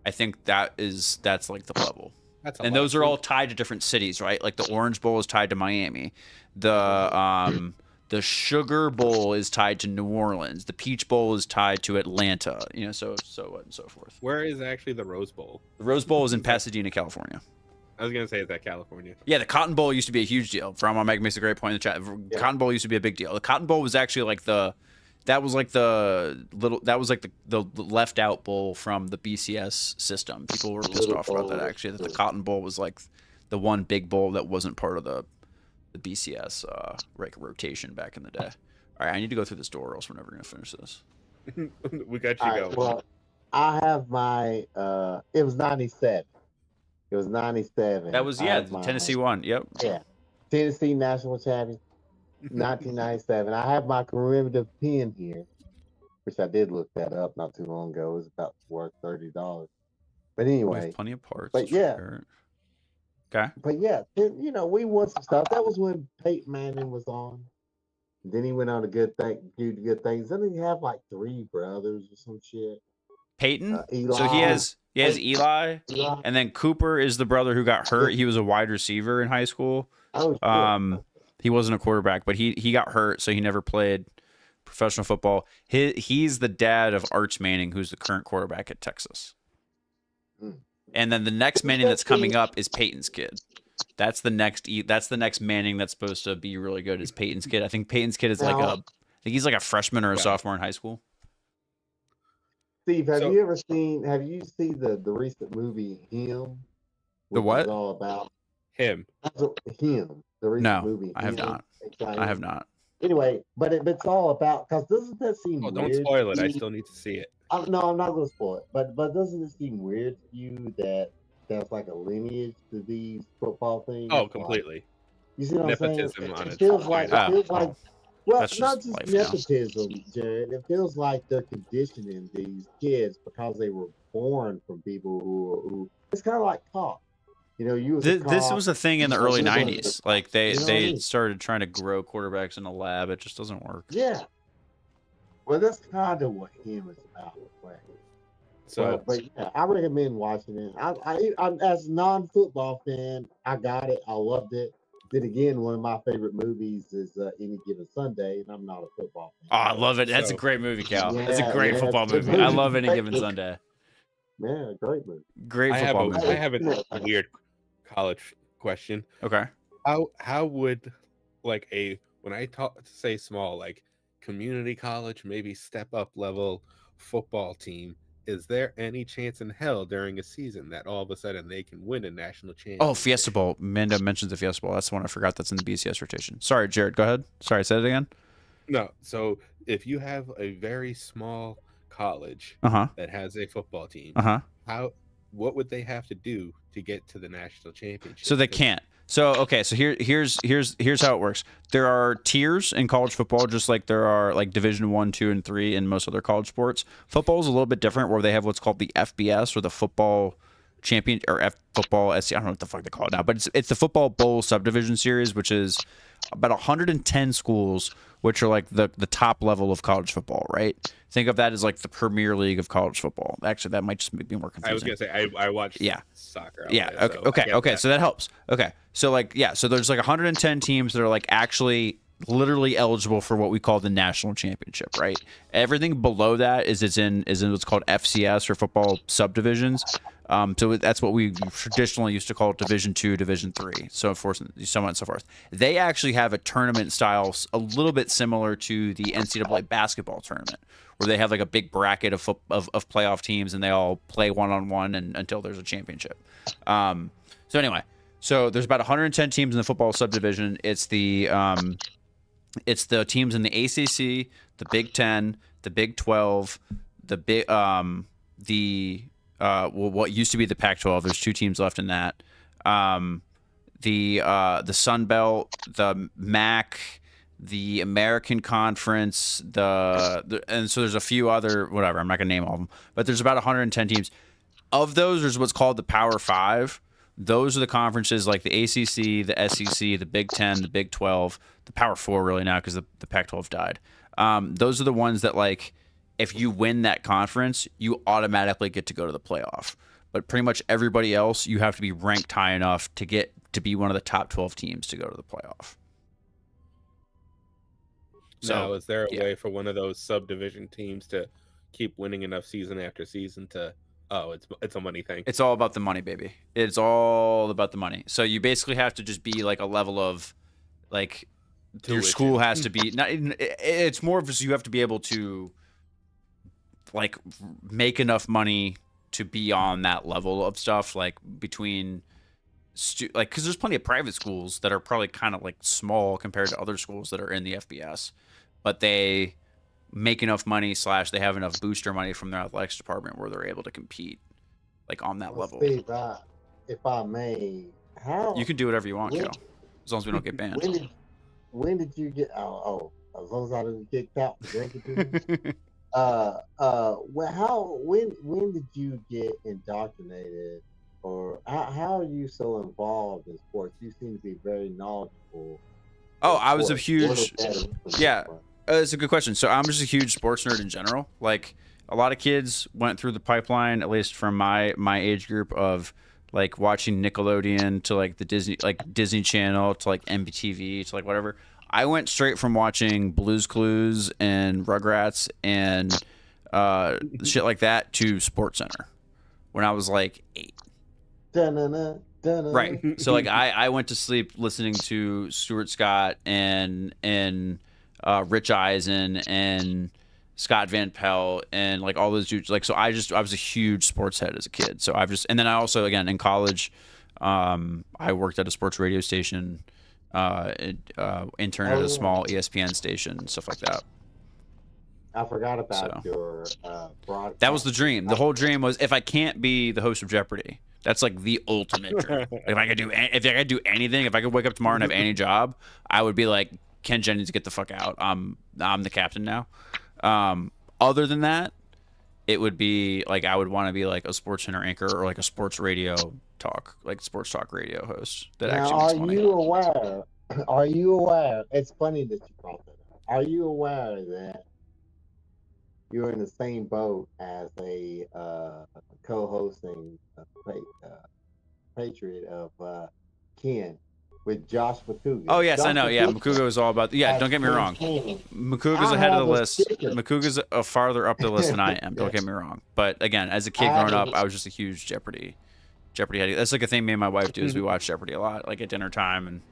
I think that's like the level. And those are all tied to different cities, right? Like the Orange Bowl is tied to Miami. The Sugar Bowl is tied to New Orleans. The Peach Bowl is tied to Atlanta. So on and so forth. Where is actually the Rose Bowl? The Rose Bowl is in Pasadena, California. I was gonna say, is that California? Yeah, the Cotton Bowl used to be a huge deal. Frama makes a great point in the chat. Yeah. Cotton Bowl used to be a big deal. The Cotton Bowl was actually like the left out bowl from the BCS system. People were pissed off about that actually. That the Cotton Bowl was like the one big bowl that wasn't part of the BCS rotation back in the day. All right, I need to go through this door, or else we're never gonna finish this. We got you All right, going. well, I have my. It was 97. It was 97. That was Tennessee won. Yep. Yeah, Tennessee national champion, 1997. I have my commemorative pin here, which I did look that up not too long ago. It was about worth $30. But We anyway, have plenty of parts. but yeah. Okay. but yeah, we won some stuff. That was when Peyton Manning was on. Then he went on to do good things. Then he have like 3 brothers or some shit. Peyton. Eli. So he has Eli, Eli. and then Cooper is the brother who got hurt. He was a wide receiver in high school. Oh, shit. He wasn't a quarterback, but he got hurt, so he never played professional football. He's the dad of Arch Manning, who's the current quarterback at Texas. And then the next Manning that's coming up is Peyton's kid. That's the next Manning that's supposed to be really good. Is Peyton's kid? I think Peyton's kid is I think he's like a freshman or a sophomore in high school. Steve, have you seen the recent movie Him? The what? Is all about Him. Him. The recent movie. I have not. I have not. Anyway, but it's all about because doesn't that seem weird? Don't spoil it. I still need to see it. No, I'm not going to spoil it. But doesn't it seem weird to you that there's like a lineage to these football things? Oh, completely. Like, you see what I'm saying? Nepotism on It feels like well, That's not just just life now. nepotism, Jared. It feels like they're conditioning these kids because they were born from people who it's kind of like cop. You was a This cop, was a thing in the you early was a- '90s. Like they You know what I mean? started trying to grow quarterbacks in a lab. It just doesn't work. Yeah. Well, that's kind of what Him is about. Right? So, but yeah, I recommend watching it. I'm as a non-football fan, I got it. I loved it. Then again, one of my favorite movies is Any Given Sunday, and I'm not a football fan. Oh, I love it. That's a So- great movie, Cal. That's Yeah, a great yeah, football it's a movie. good I movie. love Any Given Sunday. Yeah, great movie. Great I have football movie. I have a weird college question. Okay. How would like when I say small, like community college, maybe step up level football team, is there any chance in hell during a season that all of a sudden they can win a national championship? Oh, Fiesta Bowl. Manda mentions the Fiesta Bowl. That's the one I forgot. That's in the BCS rotation. Sorry, Jared. Go ahead. Sorry, say it again. No. So if you have a very small college that has a football team, what would they have to do to get to the national championship? So they can't. So okay, so here's how it works. There are tiers in college football, just like there are like Division 1, 2, and 3 in most other college sports. Football is a little bit different, where they have what's called the FBS or the Football Champion or football SC. I don't know what the fuck they call it now, but it's the Football Bowl Subdivision Series, which is about 110 schools, which are like the top level of college football, right? Think of that as like the Premier League of college football. Actually, that might just make me more confusing. I was gonna say I watch soccer. Okay. So that helps. Okay. So like so there's like 110 teams that are like actually literally eligible for what we call the national championship, right? Everything below that is in what's called FCS or football subdivisions. So that's what we traditionally used to call Division II, Division III, so on and so forth. They actually have a tournament style a little bit similar to the NCAA basketball tournament, where they have like a big bracket of playoff teams and they all play one-on-one until there's a championship. So anyway, so there's about 110 teams in the football subdivision. It's the teams in the ACC, the Big 10, the Big 12, what used to be the Pac-12. There's 2 teams left in that. The Sun Belt, the MAC, the American Conference, and so there's a few other whatever. I'm not gonna name all of them, but there's about 110 teams. Of those, there's what's called the Power 5. Those are the conferences like the ACC, the SEC, the Big 10, the Big 12, the Power 4 really now because the Pac-12 died. Those are the ones that like if you win that conference, you automatically get to go to the playoff. But pretty much everybody else, you have to be ranked high enough to get to be one of the top 12 teams to go to the playoff. So, now, is there a way for one of those subdivision teams to keep winning enough season after season to? Oh, it's a money thing. It's all about the money, baby. It's all about the money. So you basically have to just be like a level of, like, your school has to be. Not. It's more of you have to be able to, like, make enough money to be on that level of stuff. Like between, because there's plenty of private schools that are probably kind of like small compared to other schools that are in the FBS, but they make enough money / they have enough booster money from their athletics department where they're able to compete like on that level. Steve, if I may, how you can do whatever you want, Joe, as long as we don't get banned. When did you get? As long as I didn't get kicked out for drinking. When did you get indoctrinated, or how are you so involved in sports? You seem to be very knowledgeable. Oh, I was a huge it's a good question. So I'm just a huge sports nerd in general. Like a lot of kids went through the pipeline, at least from my age group, of like watching Nickelodeon to like the Disney Channel to like MTV to like whatever. I went straight from watching Blue's Clues and Rugrats and shit like that to SportsCenter when I was like 8. Right. So like I went to sleep listening to Stuart Scott and Rich Eisen and Scott Van Pelt and like all those dudes. Like, so I was a huge sports head as a kid. So and then I also, again, in college, I worked at a sports radio station, interned at a small ESPN station, stuff like that. I forgot about your broadcast. That was the dream. The whole dream was if I can't be the host of Jeopardy, that's like the ultimate dream. If I could do anything, if I could wake up tomorrow and have any job, I would be like, Ken Jennings, get the fuck out. I'm the captain now. Other than that, it would be like I would want to be like a Sports Center anchor or like a sports radio talk, like sports talk radio host. That now, actually makes money. Are you aware? It's funny that you brought that up. Are you aware that you're in the same boat as a co-hosting Patriot of Ken? With Josh Makuga. Oh, yes, I know. Yeah, Makuga is all about... Yeah, don't get me wrong. Makuga's ahead of the list. Makuga's farther up the list than I am. Don't get me wrong. But, again, as a kid growing up, I was just a huge Jeopardy head. That's like a thing me and my wife do is we watch Jeopardy a lot, like at dinner time.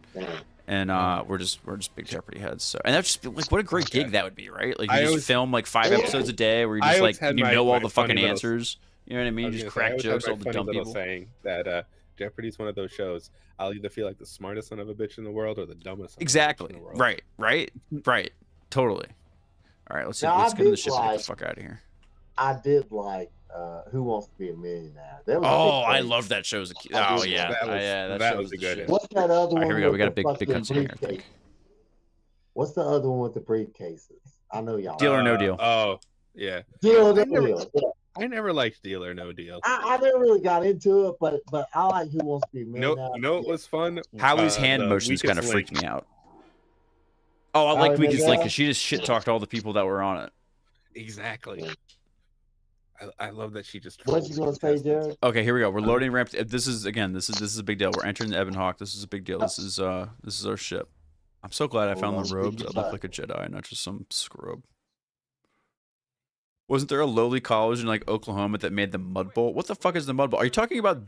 And we're just big Jeopardy heads. So, and that's just like what a great gig that would be, right? Like you just film like 5 episodes a day where you just like you know all the fucking answers. You know what I mean? You just crack jokes all the dumb people. Saying that Jeopardy's one of those shows. I'll either feel like the smartest son of a bitch in the world or the dumbest. Exactly. In the world. Right. Totally. All right. Let's get into the ship and get the fuck out of here. I did like Who Wants to Be a Millionaire. I love that show as a kid. Oh yeah, that was a good. What's that other one? Here we go. We got a big cutscene here. I think. What's the other one with the briefcases? I know y'all. Deal or No Deal. Oh yeah. Deal or No Deal. Yeah. I never liked Deal or No Deal. I never really got into it, but I like Who Wants to Be a Millionaire. No, it was fun. Howie's hand motions kind of freaked me out. Oh, I like remember Weakest Link that. because she just shit talked all the people that were on it. Exactly. I love that she just. What trolls you the gonna say, contestants. Jared? Okay, here we go. We're loading ramp. This is a big deal. We're entering the Ebon Hawk. This is a big deal. This is our ship. I'm so glad I found the robes. I look like a Jedi, not just some scrub. Wasn't there a lowly college in like Oklahoma that made the Mud Bowl? What the fuck is the Mud Bowl? Are you talking about?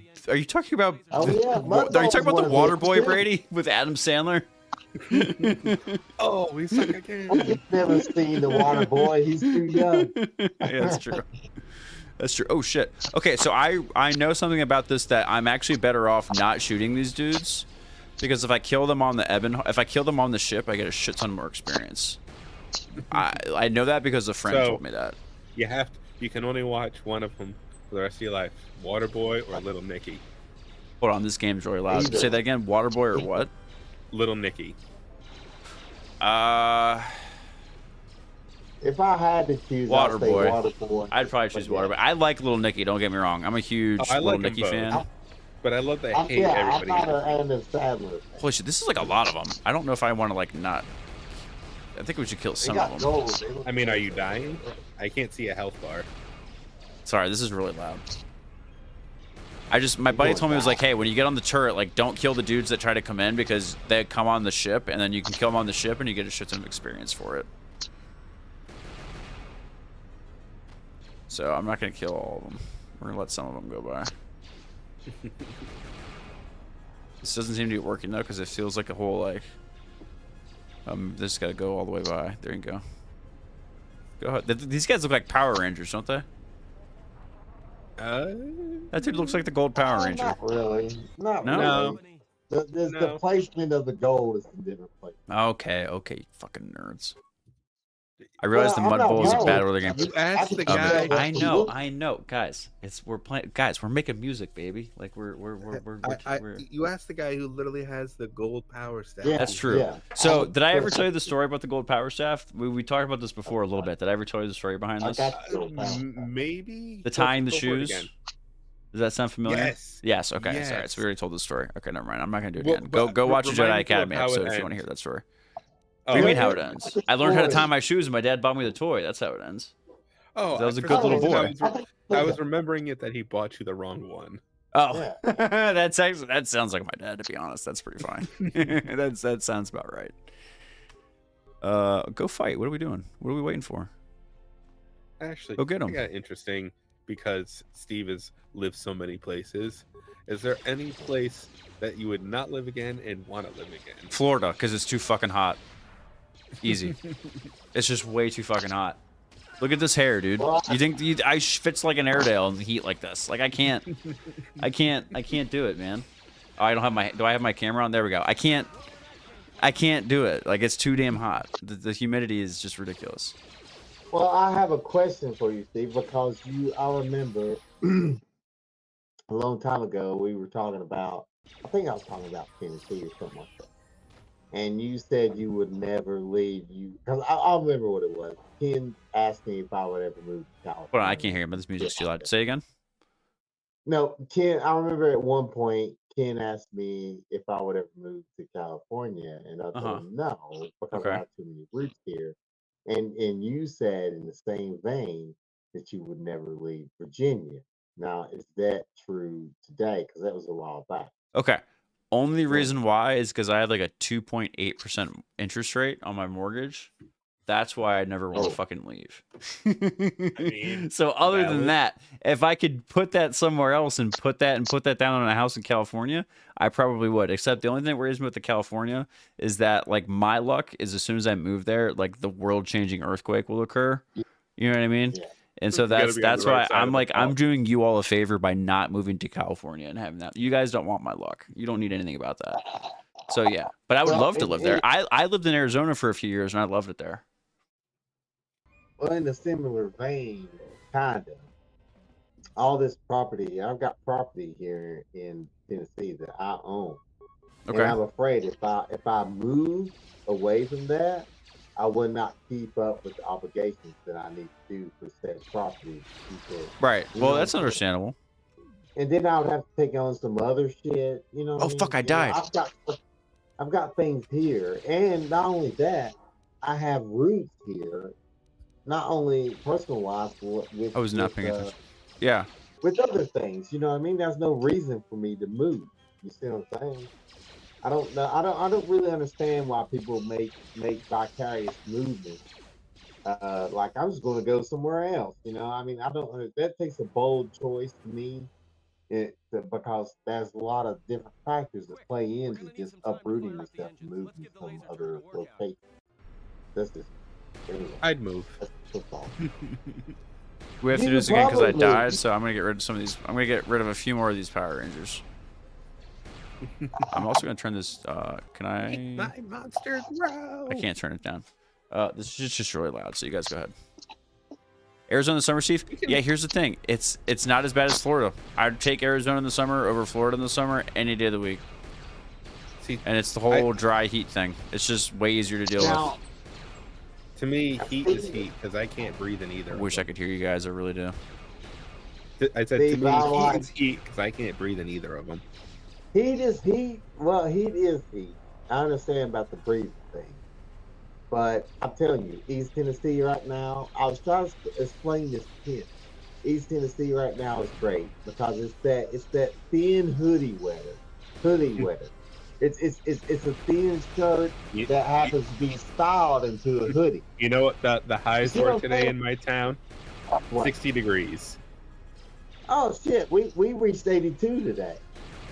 Oh yeah, Mud Are you talking Bowl is about one the of Water the Boy shit. Brady with Adam Sandler? Oh, we suck again. He's never seen the Water Boy. He's too young. Yeah, that's true. That's true. Oh shit. Okay, so I know something about this that I'm actually better off not shooting these dudes, because if I kill them on the ship, I get a shit ton more experience. I know that because a friend told me that. You can only watch one of them for the rest of your life: Water Boy or Little Nicky. Hold on, this game's really loud. Say that again. Water Boy or what? Little Nicky. If I had to choose, Water I'd say Boy. Water Boy. I'd probably choose Water Boy. I like Little Nicky. Don't get me wrong. I'm a huge Little Nicky fan. But I love that. I'm not an Adam Sandler. Holy shit, this is like a lot of them. I don't know if I want to like not. I think we should kill some of them. Gold. I mean, are you dying? I can't see a health bar. Sorry, this is really loud. My buddy told me, he was like, hey, when you get on the turret, like, don't kill the dudes that try to come in, because they come on the ship, and then you can kill them on the ship, and you get a shit ton of experience for it. So I'm not gonna kill all of them. We're gonna let some of them go by. This doesn't seem to be working though, because it feels like a whole like. This gotta go all the way by. There you go. Go ahead. These guys look like Power Rangers, don't they? That dude looks like the gold Power Ranger. Not really. Not No? really. The placement of the gold is a different place. Okay, you fucking nerds. I realize the Mud Bowl is a bad early game. You asked the guy. I know, guys. We're making music, baby. Like You asked the guy who literally has the gold power staff. Yeah, That's true. yeah. So, did I ever tell you the story about the gold power staff? We talked about this before a little bit. Did I ever tell you the story behind this? Maybe. The tying the Go for it shoes. again. Does that sound familiar? Yes. Yes. Okay. Yes. Sorry. So we already told the story. Okay. Never mind. I'm not gonna do it Well, again. but Go watch the remind Jedi me Academy of how it episode if you want to ends. hear that story. Oh, What do you mean how it ends? I learned how to tie my shoes, and my dad bought me the toy. That's how it ends. Oh, That was a for good some little reason boy. I was remembering it that he bought you the wrong one. Oh, that sounds like my dad. To be honest, that's pretty fine. that sounds about right. Go fight. What are we doing? What are we waiting for? Actually, Go get him. I got interesting because Steve has lived so many places. Is there any place that you would not live again and want to live again? Florida, because it's too fucking hot. Easy. It's just way too fucking hot. Look at this hair, dude. You think I fits like an Airedale in the heat like this? Like I can't do it, man. Oh, I don't have my. Do I have my camera on? There we go. I can't do it. Like it's too damn hot. The humidity is just ridiculous. Well, I have a question for you, Steve, because I remember a long time ago we were talking about. I think I was talking about Tennessee or something like that. And you said you would never leave. Because I remember what it was. Ken asked me if I would ever move to California. Hold on, I can't hear him. This music's too loud. Say again. No, Ken. I remember at one point Ken asked me if I would ever move to California, and I told him no because Okay. I have too many roots here. And you said in the same vein that you would never leave Virginia. Now, is that true today? Because that was a while back. Okay. Only reason why is because I have like a 2.8% interest rate on my mortgage. That's why I never want to fucking leave. So other than that, if I could put that somewhere else and put that down on a house in California, I probably would. Except the only thing that worries me with the California is that like my luck is as soon as I move there, like the world-changing earthquake will occur. You know what I mean? Yeah. And so You gotta be on that's the right why side I'm of the like fault. I'm doing you all a favor by not moving to California and having that. You guys don't want my luck. You don't need anything about that. So yeah, but I would love to live there. I lived in Arizona for a few years and I loved it there. Well, in a similar vein, kind of. All this property, I've got property here in Tennessee that I own. Okay. And I'm afraid if I move away from that, I would not keep up with the obligations that I need to do for said property. Because, Right. you Well, know, that's understandable. and then I would have to take on some other shit. You know. what Oh, I mean? fuck, I You know, died. I've got things here, and not only that, I have roots here, not only personal wise, but I was not paying attention. Yeah. with other things. You know what I mean? There's no reason for me to move. You see what I'm saying? I don't know. I don't really understand why people make vicarious movements. Like I'm just going to go somewhere else. You know, I mean, I don't. That takes a bold choice to me. Because there's a lot of different factors that play into just uprooting yourself and moving from other locations. That's just anyway. I'd move. That's football. We have to You do this again because I probably- died, so I'm gonna get rid of some of these. I'm gonna get rid of a few more of these Power Rangers. I'm also gonna turn this. Can I? My monster grow. I can't turn it down. This is just really loud, so you guys go ahead. Arizona summer, Steve? Yeah, here's the thing. It's not as bad as Florida. I'd take Arizona in the summer over Florida in the summer any day of the week. See, and it's the whole dry heat thing. It's just way easier to deal Now, To me, heat is heat because I can't breathe in either. with. I wish I could hear you guys. I really do. I said See, to me, I heat like- is heat because I can't breathe in either of them. Heat is heat. Well, heat is heat. I understand about the breathing thing. But I'm telling you, East Tennessee right now, I was trying to explain this to kids. East Tennessee right now is great because it's that thin hoodie weather. It's a thin shirt that happens to be styled into a hoodie. You know what the highs You see what were I'm today saying? in my town? What? 60 degrees. Oh shit, we reached 82 today.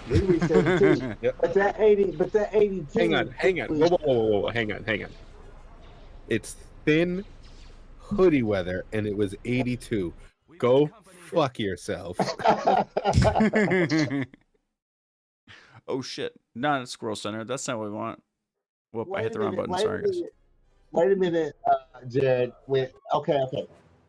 We reached 82. Yep. But that 82. Hang on. Whoa, hang on. It's thin hoodie weather, and it was 82. Go fuck yourself. Oh shit! Not at Squirrel Center. That's not what we want. Whoop! I hit the wrong button. Wait Sorry, guys. Wait a minute, Jared. Okay.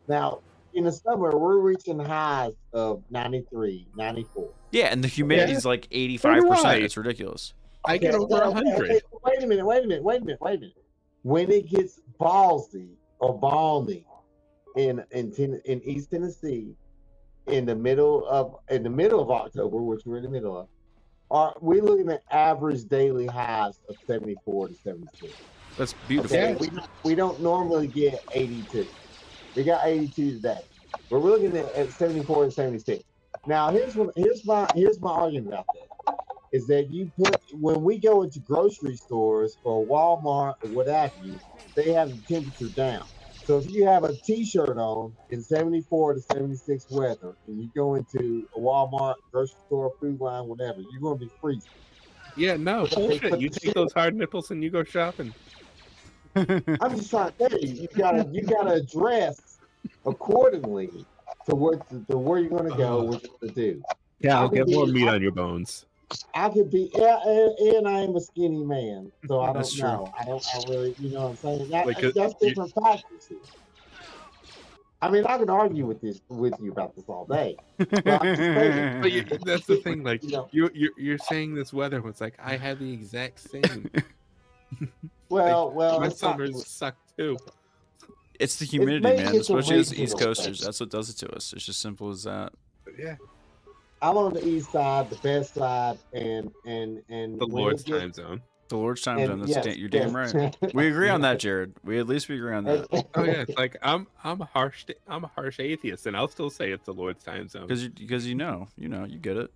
Now, in the summer, we're reaching highs of 93, 94. Yeah, and the humidity's like So do 85%. I. It's ridiculous. I get over 100. Wait a minute. When it gets ballsy or balmy in East Tennessee in the middle of October, which we're in the middle of, we're looking at average daily highs of 74 to 76. That's beautiful. Okay, we don't normally get 82. We got 82 today, but we're looking at 74 and 76. Now, here's my argument about that. Is that when we go into grocery stores or Walmart or what have you, they have the temperature down. So if you have a T-shirt on in 74 to 76 weather, and you go into a Walmart, grocery store, food line, whatever, you're going to be freezing. Yeah, no, They bullshit. put You the take shit- those hard nipples and you go shopping. I'm just trying to tell you, you gotta address accordingly to where you're going to go, what you're going to do. Yeah, I'll I get could more be- meat on your bones. I could be, and I am a skinny man, so I don't That's true. know. I really, you know what I'm saying? Like, That's different factors here. I mean, I could argue with you about this all day. But I'm just saying, But that's the thing. Like You know. you're saying this weather. It's like I have the exact same. well, My it's not- summers suck too. It's the humidity, maybe man. it's a Especially as East regional Coasters. thing. That's what does it to us. It's just simple as that. But yeah, I'm on the east side, the best side, and the when Lord's it gets- time zone. The Lord's time and zone. That's yes, you're damn yes. right. We agree on that, Jared. At least we agree on that. Oh yeah, it's like I'm a harsh atheist, and I'll still say it's the Lord's time zone. Because you get it.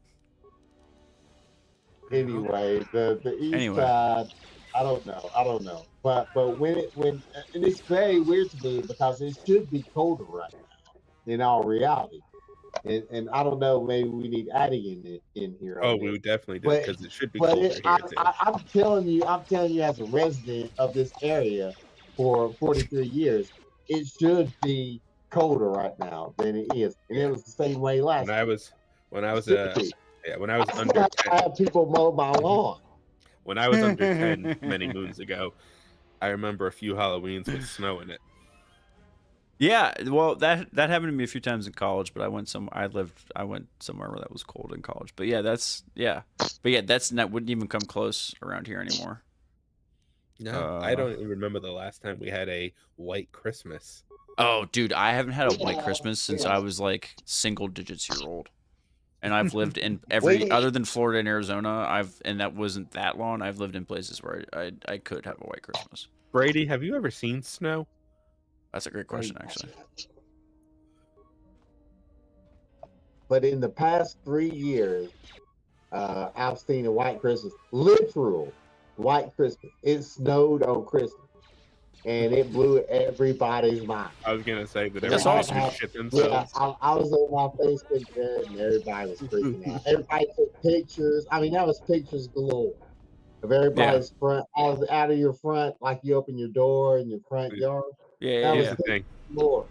Anyway, the east Anyway. side, I don't know. But when and it's very weird to me because it should be colder right now, in all reality. And I don't know, maybe we need adding in here. Oh, on we it. would definitely do But- it because it should be But colder here too. I'm telling you as a resident of this area for 43 years, it should be colder right now than it is, and it was the same way last. When I was Should be. when I was I under had people mow my lawn. when I was under 10 many moons ago, I remember a few Halloweens with snow in it. Yeah, well, that happened to me a few times in college, but I went somewhere where that was cold in college. But yeah, that's that wouldn't even come close around here anymore. No, I don't even remember the last time we had a white Christmas. Oh, dude, I haven't had a white Christmas since I was like single digits year old, and I've lived in Wait. other than Florida and Arizona. And that wasn't that long. I've lived in places where I could have a white Christmas. Brady, have you ever seen snow? That's a great question, actually. But in the past 3 years, I've seen a white Christmas, literal white Christmas. It snowed on Christmas, and it blew everybody's mind. I was gonna say that That's everybody awesome. shit Yeah, themselves. I was on my Facebook there, and everybody was freaking out. Everybody took pictures. I mean, that was pictures galore of everybody's front, out of your front, like you open your door in your front yard. Yeah, That was Here's the thing. galore.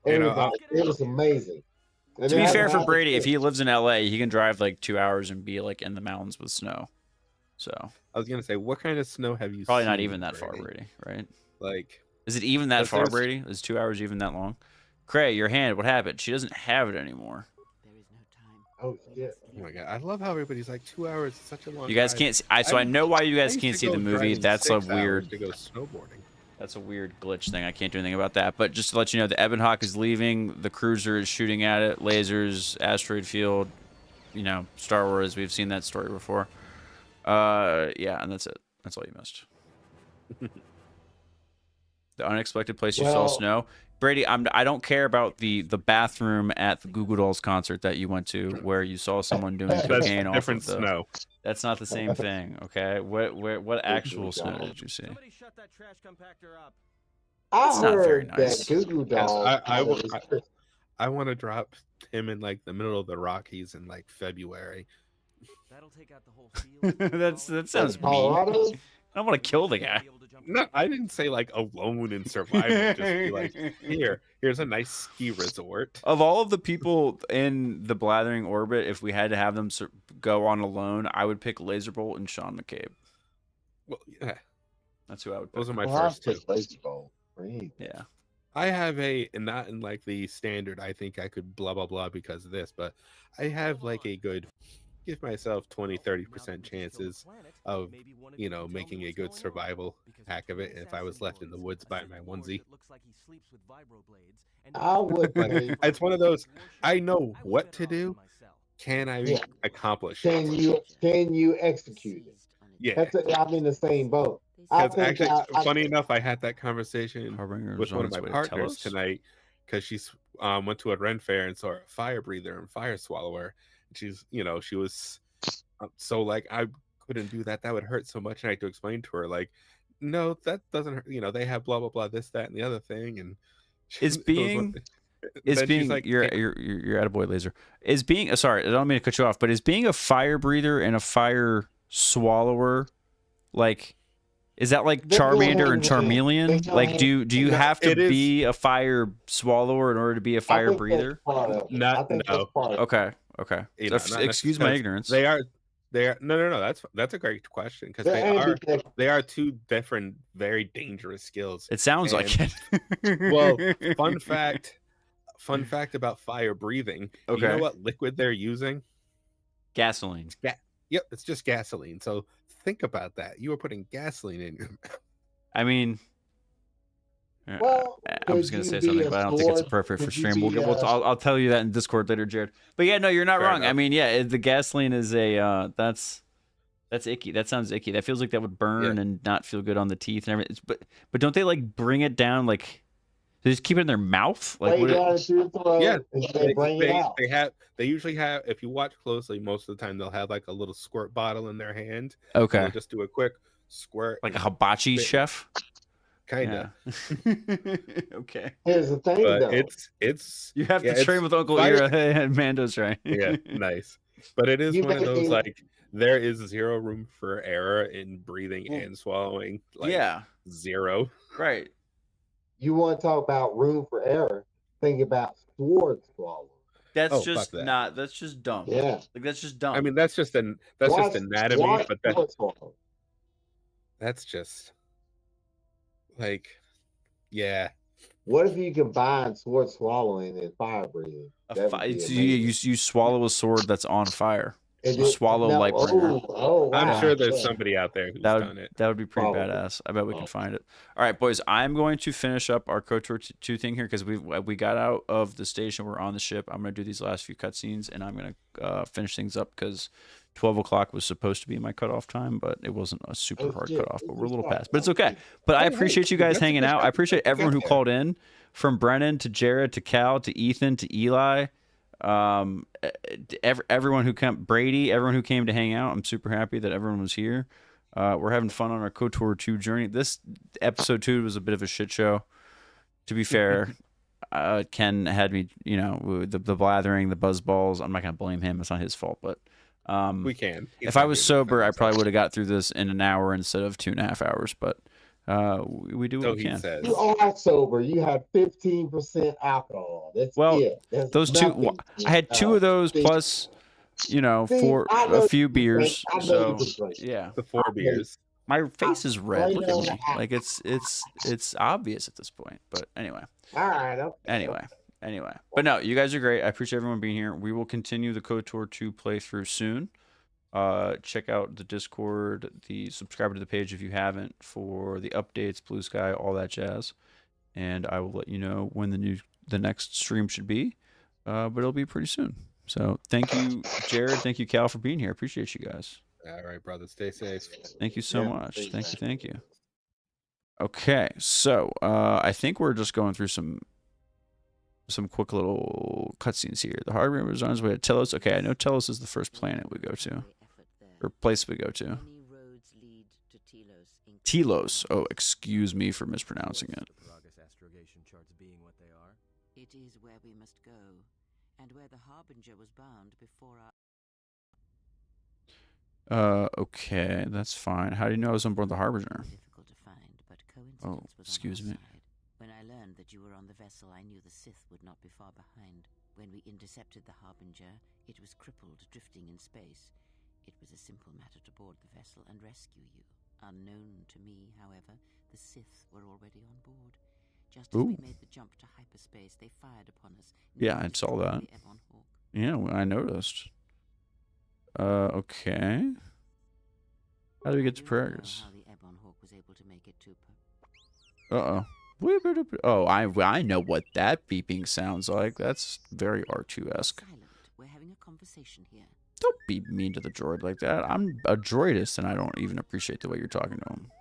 You know, Everybody, it was amazing. And To be then fair for I- Brady, if he lives in LA, he can drive like 2 hours and be like in the mountains with snow. So I was gonna say, what kind of snow have you probably seen? not even that far, Brady, right? Like, Is it even that but far, there's- Brady? Is 2 hours even that long? Cray, your hand, what happened? She doesn't have it anymore. Oh shit! Oh my god, I love how everybody's like 2 hours is such a long. You guys drive. can't see, I know why you guys used can't to see the go movie. driving That's a 6 hours weird to go snowboarding. That's a weird glitch thing. I can't do anything about that. But just to let you know, the Ebonhawk is leaving. The cruiser is shooting at it. Lasers, asteroid field. You know, Star Wars. We've seen that story before. Yeah, and that's it. That's all you missed. The unexpected place you saw Well- snow. Brady, I don't care about the bathroom at the Goo Goo Dolls concert that you went to, where you saw someone doing That's cocaine off different of the. snow. That's not the same thing, okay? What actual snow did you see? Somebody shut that trash compactor up. I It's not very heard nice. that Goo Goo Yes, Dolls. I want to drop him in like the middle of the Rockies in like February. That'll take out the whole field. That sounds mean. Colorado? I want to kill the guy. No, I didn't say like alone in survival. Just be like, here's a nice ski resort. Of all of the people in the Blathering orbit, if we had to have them go on alone, I would pick Laserbolt and Sean McCabe. Well, yeah, That's who I would pick. those are my Well, first two. Yeah. I have not in like the standard. I think I could blah blah blah because of this, but I have like a good, give myself 20-30% chances of, you know, making a good survival hack of it if I was left in the woods by my onesie. I would Like, think. it's one of those, I know what to do. Can I Yeah. accomplish it? Can you execute it? Yeah. I'm in the same boat. I Because think actually, funny enough, I had that conversation Harbinger with is one on of its my way to tell partners us. tonight because she's went to a Ren fair and saw a fire breather and fire swallower. And she's, you know, she was so like, I couldn't do that. That would hurt so much. And I had to explain to her, like, no, that doesn't hurt. You know, they have blah, blah, blah, this, that, and the other thing. And Is being like, you're attaboy Laser. Is being sorry, I don't mean to cut you off, but is being a fire breather and a fire swallower like, is that like They're going Charmander and hand in hand. Charmeleon? They're Like, going do you No, have to it is- be a fire swallower in order to be a I fire think breather? that's part of it. Not- I think no. that's part of it. Okay. You So know, not excuse my necessarily- ignorance. They are no. That's a great question because They're they are two different, very dangerous skills. It sounds like it. Well, fun fact about fire breathing. You Okay. know what liquid they're using? Gasoline. Yep, it's just gasoline. So think about that. You are putting gasoline in your mouth. I mean, Well, I was could gonna you say be something, a but I don't think it's sword? appropriate for Could you stream. We'll be get. a- I'll tell you that in Discord later, Jared. But yeah, no, you're not Fair wrong. I enough. mean, yeah, the gasoline is a that's icky. That sounds icky. That feels like that would burn and not feel good on the teeth and everything. But don't they like bring it down? Like they just keep it in their mouth? Like Way what? down into your throat, Yeah, and then bring it out. they usually have, if you watch closely, most of the time they'll have like a little squirt bottle in their hand. Okay. They'll just do a quick squirt. Like a hibachi chef? Kind of. Yeah. Okay. Here's the thing, But though. it's You have yeah, to train it's with Uncle fire- Ira and Mando's right. Yeah, nice. But it is You one of those may- like there is zero room for error in breathing and swallowing. Like, yeah. zero. Right. You want to talk about room for error? Think about sword swallow. That's Oh, fuck just that. not. That's just dumb. Yeah. Like that's just dumb. I mean, that's just Watch- anatomy, watch but sword swallow. that's just like, yeah. What if you combine sword swallowing and fire breathing? That would be you swallow a sword that's on fire. And You it- swallow no, Lightbringer. wow, I'm sure there's yeah. somebody out there who's That done it. would be pretty Probably. badass. I bet we can find it. All right, boys. I'm going to finish up our KOTOR 2 thing here because we got out of the station. We're on the ship. I'm going to do these last few cutscenes and I'm going to finish things up because 12 o'clock was supposed to be my cutoff time, but it wasn't a super Oh hard shit! cutoff. But We we're a just little got past. But it's okay. But I Hey, hey, appreciate you guys that's a hanging good out. shot. I appreciate We got everyone who there. called in, from Brennan to Jared to Cal to Ethan to Eli. Everyone who came, Brady, everyone who came to hang out. I'm super happy that everyone was here. We're having fun on our KOTOR II journey. This episode 2 was a bit of a shit show, to be fair. Ken had me, the blathering, the buzz balls. I'm not gonna blame him; it's not his fault. But We can. He's if I not was here to defend sober, I probably himself. would have got through this in an hour instead of 2.5 hours. But we do what So we he can. says. You are sober. You have 15% alcohol. That's Well, it. That's those two, nothing. I had 2 of those See, plus, for I a know few you can drink. beers. I know you So can drink. yeah, The 4 I know beers. my face is red. blame Look it at on me. the Like it's obvious at this point. But anyway. All right. Okay. Anyway, but no, you guys are great. I appreciate everyone being here. We will continue the KOTOR 2 playthrough soon. Check out the Discord, subscribe to the page if you haven't for the updates, Blue Sky, all that jazz. And I will let you know when the next stream should be. But it'll be pretty soon. So thank you, Jared. Thank you, Cal, for being here. Appreciate you guys. All right, brother. Stay safe. Thank you so Yeah, much. thanks, Thank you. man. Thank you. Okay, so I think we're just going through some quick little cutscenes here. The hardware was on his way to Telos. Okay, I know Telos is the first planet we go to, or place we go to. Telos. Oh, excuse me for mispronouncing it. Astrogation charts being what they are. It is where we must go, and where the Harbinger was bound before our... Okay, that's fine. How do you know I was on board the Harbinger? Difficult to find, but coincidence Oh, was excuse on me. our side. When I learned that you were on the vessel, I knew the Sith would not be far behind. When we intercepted the Harbinger, it was crippled, drifting in space. It was a simple matter to board the vessel and rescue you. Unknown to me, however, the Sith were already on board. Just as we Ooh. made the jump to hyperspace, they fired upon us. Yeah, nearly I saw that. destroying the Ebon Hawk. Yeah, I noticed. Okay. How do we get to I do not know Pragus? how the Ebon Hawk was able to make it to Uh-oh. Oh, I know what that beeping sounds like. That's very R2-esque. Silent. We're having a conversation here. Don't be mean to the droid like that. I'm a droidist, and I don't even appreciate the way you're talking to him.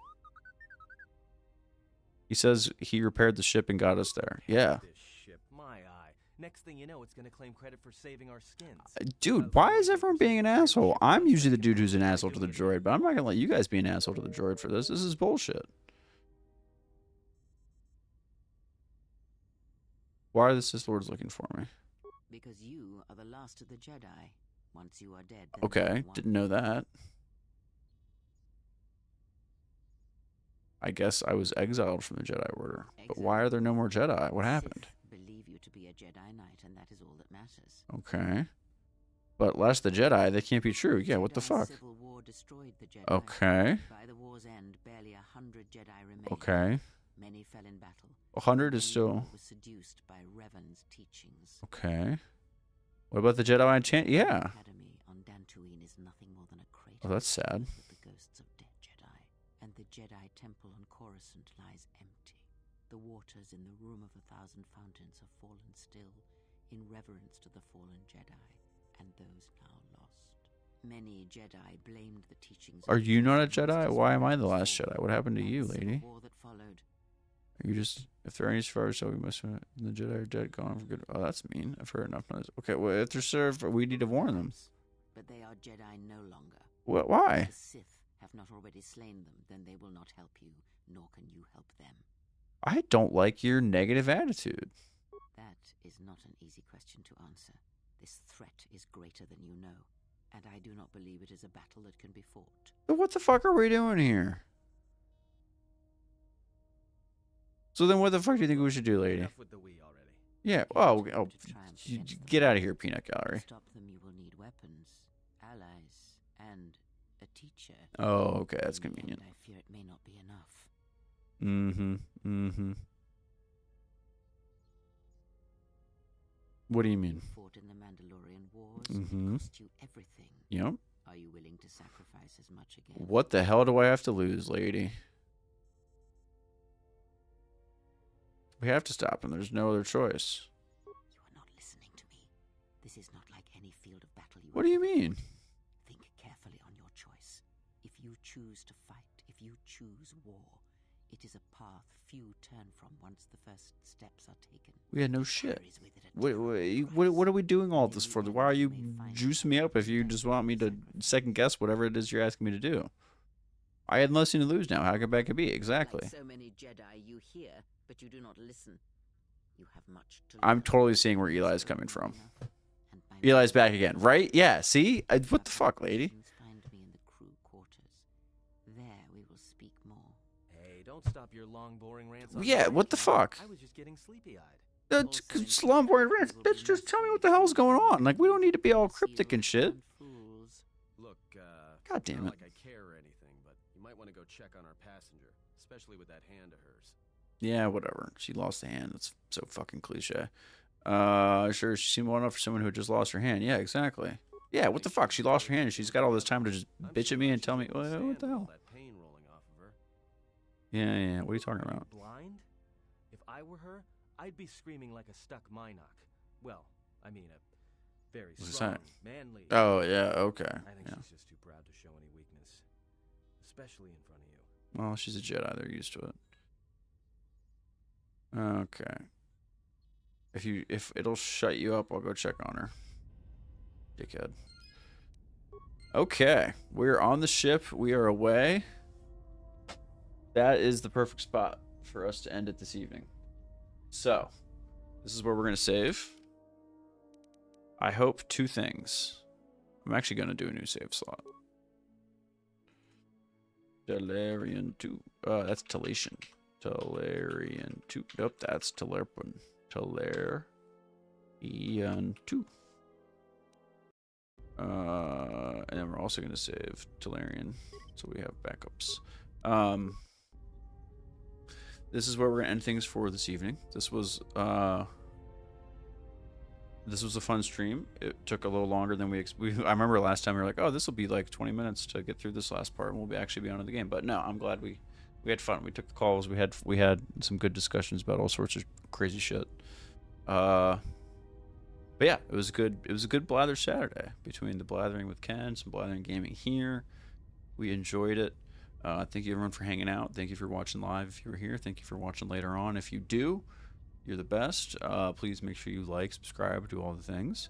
He says he repaired the ship and got us there. Yeah. This ship, my eye. Next thing you know, it's gonna claim credit for saving our skins. Dude, why is everyone being an asshole? I'm usually the dude who's an asshole to the droid, but I'm not going to let you guys be an asshole to the droid for this. This is bullshit. Why are the Sith Lords looking for me? Because you are the last of the Jedi. Once you are dead, then Okay, no one- didn't know that. I guess I was exiled from the Jedi Order. But why are there no more Jedi? What happened? Sith believe you to be a Jedi Knight, and that is all that matters. Okay. But Last of the Jedi, that can't be true. Yeah, what the Jedi's fuck? Civil War destroyed the Jedi. Okay. By the war's end, barely 100 Jedi remained. Okay. Many fell in battle. 100 is Many still... more were seduced by Revan's teachings. Okay. What about the Jedi Enchant? Yeah. Academy on Dantooine is nothing more than a crater Oh, that's sad. with the ghosts of dead Jedi. And the Jedi Temple on Coruscant lies empty. The waters in the Room of 1,000 Fountains have fallen still, in reverence to the fallen Jedi, and those now lost. Many Jedi blamed the teachings. Are of the you not a Force Jedi? Masters Why am I for the last fall Jedi? What happened to and you, the civil lady? war that followed. Are you just... If there are any survivors, so we must... The Jedi are dead, gone for good... Oh, that's mean. I've heard enough noise. Okay, well, if they're served, we need to warn them. But they are Jedi no longer. Why? If the Sith have not already slain them, then they will not help you, nor can you help them. I don't like your negative attitude. That is not an easy question to answer. This threat is greater than you know, and I do not believe it is a battle that can be fought. But what the fuck are we doing here? So then what the fuck do you think we should do, lady? Enough with the we already. Yeah, get out of here, peanut gallery. To stop them, you will need weapons, allies, and a teacher. Oh, okay, that's In the end, convenient. I fear it may not be enough. What do you mean? Fought in the Mandalorian Wars. Mhm. It cost you everything. Yep. Are you willing to sacrifice as much again? What the hell do I have to lose, lady? We have to stop him. There's no other choice. You are not listening to me. This is not like any field of battle you What do you mean? Think carefully on your choice. If you choose to fight, if you choose war, it is a path few turn from once the first steps are taken. Yeah, no shit. What are we doing all this for? Why are you juicing me up if you just want me to second guess whatever it is you're asking me to do? I had nothing to lose now. How bad could it be? Exactly. Like so many Jedi, you hear, but you do not listen. You have much to I'm totally seeing where Eli's coming from. Eli's back again, right? Yeah, see? What the fuck, lady? Find me in the crew quarters. There we will speak more. Hey, don't stop your long, boring rants. Yeah, what the fuck? I was just getting sleepy-eyed. Slum boring rants. Bitch, just tell me what the hell's going on. Like, we don't need to be all cryptic and shit. Look, God damn it. not like I care or anything, but you might want to go check on our passenger, especially with that hand of hers. Yeah, whatever. She lost a hand. That's so fucking cliche. Sure, she seemed well enough for someone who just lost her hand. Yeah, exactly. Yeah, what the fuck? She lost her hand and she's got all this time to just bitch at me and tell me, what the hell? Yeah, what are you talking about? Blind? If I were her, I'd be screaming like a stuck Minoc. Well, I mean a very strong, manly. Oh, yeah, okay. I think she's just too proud to show any weakness, especially in front of you. Well, she's a Jedi. They're used to it. Okay. If it'll shut you up, I'll go check on her. Dickhead. Okay, we're on the ship. We are away. That is the perfect spot for us to end it this evening. So, this is where we're going to save. I hope two things. I'm actually going to do a new save slot. Talarian 2. That's Talatian. Talarian 2. Nope, that's Talerpin. Talarian 2. And then we're also going to save Talarian, so we have backups. This is where we're going to end things for this evening. This was a fun stream. It took a little longer than I remember last time we were like, oh, this will be like 20 minutes to get through this last part, and we'll actually be on to the game. But no, I'm glad we had fun. We took the calls. We had some good discussions about all sorts of crazy shit. But yeah, it was good. It was a good Blather Saturday between the Blathering with Ken, some Blathering gaming here. We enjoyed it. Thank you everyone for hanging out. Thank you for watching live if you were here. Thank you for watching later on. If you do, you're the best. Please make sure you like, subscribe, do all the things,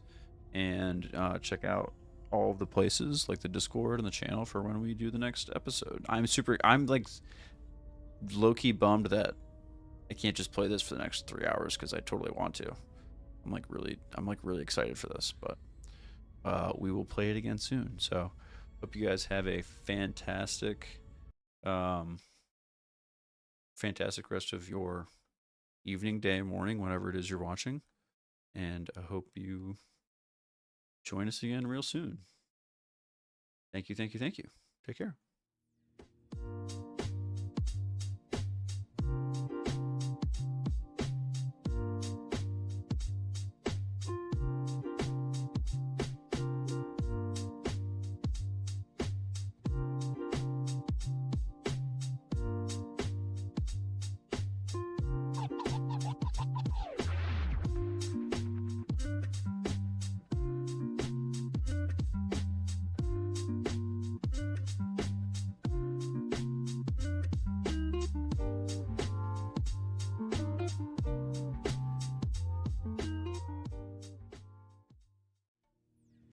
and check out all of the places like the Discord and the channel for when we do the next episode. I'm like low-key bummed that I can't just play this for the next 3 hours because I totally want to. I'm really excited for this, but we will play it again soon. So hope you guys have a fantastic rest of your evening, day, morning, whatever it is you're watching, and I hope you join us again real soon. Thank you. Take care.